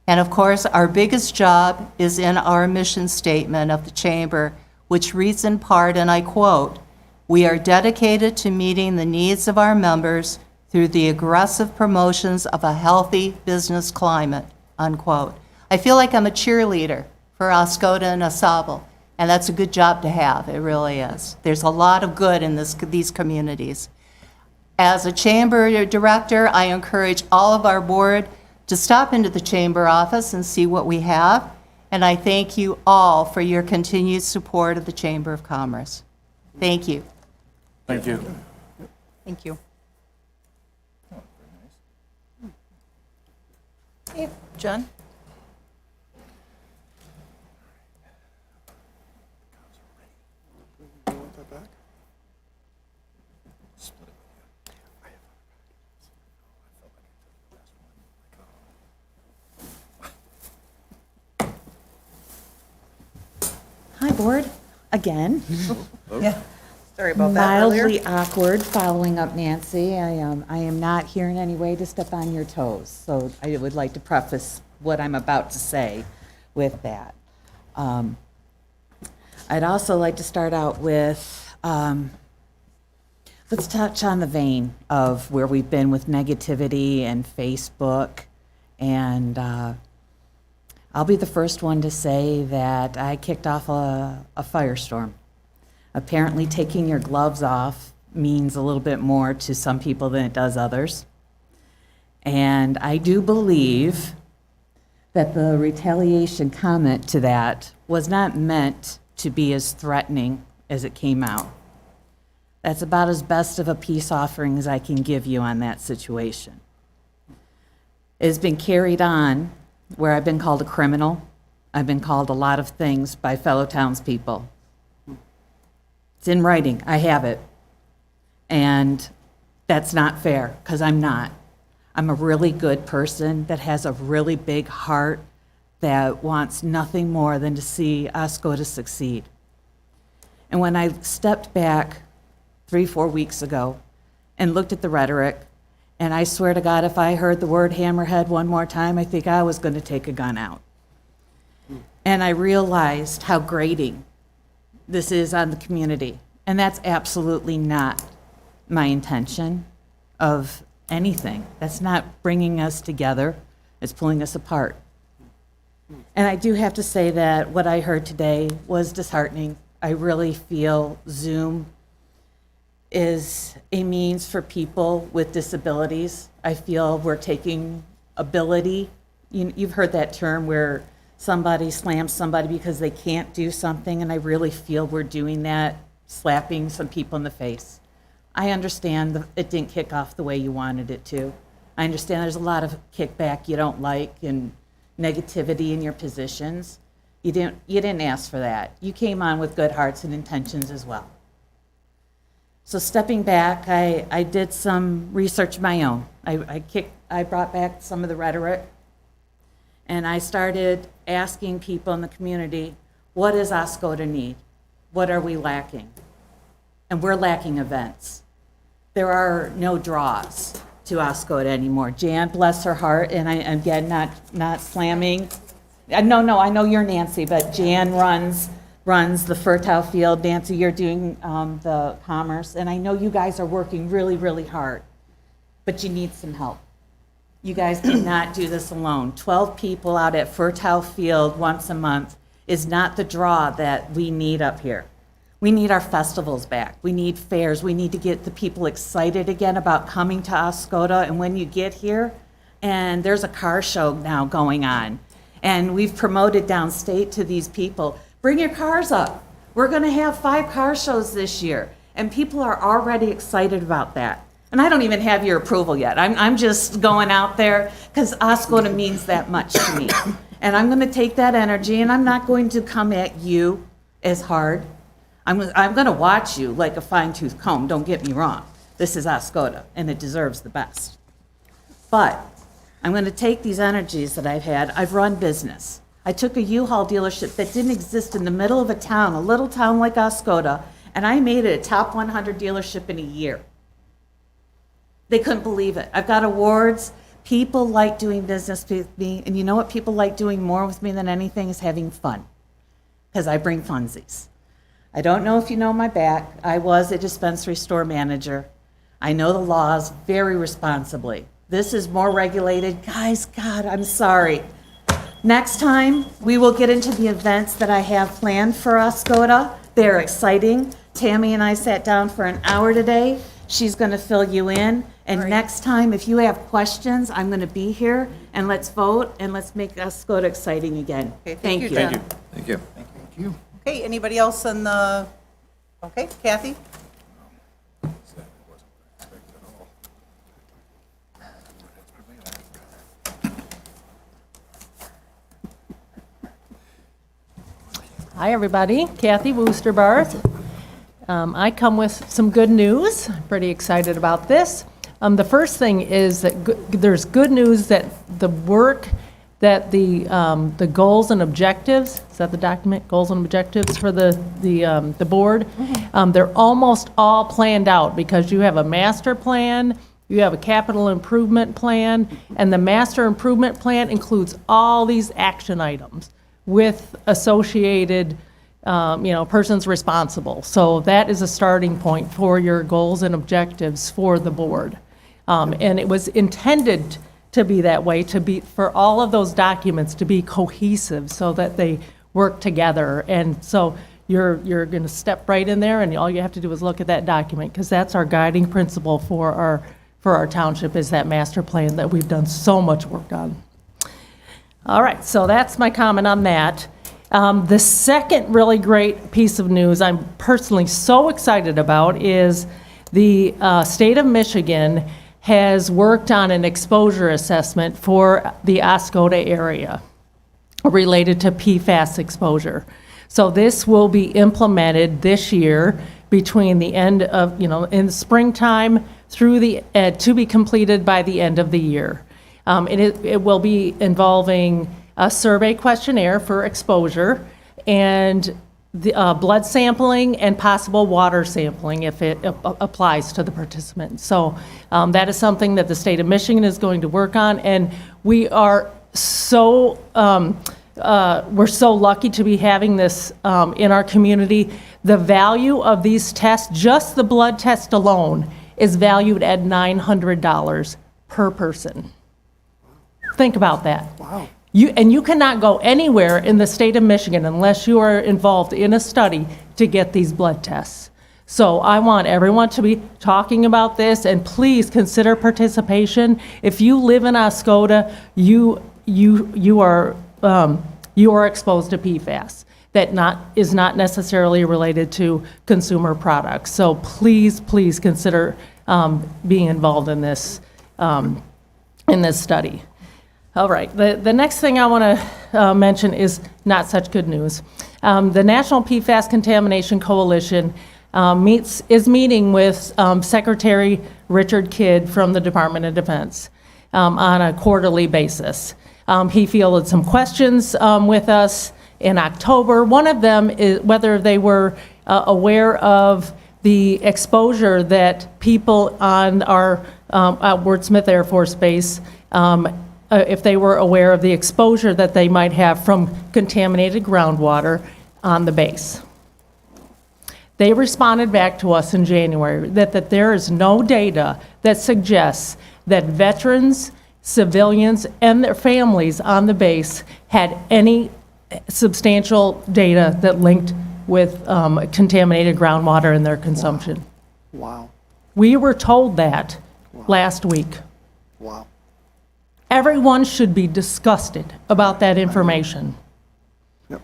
And, of course, our biggest job is in our mission statement of the Chamber, which reads in part, and I quote, "We are dedicated to meeting the needs of our members through the aggressive promotions of a healthy business climate," unquote. I feel like I'm a cheerleader for Oscoda and Asabo, and that's a good job to have. It really is. There's a lot of good in these communities. As a chamber director, I encourage all of our board to stop into the chamber office and see what we have, and I thank you all for your continued support of the Chamber of Commerce. Thank you. Thank you. Thank you. Hey, John? Hi, Board, again. Yeah, sorry about that earlier. Mildly awkward following up Nancy. I am not here in any way to step on your toes, so I would like to preface what I'm about to say with that. I'd also like to start out with, let's touch on the vein of where we've been with negativity and Facebook, and I'll be the first one to say that I kicked off a firestorm. Apparently, taking your gloves off means a little bit more to some people than it does others. And I do believe that the retaliation comment to that was not meant to be as threatening as it came out. That's about as best of a peace offering as I can give you on that situation. It has been carried on where I've been called a criminal. I've been called a lot of things by fellow townspeople. It's in writing. I have it. And that's not fair, because I'm not. I'm a really good person that has a really big heart that wants nothing more than to see Oscoda succeed. And when I stepped back 3-4 weeks ago and looked at the rhetoric, and I swear to God, if I heard the word hammerhead one more time, I think I was going to take a gun out. And I realized how grating this is on the community. And that's absolutely not my intention of anything. That's not bringing us together. It's pulling us apart. And I do have to say that what I heard today was disheartening. I really feel Zoom is a means for people with disabilities. I feel we're taking ability. You've heard that term where somebody slams somebody because they can't do something, and I really feel we're doing that, slapping some people in the face. I understand it didn't kick off the way you wanted it to. I understand there's a lot of kickback you don't like and negativity in your positions. You didn't ask for that. You came on with good hearts and intentions as well. So stepping back, I did some research of my own. I brought back some of the rhetoric, and I started asking people in the community, what does Oscoda need? What are we lacking? And we're lacking events. There are no draws to Oscoda anymore. Jan, bless her heart, and again, not slamming. No, I know you're Nancy, but Jan runs the fertile field. Nancy, you're doing the commerce, and I know you guys are working really, really hard, but you need some help. You guys cannot do this alone. 12 people out at Fertile Field once a month is not the draw that we need up here. We need our festivals back. We need fairs. We need to get the people excited again about coming to Oscoda. And when you get here, and there's a car show now going on, and we've promoted downstate to these people, bring your cars up. We're going to have 5 car shows this year, and people are already excited about that. And I don't even have your approval yet. I'm just going out there because Oscoda means that much to me. And I'm going to take that energy, and I'm not going to come at you as hard. I'm going to watch you like a fine-tooth comb, don't get me wrong. This is Oscoda, and it deserves the best. But I'm going to take these energies that I've had. I've run business. I took a U-Haul dealership that didn't exist in the middle of a town, a little town like Oscoda, and I made it a top 100 dealership in a year. They couldn't believe it. I've got awards. People like doing business with me, and you know what people like doing more with me than anything is having fun, because I bring funsies. I don't know if you know my back. I was a dispensary store manager. I know the laws very responsibly. This is more regulated. Guys, God, I'm sorry. Next time, we will get into the events that I have planned for Oscoda. They're exciting. Tammy and I sat down for an hour today. She's going to fill you in. And next time, if you have questions, I'm going to be here, and let's vote, and let's make Oscoda exciting again. Okay, Thank you. Jen. Thank you. Thank you. Okay, anybody else on the, okay, Kathy? Hi, everybody. Kathy Woosterbarth. I come with some good news. Pretty excited about this. The first thing is that there's good news that the work that the goals and objectives, is that the document, goals and objectives for the board, they're almost all planned out because you have a master plan, you have a capital improvement plan, and the master improvement plan includes all these action items with associated, persons responsible. So that is a starting point for your goals and objectives for the board. And it was intended to be that way, for all of those documents to be cohesive so that they work together. And so you're going to step right in there, and all you have to do is look at that document, because that's our guiding principle for our township, is that master plan that we've done so much work on. All right, so that's my comment on that. The second really great piece of news I'm personally so excited about is the state of Michigan has worked on an exposure assessment for the Oscoda area related to PFAS exposure. So this will be implemented this year between the end of, in the springtime through to be completed by the end of the year. It will be involving a survey questionnaire for exposure and the blood sampling and possible water sampling if it applies to the participants. So that is something that the state of Michigan is going to work on, and we are so we're so lucky to be having this in our community. The value of these tests, just the blood test alone, is valued at $900 per person. Think about that. Wow. You cannot go anywhere in the state of Michigan unless you are involved in a study to get these blood tests. So I want everyone to be talking about this, and please consider participation. If you live in Oscoda, you are exposed to PFAS. That is not necessarily related to consumer products. So please consider being involved in this study. All right, the next thing I want to mention is not such good news. The National PFAS Contamination Coalition is meeting with Secretary Richard Kidd from the Department of Defense on a quarterly basis. He fielded some questions with us in October. One of them is whether they were aware of the exposure that people on our Ward Smith Air Force Base, if they were aware of the exposure that they might have from contaminated groundwater on the base. They responded back to us in January that there is no data that suggests that veterans, civilians, and their families on the base had any substantial data that linked with contaminated groundwater in their consumption. Wow. We were told that last week. Wow. Everyone should be disgusted about that information. Yep.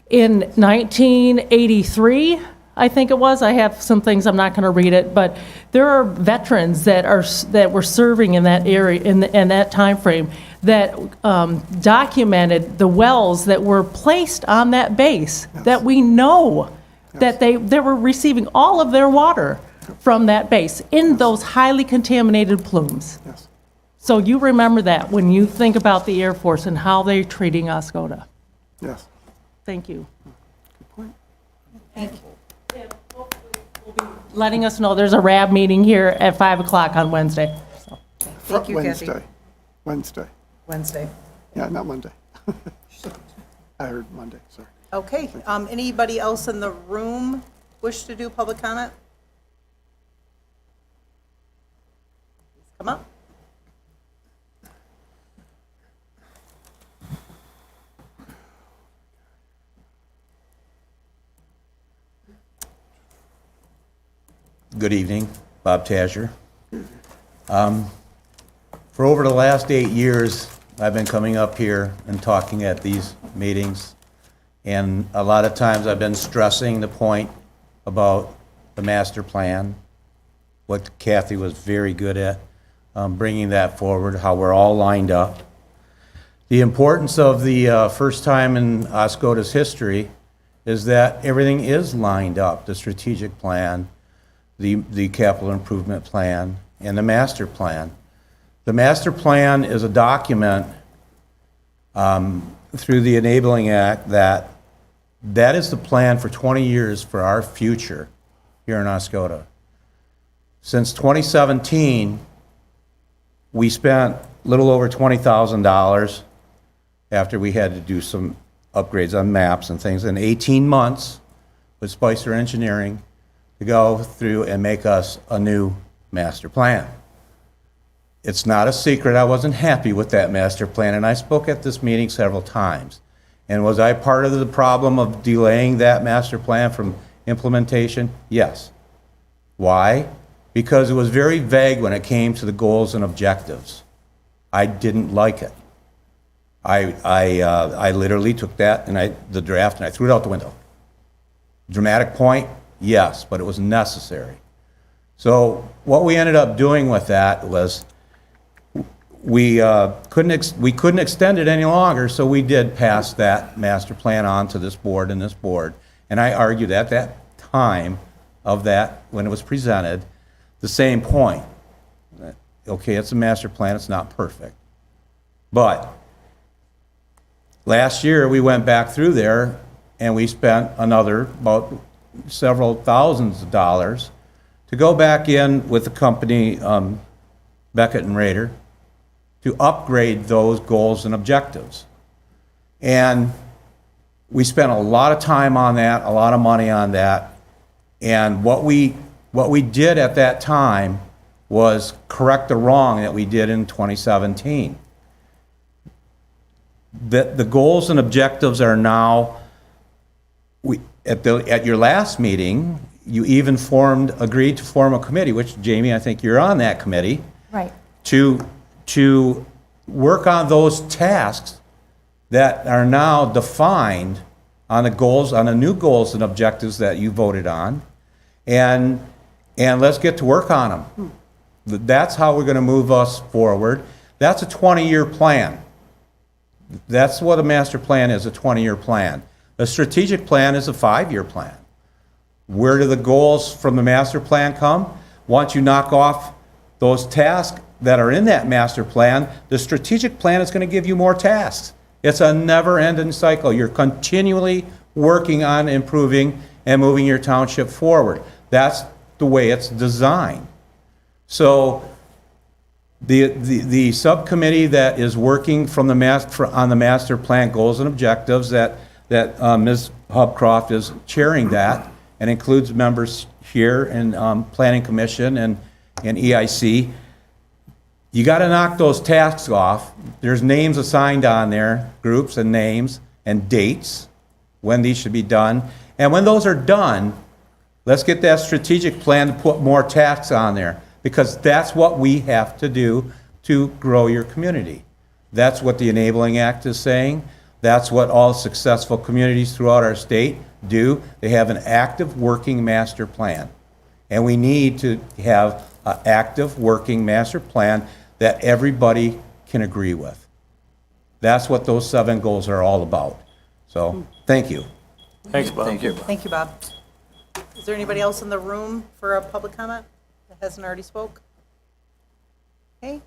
In 1983, I think it was, I have some things, I'm not going to read it, but there are veterans that were serving in that area, in that time frame, that documented the wells that were placed on that base, that we know that they were receiving all of their water from that base in those highly contaminated plumes. Yes. So you remember that when you think about the Air Force and how they're treating Oscoda. Yes. Thank you. Good point. Thank you. Letting us know there's a RAB meeting here at 5 o'clock on Wednesday. So. Thank you, Kathy. Wednesday. Wednesday. Yeah, not Monday. I heard Monday, sorry. Okay, anybody else in the room wish to do public comment? Come up. Good evening, Bob Tasher. For over the last 8 years, I've been coming up here and talking at these meetings, and a lot of times I've been stressing the point about the master plan, what Kathy was very good at, bringing that forward, how we're all lined up. The importance of the first time in Oscoda's history is that everything is lined up, the strategic plan, the capital improvement plan, and the master plan. The master plan is a document through the Enabling Act that is the plan for 20 years for our future here in Oscoda. Since 2017, we spent a little over $20,000 after we had to do some upgrades on maps and things in 18 months with Spicer Engineering to go through and make us a new master plan. It's not a secret I wasn't happy with that master plan, and I spoke at this meeting several times. And was I part of the problem of delaying that master plan from implementation? Yes. Why? Because it was very vague when it came to the goals and objectives. I didn't like it. I literally took that and the draft and I threw it out the window. Dramatic point? Yes, but it was necessary. So what we ended up doing with that was we couldn't extend it any longer, so we did pass that master plan on to this board and this board. And I argued at that time of that, when it was presented, the same point. Okay, it's a master plan, it's not perfect. But last year, we went back through there and we spent another about several thousands of dollars to go back in with the company Beckett and Rader to upgrade those goals and objectives. And we spent a lot of time on that, a lot of money on that. And what we did at that time was correct the wrong that we did in 2017. The goals and objectives are now, at your last meeting, you even agreed to form a committee, which, Jamie, I think you're on that committee. Right. To work on those tasks that are now defined on the goals, on the new goals and objectives that you voted on, and let's get to work on them. That's how we're going to move us forward. That's a 20-year plan. That's what a master plan is, a 20-year plan. A strategic plan is a 5-year plan. Where do the goals from the master plan come? Once you knock off those tasks that are in that master plan, the strategic plan is going to give you more tasks. It's a never-ending cycle. You're continually working on improving and moving your township forward. That's the way it's designed. So the subcommittee that is working on the master plan goals and objectives that Ms. Hubcroft is chairing that, and includes members here in Planning Commission and EIC. You got to knock those tasks off. There's names assigned on there, groups and names and dates when these should be done. And when those are done, let's get that strategic plan to put more tasks on there, because that's what we have to do to grow your community. That's what the Enabling Act is saying. That's what all successful communities throughout our state do. They have an active working master plan. And we need to have an active working master plan that everybody can agree with. That's what those 7 goals are all about. So, thank you. Thanks, Bob. Thank you. Thank you, Bob. Is there anybody else in the room for a public comment that hasn't already spoke? Okay.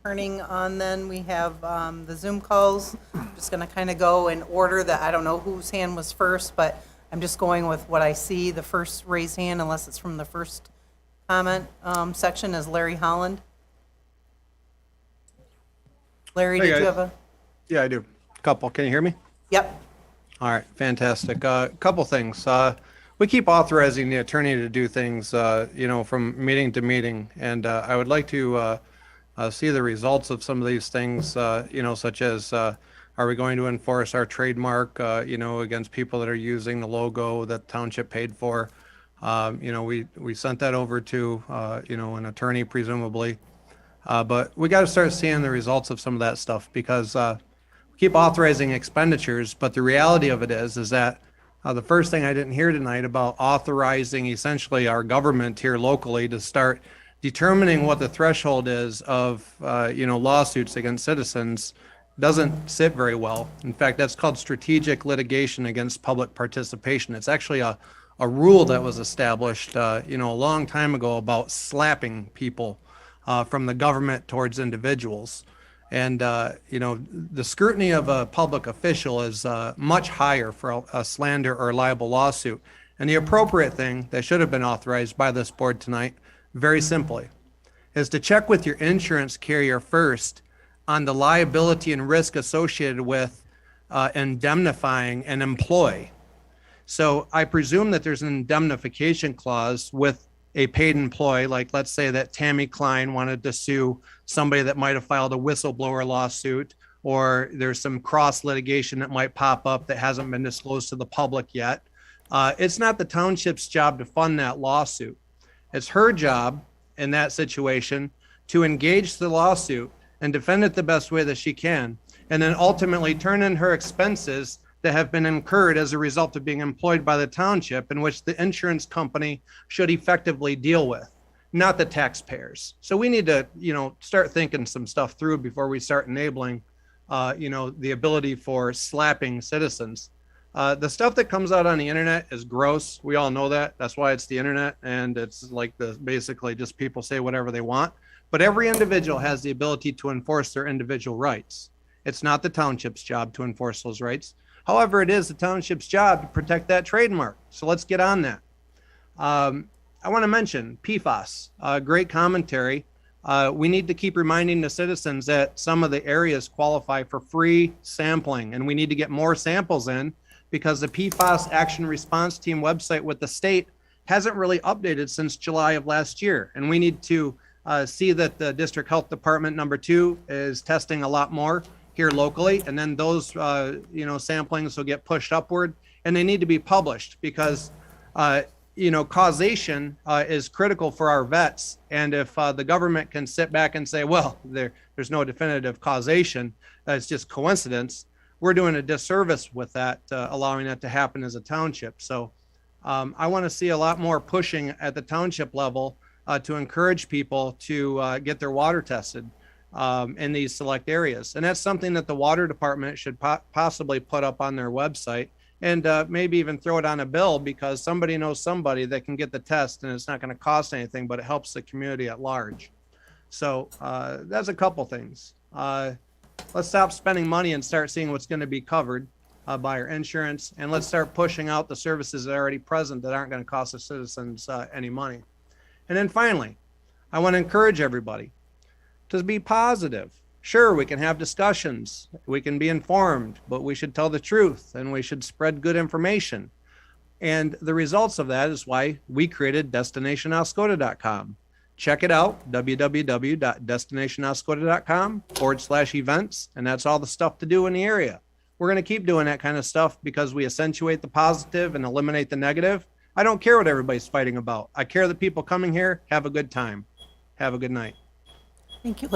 Turning on then, we have the Zoom calls. I'm just going to kind of go in order that I don't know whose hand was first, but I'm just going with what I see. The first raised hand, unless it's from the first comment section, is Larry Holland. Larry, Hey, did you guys. have a? Yeah, I do. Couple. Can you hear me? Yep. All right, fantastic. Couple things. We keep authorizing the attorney to do things, from meeting to meeting, and I would like to see the results of some of these things, such as are we going to enforce our trademark, against people that are using the logo that township paid for? We sent that over to, an attorney presumably, but we got to start seeing the results of some of that stuff because keep authorizing expenditures, but the reality of it is that the first thing I didn't hear tonight about authorizing essentially our government here locally to start determining what the threshold is of lawsuits against citizens doesn't sit very well. In fact, that's called strategic litigation against public participation. It's actually a rule that was established a long time ago about slapping people from the government towards individuals. And, the scrutiny of a public official is much higher for a slander or libel lawsuit. And the appropriate thing that should have been authorized by this board tonight, very simply, is to check with your insurance carrier first on the liability and risk associated with indemnifying an employee. So I presume that there's an indemnification clause with a paid employee, like let's say that Tammy Klein wanted to sue somebody that might have filed a whistleblower lawsuit, or there's some cross litigation that might pop up that hasn't been disclosed to the public yet. It's not the township's job to fund that lawsuit. It's her job in that situation to engage the lawsuit and defend it the best way that she can, and then ultimately turn in her expenses that have been incurred as a result of being employed by the township, in which the insurance company should effectively deal with, not the taxpayers. So we need to, start thinking some stuff through before we start enabling, the ability for slapping citizens. The stuff that comes out on the internet is gross. We all know that. That's why it's the internet, and it's like basically just people say whatever they want. But every individual has the ability to enforce their individual rights. It's not the township's job to enforce those rights. However, it is the township's job to protect that trademark. So let's get on that. I want to mention PFAS, great commentary. We need to keep reminding the citizens that some of the areas qualify for free sampling, and we need to get more samples in because the PFAS Action Response Team website with the state hasn't really updated since July of last year. And we need to see that the District Health Department number 2 is testing a lot more here locally, and then those samplings will get pushed upward, and they need to be published because causation is critical for our vets. And if the government can sit back and say, well, there's no definitive causation, it's just coincidence, we're doing a disservice with that, allowing that to happen as a township. So I want to see a lot more pushing at the township level to encourage people to get their water tested in these select areas. And that's something that the water department should possibly put up on their website, and maybe even throw it on a bill, because somebody knows somebody that can get the test, and it's not going to cost anything, but it helps the community at large. So that's a couple things. Let's stop spending money and start seeing what's going to be covered by our insurance, and let's start pushing out the services that are already present that aren't going to cost the citizens any money. And then finally, I want to encourage everybody to be positive. Sure, we can have discussions, we can be informed, but we should tell the truth and we should spread good information. And the results of that is why we created DestinationOscoda.com. Check it out, www.destinationoscoda.com/events, and that's all the stuff to do in the area. We're going to keep doing that kind of stuff because we accentuate the positive and eliminate the negative. I don't care what everybody's fighting about. I care that people coming here have a good time. Have a good night. Thank you,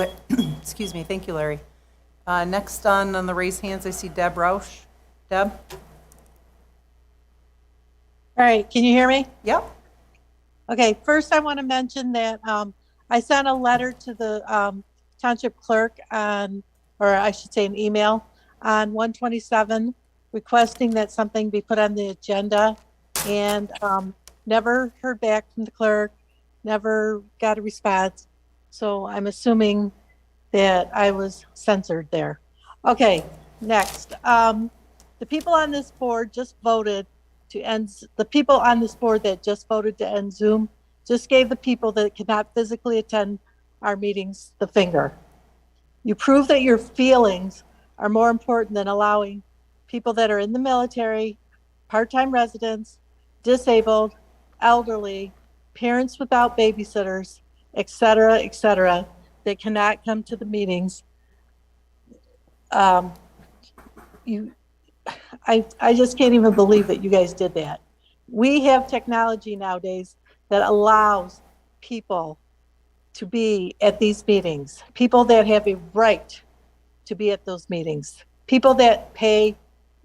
excuse me. Thank you, Larry. Next on the raised hands, I see Deb Roush. Deb? All right, can you hear me? Yep. Okay, first I want to mention that I sent a letter to the township clerk or I should say an email on 127 requesting that something be put on the agenda, and never heard back from the clerk, never got a response. So I'm assuming that I was censored there. Okay, next. The people on this board just voted to end, the people on this board that just voted to end Zoom just gave the people that cannot physically attend our meetings the finger. You prove that your feelings are more important than allowing people that are in the military, part-time residents, disabled, elderly, parents without babysitters, et cetera, that cannot come to the meetings. I just can't even believe that you guys did that. We have technology nowadays that allows people to be at these meetings, people that have a right to be at those meetings, people that pay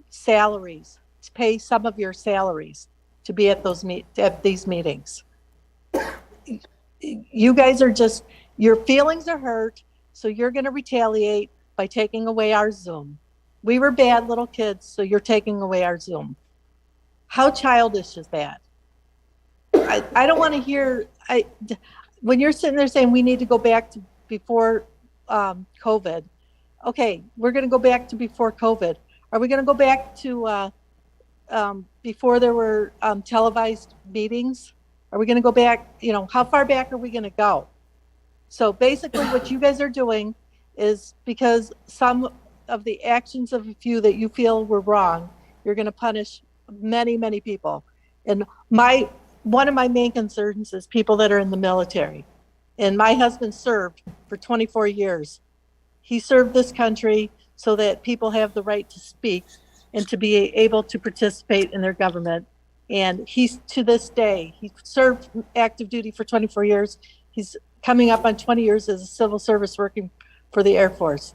salaries, to pay some of your salaries to be at these meetings. You guys are just, your feelings are hurt, so you're going to retaliate by taking away our Zoom. We were bad little kids, so you're taking away our Zoom. How childish is that? I don't want to hear, when you're sitting there saying we need to go back to before COVID, okay, we're going to go back to before COVID. Are we going to go back to before there were televised meetings? Are we going to go back, how far back are we going to go? So basically what you guys are doing is, because some of the actions of a few that you feel were wrong, you're going to punish many, many people. And one of my main concerns is people that are in the military. And my husband served for 24 years. He served this country so that people have the right to speak and to be able to participate in their government. And he's, to this day, he served active duty for 24 years. He's coming up on 20 years as a civil service working for the Air Force.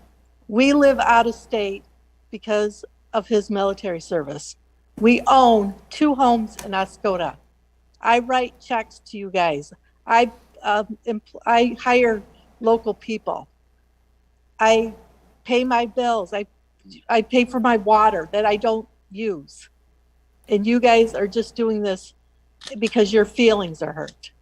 We live out of state because of his military service. We own 2 homes in Oscoda. I write checks to you guys. I hire local people. I pay my bills. I pay for my water that I don't use. And you guys are just doing this because your feelings are hurt.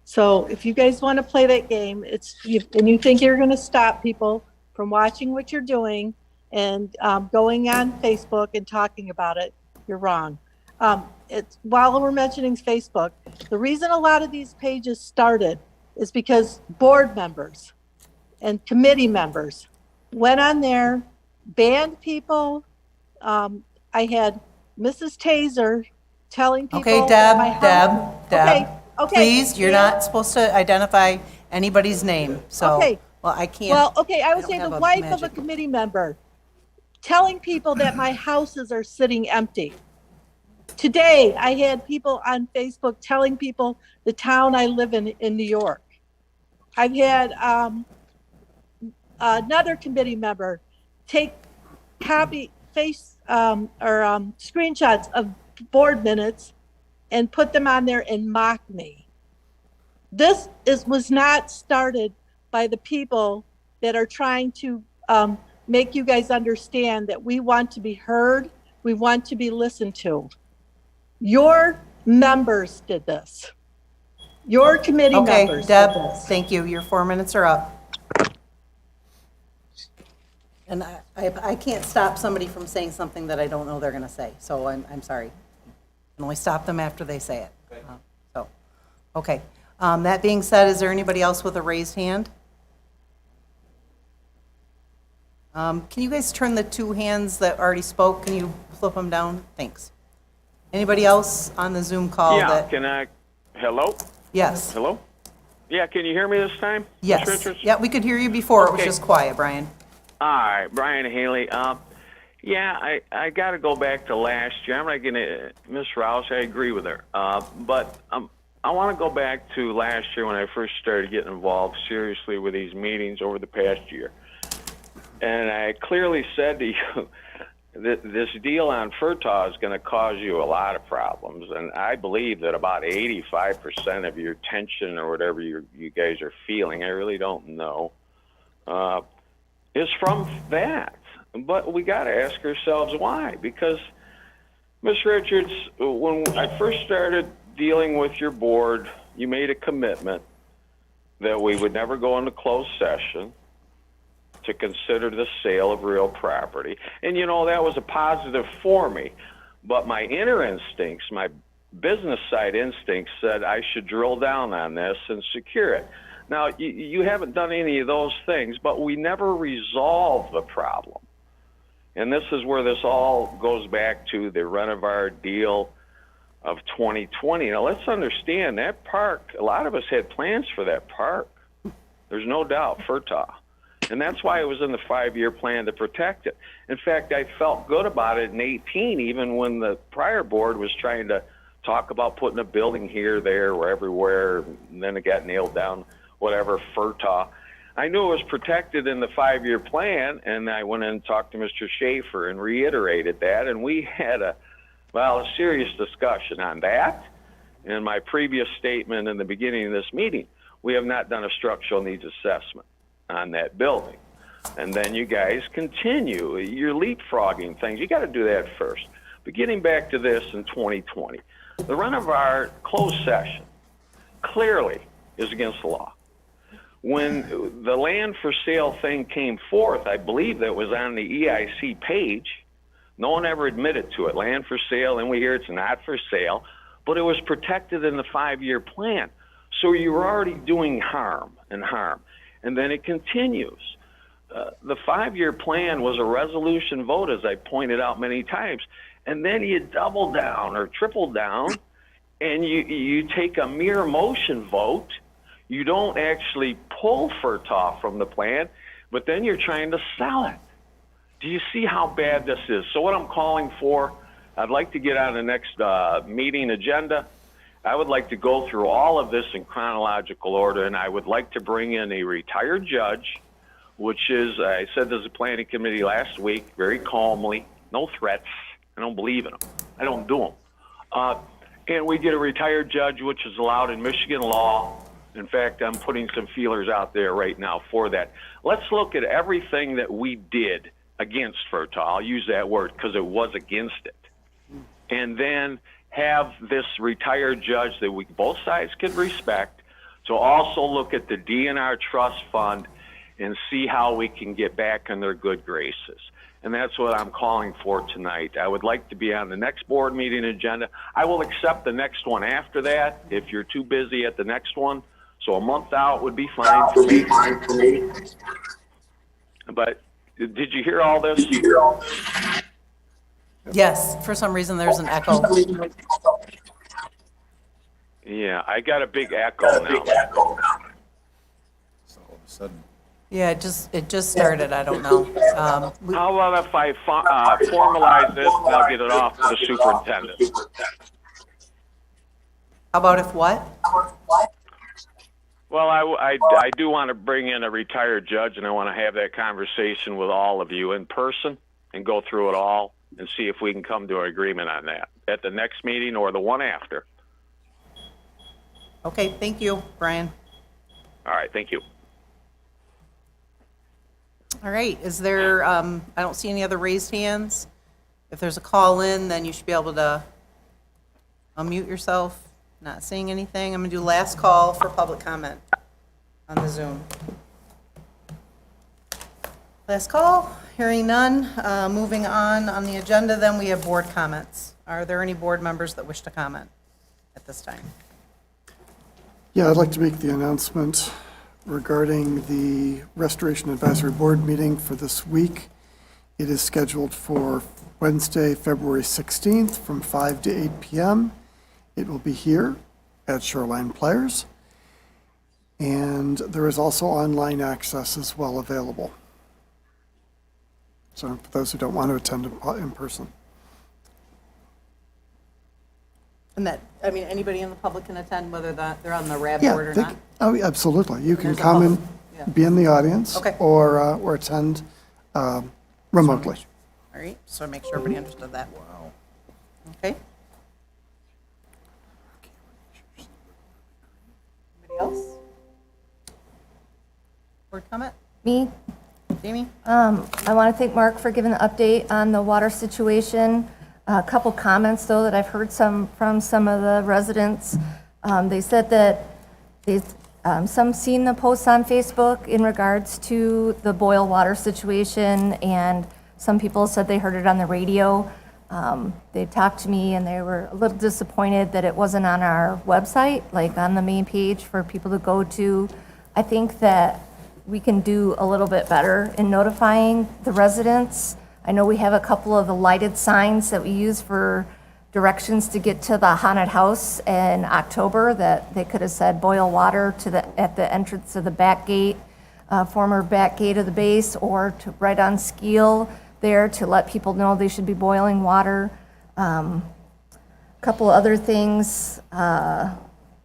So if you guys want to play that game, and you think you're going to stop people from watching what you're doing and going on Facebook and talking about it, you're wrong. While we're mentioning Facebook, the reason a lot of these pages started is because board members and committee members went on there, banned people. I had Mrs. Taser telling people. Okay, Deb, Okay, please, you're not supposed to identify anybody's name, so. Okay. Well, I can't. Well, okay, I would don't say the have a wife of a magic- committee member telling people that my houses are sitting empty. Today, I had people on Facebook telling people the town I live in New York. I've had another committee member take screenshots of board minutes and put them on there and mock me. This was not started by the people that are trying to make you guys understand that we want to be heard, we want to be listened to. Your members did this. Your committee Okay, members Deb, did this. thank you. Your 4 minutes are up. And I can't stop somebody from saying something that I don't know they're going to say, so I'm sorry. I can only stop them after they say it. Okay. That being said, is there anybody else with a raised hand? Can you guys turn the 2 hands that already spoke? Can you flip them down? Thanks. Anybody else on the Zoom call? Yeah, hello? Yes. Hello? Yeah, can you hear me this time? Ms. Yes. Richards? Yeah, we could hear you before. It was Okay. just quiet, Brian. All right, Brian Haley. Yeah, I got to go back to last year. I'm not going to, Ms. Rouse, I agree with her. But I want to go back to last year when I first started getting involved seriously with these meetings over the past year. And I clearly said to you that this deal on Furtaw is going to cause you a lot of problems. And I believe that about 85% of your tension or whatever you guys are feeling, I really don't know, is from that. But we got to ask ourselves why. Because, Ms. Richards, when I first started dealing with your board, you made a commitment that we would never go into closed session to consider the sale of real property. And, that was a positive for me. But my inner instincts, my business side instincts said I should drill down on this and secure it. Now, you haven't done any of those things, but we never resolved the problem. And this is where this all goes back to the Renovar deal of 2020. Now, let's understand that park, a lot of us had plans for that park. There's no doubt, Furtaw. And that's why it was in the 5-year plan to protect it. In fact, I felt good about it in 18, even when the prior board was trying to talk about putting a building here, there, or everywhere, and then it got nailed down, whatever, Furtaw. I knew it was protected in the 5-year plan, and I went in and talked to Mr. Schaefer and reiterated that, and we had a serious discussion on that. In my previous statement in the beginning of this meeting, we have not done a structural needs assessment on that building. And then you guys continue. You're leapfrogging things. You got to do that first. But getting back to this in 2020, the Renovar closed session clearly is against the law. When the land for sale thing came forth, I believe that was on the EIC page. No one ever admitted to it. Land for sale, and we hear it's not for sale, but it was protected in the 5-year plan. So you were already doing harm. And then it continues. The 5-year plan was a resolution vote, as I pointed out many times. And then you double down or triple down, and you take a mere motion vote. You don't actually pull Furtaw from the plan, but then you're trying to sell it. Do you see how bad this is? So what I'm calling for, I'd like to get on the next meeting agenda. I would like to go through all of this in chronological order, and I would like to bring in a retired judge, which is, I said to the planning committee last week, very calmly, no threats. I don't believe in them. I don't do them. And we get a retired judge, which is allowed in Michigan law. In fact, I'm putting some feelers out there right now for that. Let's look at everything that we did against Furtaw. I'll use that word because it was against it. And then have this retired judge that both sides could respect to also look at the DNR trust fund and see how we can get back in their good graces. And that's what I'm calling for tonight. I would like to be on the next board meeting agenda. I will accept the next one after that if you're too busy at the next one. So a month out would be fine for me. But did you hear all this? Yes, for some reason there's an echo. Yeah, I got a big echo now. So all of a sudden. Yeah, it just started, I don't know. How about if I formalize this and I'll get it off to the superintendent? How about if what? Well, I do want to bring in a retired judge, and I want to have that conversation with all of you in person and go through it all and see if we can come to an agreement on that at the next meeting or the one after. Okay, thank you, Brian. All right, thank you. All right, is there, I don't see any other raised hands. If there's a call in, then you should be able to unmute yourself. Not seeing anything. I'm going to do last call for public comment on the Zoom. Last call, hearing none. Moving on the agenda, then we have board comments. Are there any board members that wish to comment at this time? Yeah, I'd like to make the announcement regarding the Restoration Advisory Board meeting for this week. It is scheduled for Wednesday, February 16th from 5 to 8 p.m. It will be here at Shoreline Players, and there is also online access as well available. So for those who don't want to attend in person. And that, I mean, anybody in the public can attend, whether they're on the RAD Yeah, board or not? oh, yeah, absolutely. You can There's a come public- and yeah. be in the audience Okay. or attend remotely. All right, so make sure everybody understood that. Wow. Okay. Anybody else? Board comment? Me? Jamie? I want to thank Mark for giving the update on the water situation. A couple comments, though, that I've heard from some of the residents. They said that they've some seen the posts on Facebook in regards to the boil water situation, and some people said they heard it on the radio. They talked to me, and they were a little disappointed that it wasn't on our website, like on the main page for people to go to. I think that we can do a little bit better in notifying the residents. I know we have a couple of the lighted signs that we use for directions to get to the haunted house in October, that they could have said boil water at the entrance of the back gate, former back gate of the base, or to right on Skeel there to let people know they should be boiling water. Couple other things,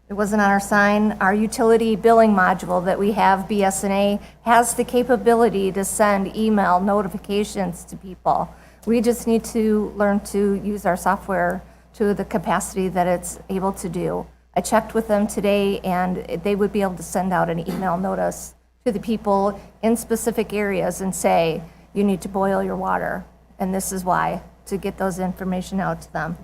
it wasn't on our sign. Our utility billing module that we have, BSNA, has the capability to send email notifications to people. We just need to learn to use our software to the capacity that it's able to do. I checked with them today, and they would be able to send out an email notice to the people in specific areas and say, you need to boil your water, and this is why, to get those information out to them.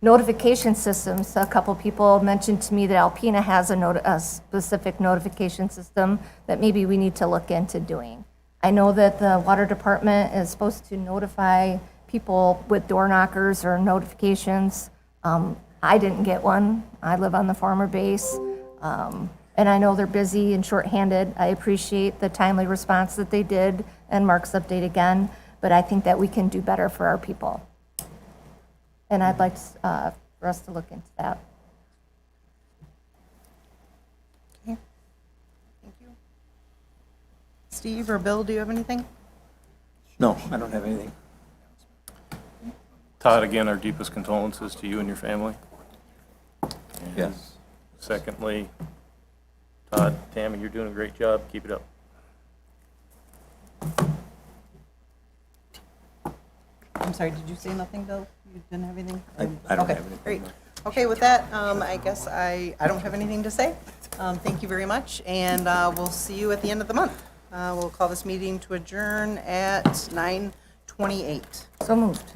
Notification systems, a couple people mentioned to me that Alpena has a specific notification system that maybe we need to look into doing. I know that the water department is supposed to notify people with door knockers or notifications. I didn't get one. I live on the farmer base, and I know they're busy and shorthanded. I appreciate the timely response that they did and Mark's update again, but I think that we can do better for our people. And I'd like for us to look into that. Okay. Thank you. Steve or Bill, do you have anything? No, I don't have anything. Todd, again, our deepest condolences to you and your family. And Yes. Secondly, Todd, Tammy, you're doing a great job. Keep it up. I'm sorry, did you say nothing, Bill? You didn't have anything? I don't Okay, have anything, great. no. Okay, with that, I guess I don't have anything to say. Thank you very much, and we'll see you at the end of the month. We'll call this meeting to adjourn at 9:28. So moved.